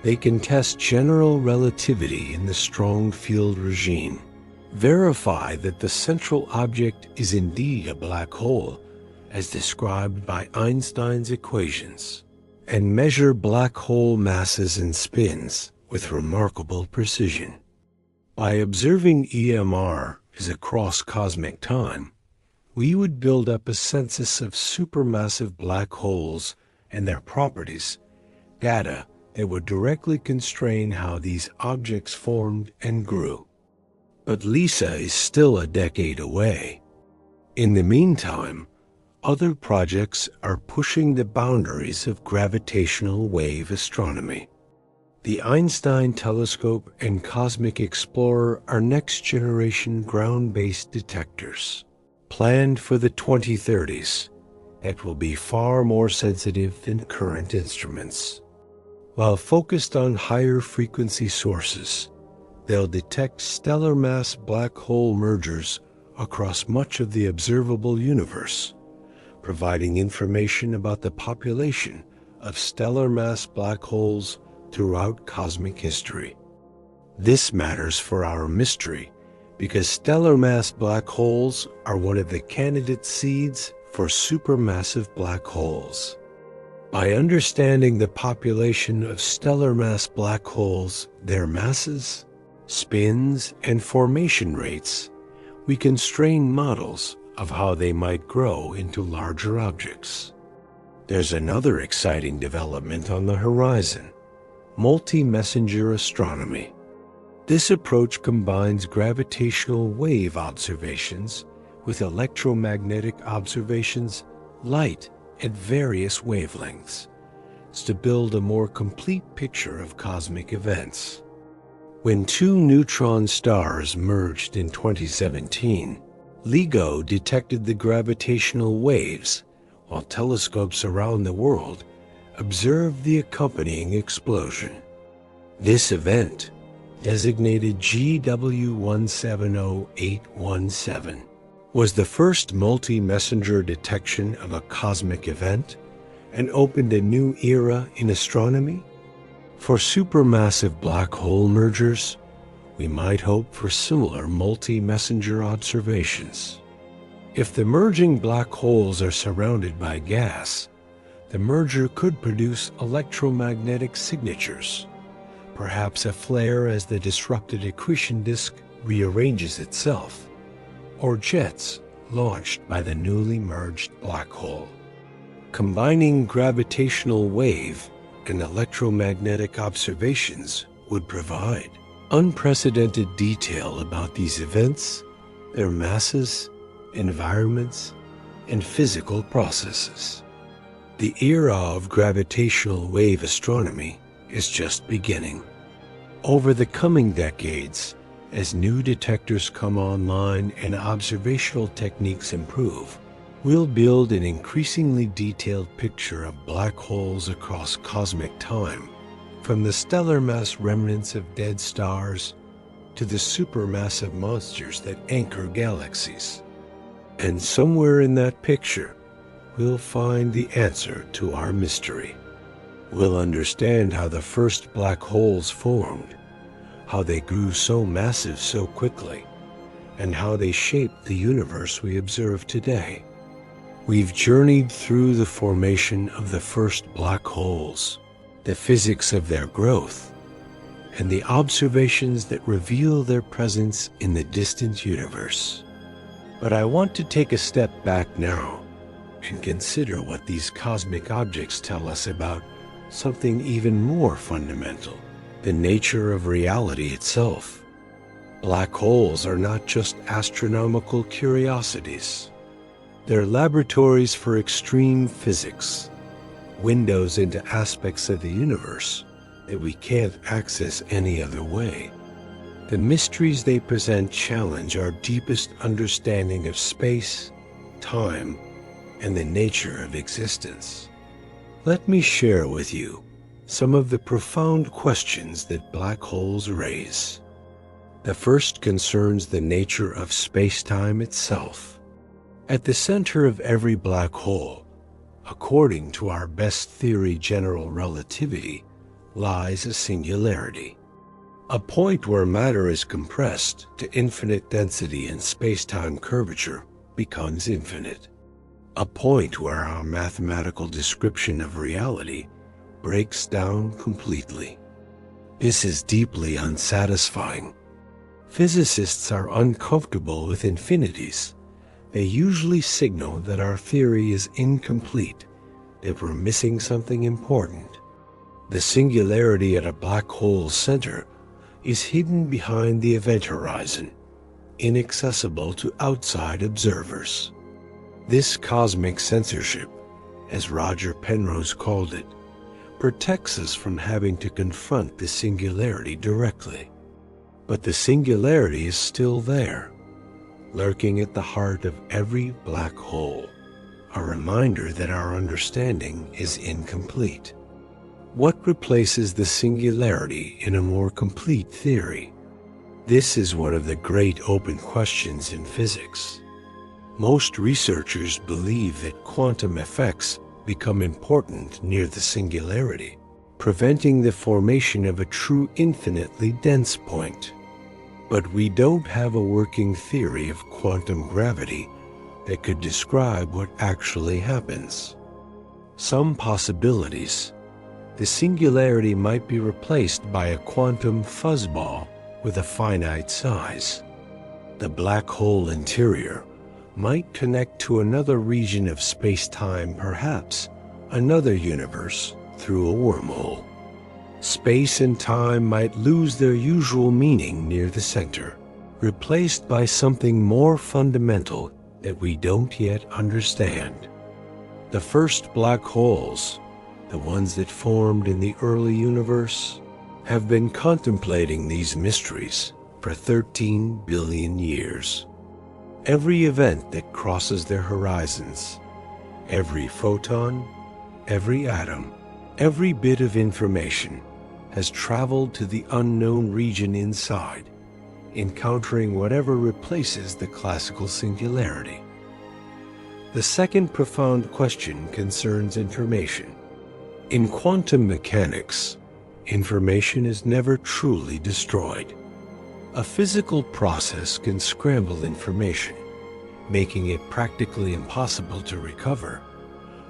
They can test general relativity in the strong field regime, verify that the central object is indeed a black hole as described by Einstein's equations, and measure black hole masses and spins with remarkable precision. By observing EMRs across cosmic time, we would build up a census of supermassive black holes and their properties, data that would directly constrain how these objects formed and grew. But LISA is still a decade away. In the meantime, other projects are pushing the boundaries of gravitational wave astronomy. The Einstein Telescope and Cosmic Explorer are next-generation ground-based detectors, planned for the 2030s, that will be far more sensitive than current instruments. While focused on higher frequency sources, they'll detect stellar mass black hole mergers across much of the observable universe, providing information about the population of stellar mass black holes throughout cosmic history. This matters for our mystery because stellar mass black holes are one of the candidate seeds for supermassive black holes. By understanding the population of stellar mass black holes, their masses, spins, and formation rates, we can strain models of how they might grow into larger objects. There's another exciting development on the horizon: multi-messenger astronomy. This approach combines gravitational wave observations with electromagnetic observations, light at various wavelengths, to build a more complete picture of cosmic events. When two neutron stars merged in 2017, LIGO detected the gravitational waves, while telescopes around the world observed the accompanying explosion. This event, designated GW170817, was the first multi-messenger detection of a cosmic event and opened a new era in astronomy. For supermassive black hole mergers, we might hope for similar multi-messenger observations. If the merging black holes are surrounded by gas, The merger could produce electromagnetic signatures, perhaps a flare as the disrupted accretion disk rearranges itself, or jets launched by the newly merged black hole. Combining gravitational wave and electromagnetic observations would provide unprecedented detail about these events, their masses, environments, and physical processes. The era of gravitational wave astronomy is just beginning. Over the coming decades, as new detectors come online and observational techniques improve, we'll build an increasingly detailed picture of black holes across cosmic time, from the stellar mass remnants of dead stars to the supermassive monsters that anchor galaxies. And somewhere in that picture, we'll find the answer to our mystery. We'll understand how the first black holes formed, how they grew so massive so quickly, and how they shaped the universe we observe today. We've journeyed through the formation of the first black holes, the physics of their growth, and the observations that reveal their presence in the distant universe. But I want to take a step back now and consider what these cosmic objects tell us about something even more fundamental: the nature of reality itself. Black holes are not just astronomical curiosities. They're laboratories for extreme physics, windows into aspects of the universe that we can't access any other way. The mysteries they present challenge our deepest understanding of space, time, and the nature of existence. Let me share with you some of the profound questions that black holes raise. The first concerns the nature of space-time itself. At the center of every black hole, according to our best theory, general relativity, lies a singularity, a point where matter is compressed to infinite density and space-time curvature becomes infinite, a point where our mathematical description of reality breaks down completely. This is deeply unsatisfying. Physicists are uncomfortable with infinities. They usually signal that our theory is incomplete, that we're missing something important. The singularity at a black hole's center is hidden behind the event horizon, inaccessible to outside observers. This cosmic censorship, as Roger Penrose called it, protects us from having to confront the singularity directly. But the singularity is still there, lurking at the heart of every black hole, a reminder that our understanding is incomplete. What replaces the singularity in a more complete theory? This is one of the great open questions in physics. Most researchers believe that quantum effects become important near the singularity, preventing the formation of a true infinitely dense point. But we don't have a working theory of quantum gravity that could describe what actually happens. Some possibilities: the singularity might be replaced by a quantum fuzzball with a finite size. The black hole interior might connect to another region of space-time, perhaps another universe, through a wormhole. Space and time might lose their usual meaning near the center, replaced by something more fundamental that we don't yet understand. The first black holes, the ones that formed in the early universe, have been contemplating these mysteries for 13 billion years. Every event that crosses their horizons, every photon, every atom, every bit of information has traveled to the unknown region inside, encountering whatever replaces the classical singularity. The second profound question concerns information. In quantum mechanics, information is never truly destroyed. A physical process can scramble information, making it practically impossible to recover,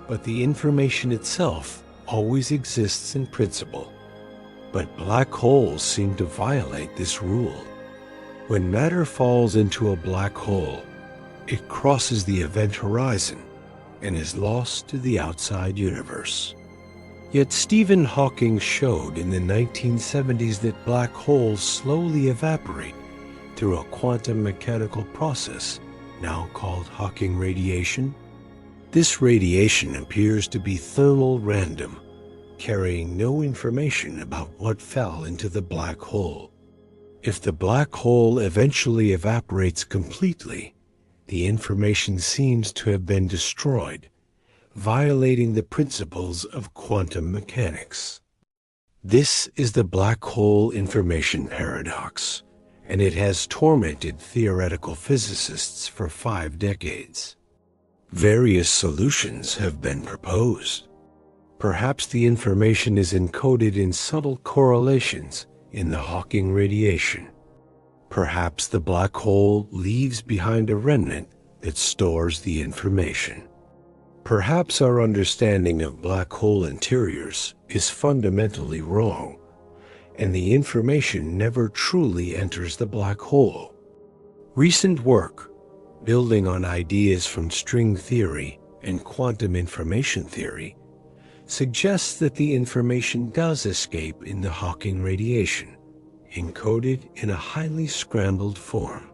but the information itself always exists in principle. But black holes seem to violate this rule. When matter falls into a black hole, it crosses the event horizon and is lost to the outside universe. Yet Stephen Hawking showed in the 1970s that black holes slowly evaporate through a quantum mechanical process now called Hawking radiation. This radiation appears to be thermal random, carrying no information about what fell into the black hole. If the black hole eventually evaporates completely, the information seems to have been destroyed, violating the principles of quantum mechanics. This is the black hole information paradox, and it has tormented theoretical physicists for 5 decades. Various solutions have been proposed. Perhaps the information is encoded in subtle correlations in the Hawking radiation. Perhaps the black hole leaves behind a remnant that stores the information. Perhaps our understanding of black hole interiors is fundamentally wrong, and the information never truly enters the black hole. Recent work, building on ideas from string theory and quantum information theory, suggests that the information does escape in the Hawking radiation, encoded in a highly scrambled form.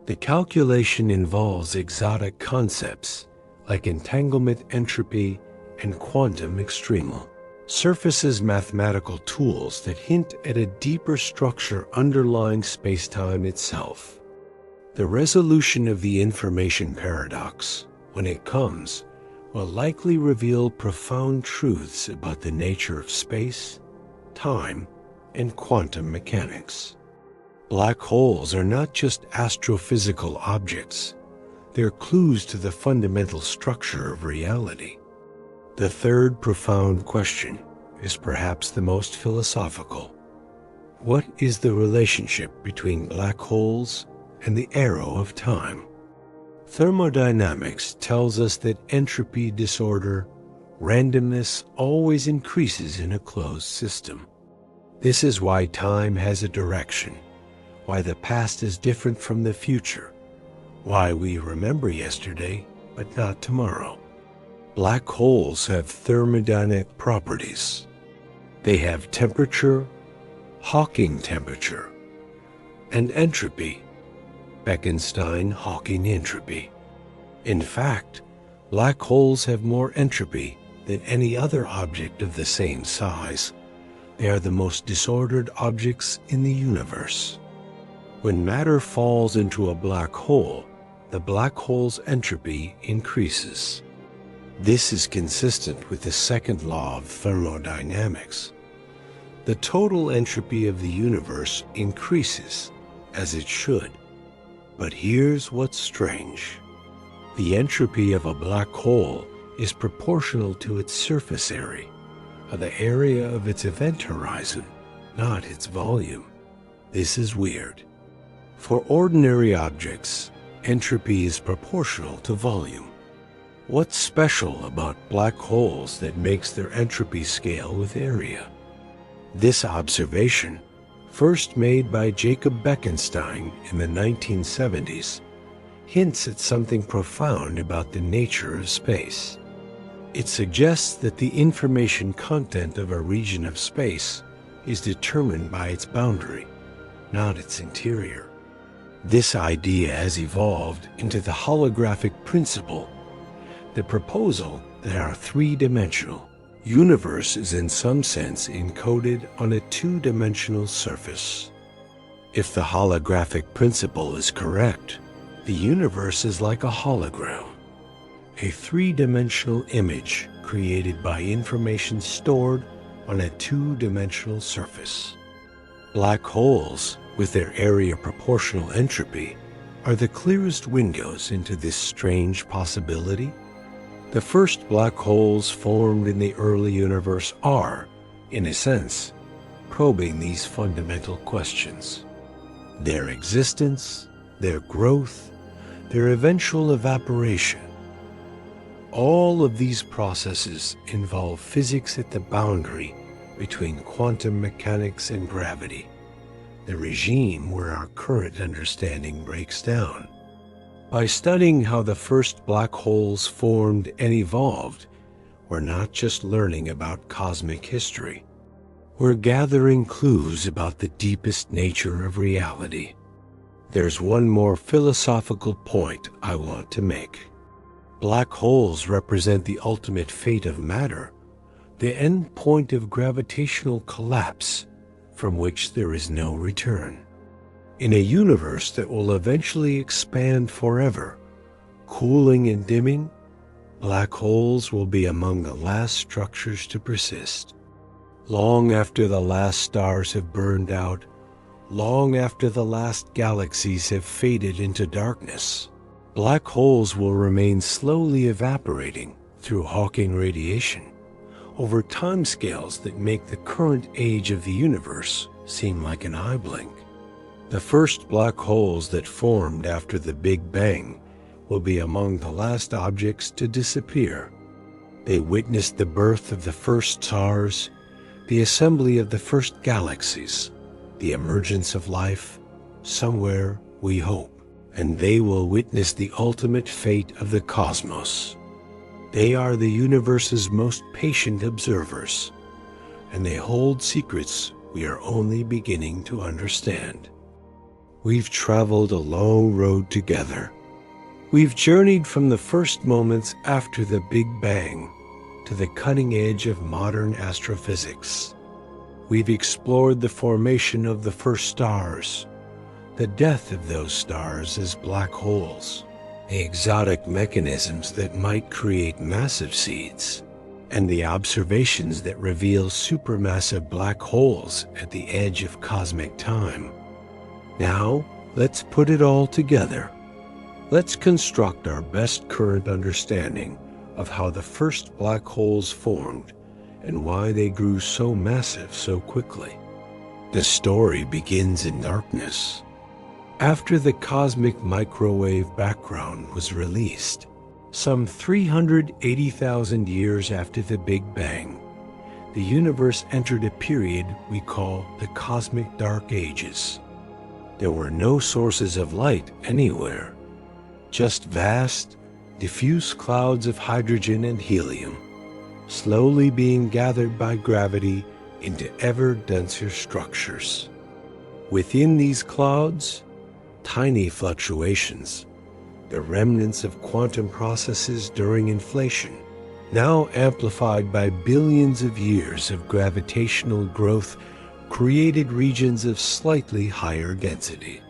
The calculation involves exotic concepts like entanglement entropy and quantum extremal, surfaces mathematical tools that hint at a deeper structure underlying spacetime itself. The resolution of the information paradox, when it comes, will likely reveal profound truths about the nature of space, time, and quantum mechanics. Black holes are not just astrophysical objects, they're clues to the fundamental structure of reality. The third profound question is perhaps the most philosophical. What is the relationship between black holes and the arrow of time? Thermodynamics tells us that entropy disorder, randomness, always increases in a closed system. This is why time has a direction, why the past is different from the future, why we remember yesterday but not tomorrow. Black holes have thermodynamic properties. They have temperature, Hawking temperature, and entropy, Bekenstein-Hawking entropy. In fact, black holes have more entropy than any other object of the same size. They are the most disordered objects in the universe. When matter falls into a black hole, the black hole's entropy increases. This is consistent with the second law of thermodynamics. The total entropy of the universe increases, as it should. But here's what's strange. The entropy of a black hole is proportional to its surface area, or the area of its event horizon, not its volume. This is weird. For ordinary objects, entropy is proportional to volume. What's special about black holes that makes their entropy scale with area? This observation, first made by Jacob Bekenstein in the 1970s, hints at something profound about the nature of space. It suggests that the information content of a region of space is determined by its boundary, not its interior. This idea has evolved into the holographic principle, the proposal that our three-dimensional universe is in some sense encoded on a two-dimensional surface. If the holographic principle is correct, the universe is like a hologram, a three-dimensional image created by information stored on a two-dimensional surface. Black holes, with their area proportional entropy, are the clearest windows into this strange possibility. The first black holes formed in the early universe are, in a sense, probing these fundamental questions. Their existence, their growth, their eventual evaporation. All of these processes involve physics at the boundary between quantum mechanics and gravity, the regime where our current understanding breaks down. By studying how the first black holes formed and evolved, we're not just learning about cosmic history. We're gathering clues about the deepest nature of reality. There's one more philosophical point I want to make. Black holes represent the ultimate fate of matter, the end point of gravitational collapse from which there is no return. In a universe that will eventually expand forever, cooling and dimming, black holes will be among the last structures to persist. Long after the last stars have burned out, long after the last galaxies have faded into darkness, black holes will remain slowly evaporating through Hawking radiation over timescales that make the current age of the universe seem like an eye blink. The first black holes that formed after the Big Bang will be among the last objects to disappear. They witnessed the birth of the first stars, the assembly of the first galaxies, the emergence of life, somewhere, we hope, and they will witness the ultimate fate of the cosmos. They are the universe's most patient observers, and they hold secrets we are only beginning to understand. We've traveled a long road together. We've journeyed from the first moments after the Big Bang to the cutting edge of modern astrophysics. We've explored the formation of the first stars, the death of those stars as black holes, the exotic mechanisms that might create massive seeds, and the observations that reveal supermassive black holes at the edge of cosmic time. Now, let's put it all together. Let's construct our best current understanding of how the first black holes formed and why they grew so massive so quickly. The story begins in darkness. After the cosmic microwave background was released, some 380,000 years after the Big Bang, the universe entered a period we call the Cosmic Dark Ages. There were no sources of light anywhere, just vast, diffuse clouds of hydrogen and helium, slowly being gathered by gravity into ever denser structures. Within these clouds, tiny fluctuations, the remnants of quantum processes during inflation, now amplified by billions of years of gravitational growth, created regions of slightly higher density.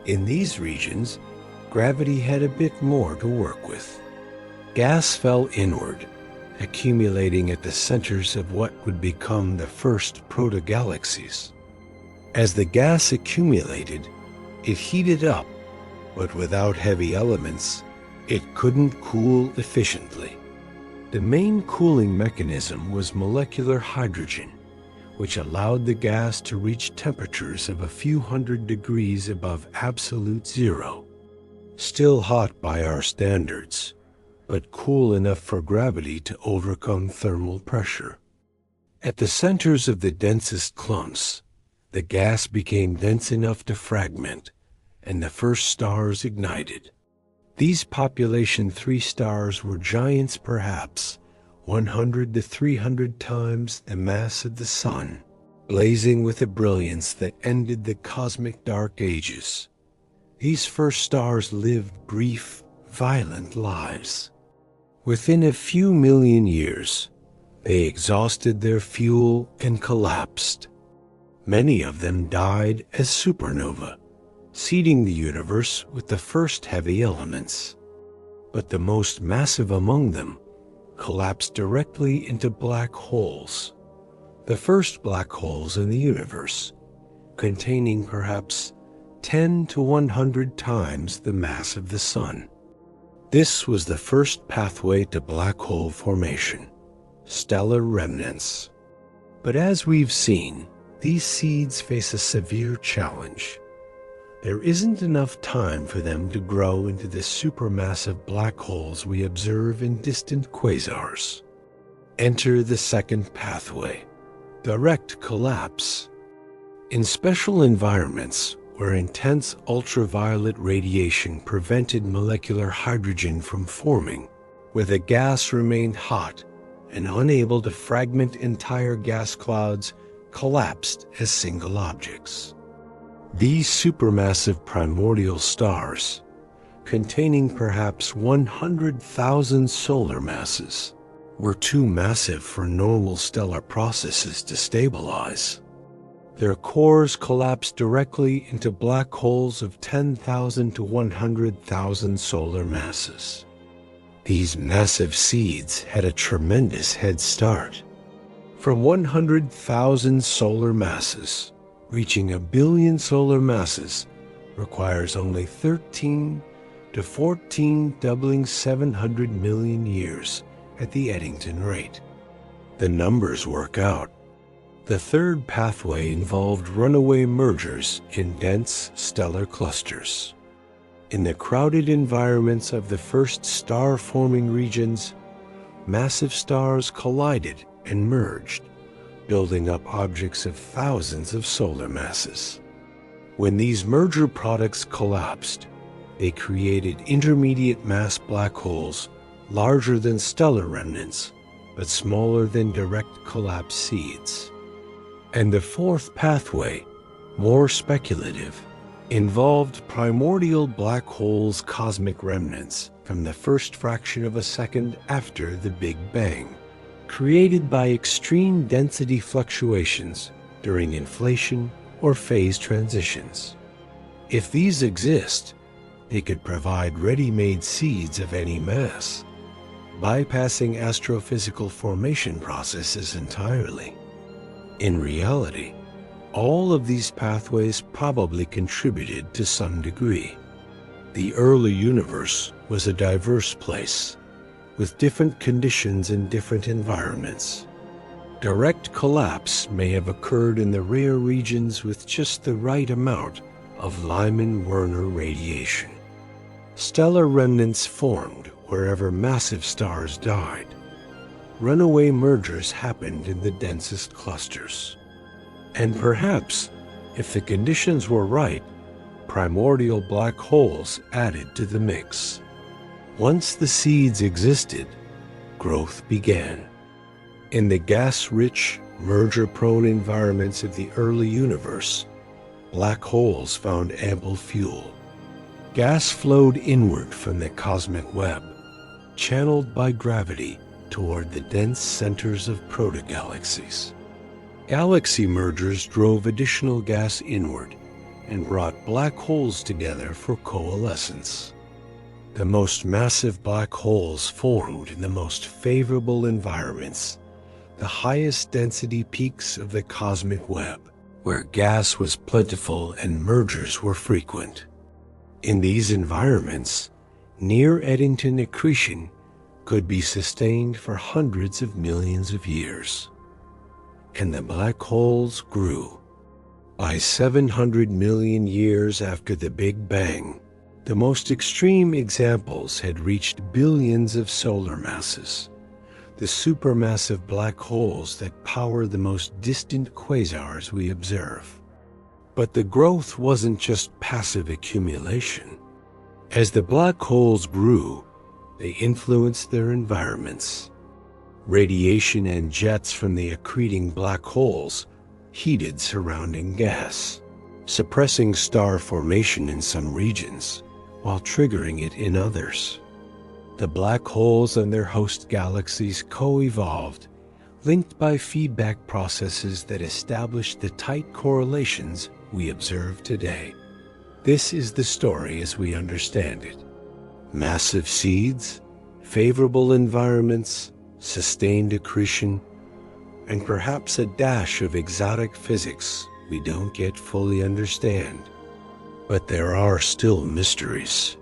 In these regions, gravity had a bit more to work with. Gas fell inward, accumulating at the centers of what would become the first proto-galaxies. As the gas accumulated, it heated up, but without heavy elements, it couldn't cool efficiently. The main cooling mechanism was molecular hydrogen, which allowed the gas to reach temperatures of a few hundred degrees above absolute zero. Still hot by our standards, but cool enough for gravity to overcome thermal pressure. At the centers of the densest clumps, the gas became dense enough to fragment, and the first stars ignited. These population 3 stars were giants perhaps 100 to 300 times the mass of the Sun, blazing with a brilliance that ended the cosmic dark ages. These first stars lived brief, violent lives. Within a few million years, they exhausted their fuel and collapsed. Many of them died as supernovae, seeding the universe with the first heavy elements. But the most massive among them collapsed directly into black holes, the first black holes in the universe, containing perhaps 10 to 100 times the mass of the Sun. This was the first pathway to black hole formation, stellar remnants. But as we've seen, these seeds face a severe challenge. there isn't enough time for them to grow into the supermassive black holes we observe in distant quasars. Enter the second pathway, direct collapse. In special environments where intense ultraviolet radiation prevented molecular hydrogen from forming, where the gas remained hot and unable to fragment entire gas clouds, collapsed as single objects. These supermassive primordial stars, containing perhaps 100,000 solar masses, were too massive for normal stellar processes to stabilize. Their cores collapsed directly into black holes of 10,000 to 100,000 solar masses. These massive seeds had a tremendous head start. From 100,000 solar masses, reaching 1 billion solar masses requires only 13 to 14 doubling 700 million years at the Eddington rate. The numbers work out. The third pathway involved runaway mergers in dense stellar clusters. In the crowded environments of the first star-forming regions, massive stars collided and merged, building up objects of thousands of solar masses. When these merger products collapsed, they created intermediate mass black holes larger than stellar remnants, but smaller than direct collapse seeds. And the fourth pathway, more speculative, involved primordial black holes' cosmic remnants from the first fraction of a second after the Big Bang, created by extreme density fluctuations during inflation or phase transitions. If these exist, they could provide ready-made seeds of any mass, bypassing astrophysical formation processes entirely. In reality, all of these pathways probably contributed to some degree. The early universe was a diverse place, with different conditions in different environments. Direct collapse may have occurred in the rare regions with just the right amount of Lyman-Werner radiation. Stellar remnants formed wherever massive stars died. Runaway mergers happened in the densest clusters. And perhaps, if the conditions were right, primordial black holes added to the mix. Once the seeds existed, growth began. In the gas-rich, merger-prone environments of the early universe, black holes found ample fuel. Gas flowed inward from the cosmic web, channeled by gravity toward the dense centers of protogalaxies. Galaxy mergers drove additional gas inward and brought black holes together for coalescence. The most massive black holes formed in the most favorable environments, the highest density peaks of the cosmic web, where gas was plentiful and mergers were frequent. In these environments, near-Eddington accretion could be sustained for hundreds of millions of years. And the black holes grew. By 700 million years after the Big Bang, the most extreme examples had reached billions of solar masses, the supermassive black holes that power the most distant quasars we observe. But the growth wasn't just passive accumulation. As the black holes grew, they influenced their environments. Radiation and jets from the accreting black holes heated surrounding gas, suppressing star formation in some regions, while triggering it in others. The black holes and their host galaxies co-evolved, linked by feedback processes that established the tight correlations we observe today. This is the story as we understand it. Massive seeds, favorable environments, sustained accretion, and perhaps a dash of exotic physics we don't yet fully understand. But there are still mysteries.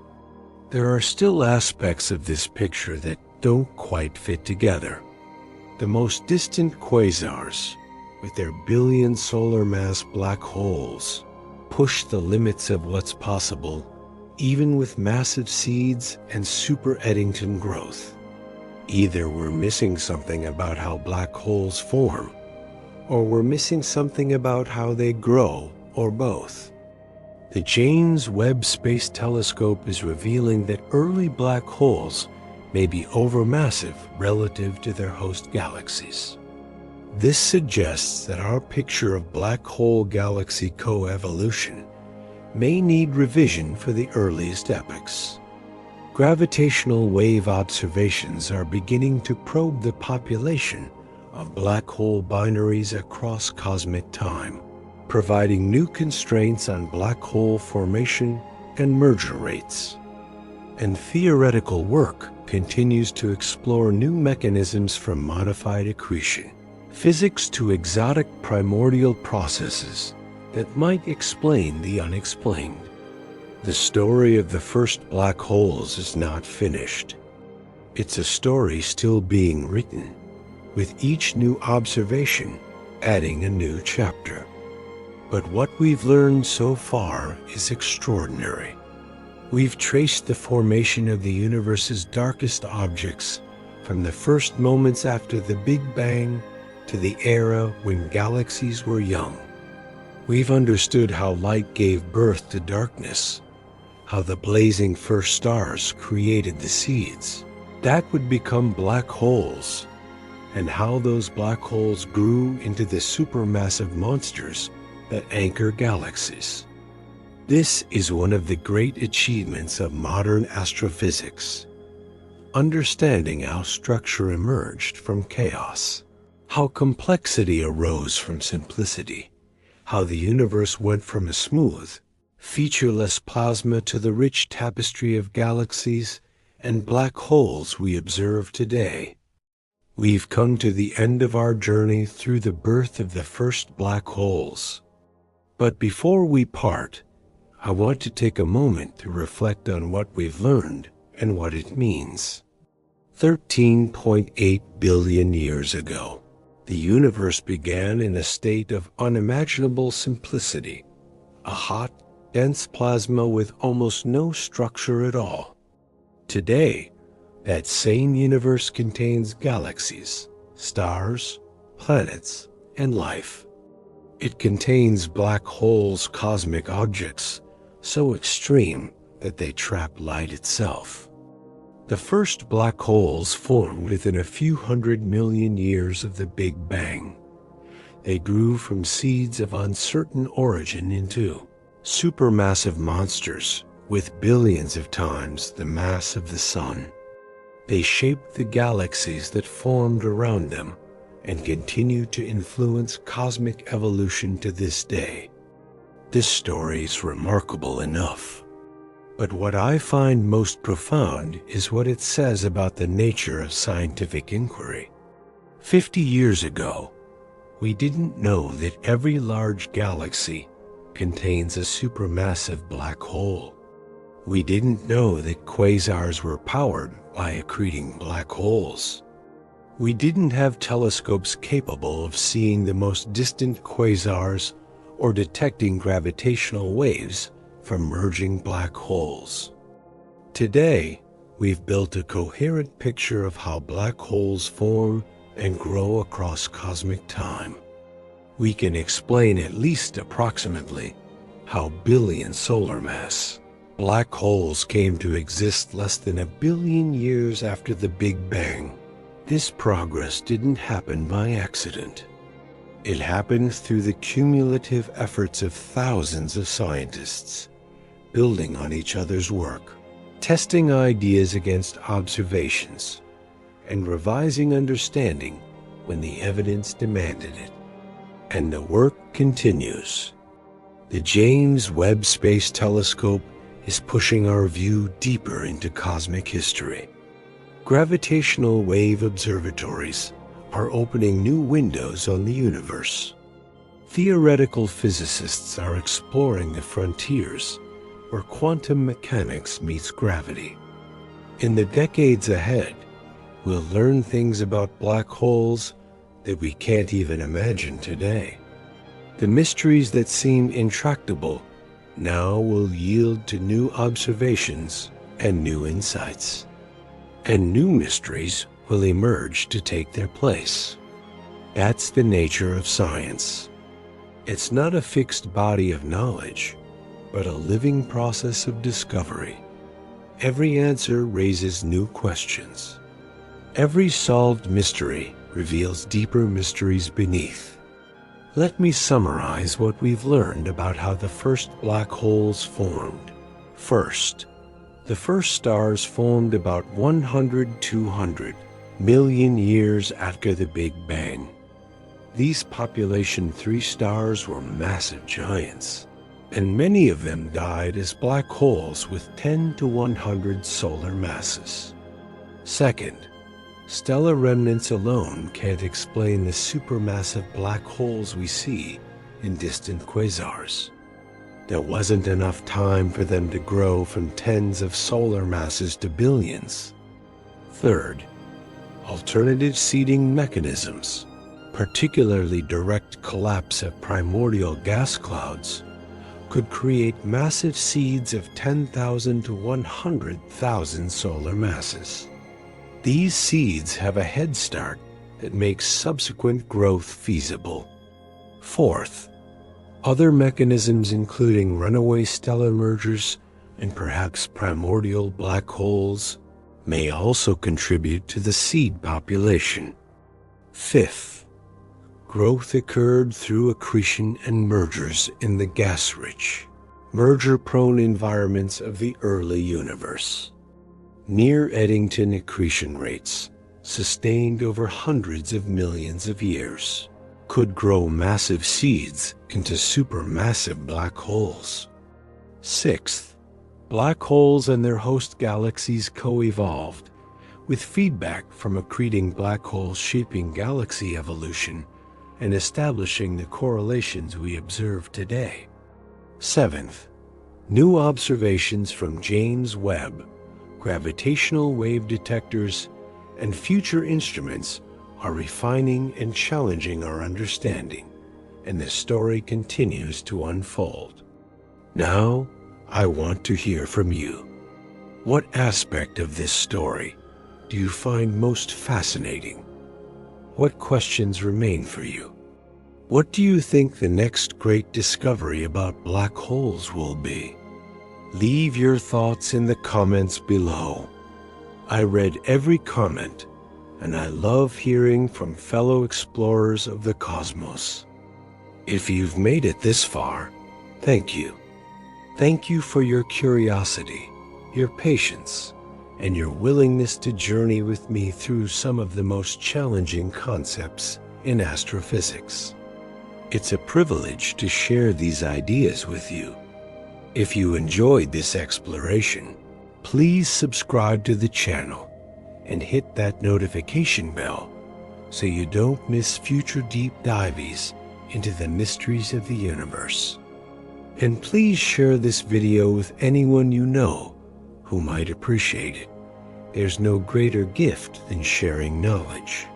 There are still aspects of this picture that don't quite fit together. The most distant quasars, with their billion solar mass black holes, push the limits of what's possible, even with massive seeds and super Eddington growth. Either we're missing something about how black holes form, or we're missing something about how they grow, or both. The James Webb Space Telescope is revealing that early black holes may be overmassive relative to their host galaxies. This suggests that our picture of black hole galaxy coevolution may need revision for the earliest epochs. Gravitational wave observations are beginning to probe the population of black hole binaries across cosmic time, providing new constraints on black hole formation and merger rates. And theoretical work continues to explore new mechanisms from modified accretion, physics to exotic primordial processes that might explain the unexplained. The story of the first black holes is not finished. It's a story still being written, with each new observation adding a new chapter. But what we've learned so far is extraordinary. We've traced the formation of the universe's darkest objects from the first moments after the Big Bang to the era when galaxies were young. We've understood how light gave birth to darkness, how the blazing first stars created the seeds that would become black holes, and how those black holes grew into the supermassive monsters that anchor galaxies. This is one of the great achievements of modern astrophysics, understanding how structure emerged from chaos, how complexity arose from simplicity, how the universe went from a smooth, featureless plasma to the rich tapestry of galaxies and black holes we observe today. We've come to the end of our journey through the birth of the first black holes. But before we part, I want to take a moment to reflect on what we've learned and what it means. 13.8 billion years ago, the universe began in a state of unimaginable simplicity, a hot, dense plasma with almost no structure at all. Today, that same universe contains galaxies, stars, planets, and life. It contains black holes, cosmic objects, so extreme that they trap light itself. The first black holes formed within a few 100 million years of the Big Bang. They grew from seeds of uncertain origin into supermassive monsters with billions of times the mass of the Sun. They shaped the galaxies that formed around them and continue to influence cosmic evolution to this day. This story is remarkable enough. But what I find most profound is what it says about the nature of scientific inquiry. 50 years ago, we didn't know that every large galaxy contains a supermassive black hole. We didn't know that quasars were powered by accreting black holes. We didn't have telescopes capable of seeing the most distant quasars or detecting gravitational waves from merging black holes. Today, we've built a coherent picture of how black holes form and grow across cosmic time. We can explain at least approximately how billion solar mass black holes came to exist less than 1 billion years after the Big Bang. This progress didn't happen by accident. It happened through the cumulative efforts of thousands of scientists, building on each other's work, testing ideas against observations, and revising understanding when the evidence demanded it. And the work continues. The James Webb Space Telescope is pushing our view deeper into cosmic history. Gravitational wave observatories are opening new windows on the universe. Theoretical physicists are exploring the frontiers where quantum mechanics meets gravity. In the decades ahead, we'll learn things about black holes that we can't even imagine today. The mysteries that seem intractable now will yield to new observations and new insights. And new mysteries will emerge to take their place. That's the nature of science. It's not a fixed body of knowledge, but a living process of discovery. Every answer raises new questions. Every solved mystery reveals deeper mysteries beneath. Let me summarize what we've learned about how the first black holes formed. First, the first stars formed about 100–200 million years after the Big Bang. These population 3 stars were massive giants, and many of them died as black holes with 10 to 100 solar masses. Second, stellar remnants alone can't explain the supermassive black holes we see in distant quasars. There wasn't enough time for them to grow from tens of solar masses to billions. Third, alternative seeding mechanisms, particularly direct collapse of primordial gas clouds, could create massive seeds of 10,000 to 100,000 solar masses. These seeds have a head start that makes subsequent growth feasible. Fourth, other mechanisms including runaway stellar mergers and perhaps primordial black holes may also contribute to the seed population. Fifth, growth occurred through accretion and mergers in the gas-rich, merger-prone environments of the early universe. Near Eddington accretion rates, sustained over hundreds of millions of years, could grow massive seeds into supermassive black holes. Sixth, black holes and their host galaxies co-evolved, with feedback from accreting black holes shaping galaxy evolution and establishing the correlations we observe today. Seventh, new observations from James Webb, gravitational wave detectors, and future instruments are refining and challenging our understanding, and the story continues to unfold. Now, I want to hear from you. What aspect of this story do you find most fascinating? What questions remain for you? What do you think the next great discovery about black holes will be? Leave your thoughts in the comments below. I read every comment, and I love hearing from fellow explorers of the cosmos. If you've made it this far, thank you. Thank you for your curiosity, your patience, and your willingness to journey with me through some of the most challenging concepts in astrophysics. It's a privilege to share these ideas with you. If you enjoyed this exploration, please subscribe to the channel and hit that notification bell so you don't miss future deep dives into the mysteries of the universe. And please share this video with anyone you know who might appreciate it. There's no greater gift than sharing knowledge.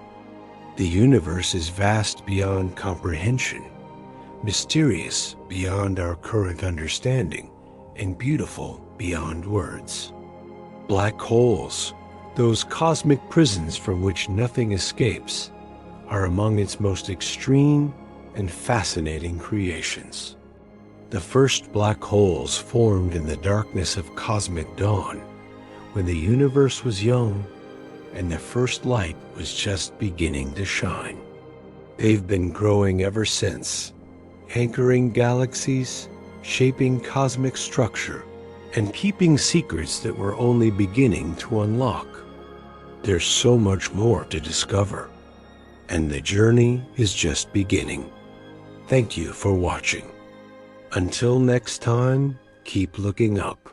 The universe is vast beyond comprehension, mysterious beyond our current understanding, and beautiful beyond words. Black holes, those cosmic prisons from which nothing escapes, are among its most extreme and fascinating creations. The first black holes formed in the darkness of cosmic dawn, when the universe was young and the first light was just beginning to shine. They've been growing ever since, anchoring galaxies, shaping cosmic structure, and keeping secrets that we're only beginning to unlock. There's so much more to discover, and the journey is just beginning. Thank you for watching. Until next time, keep looking up.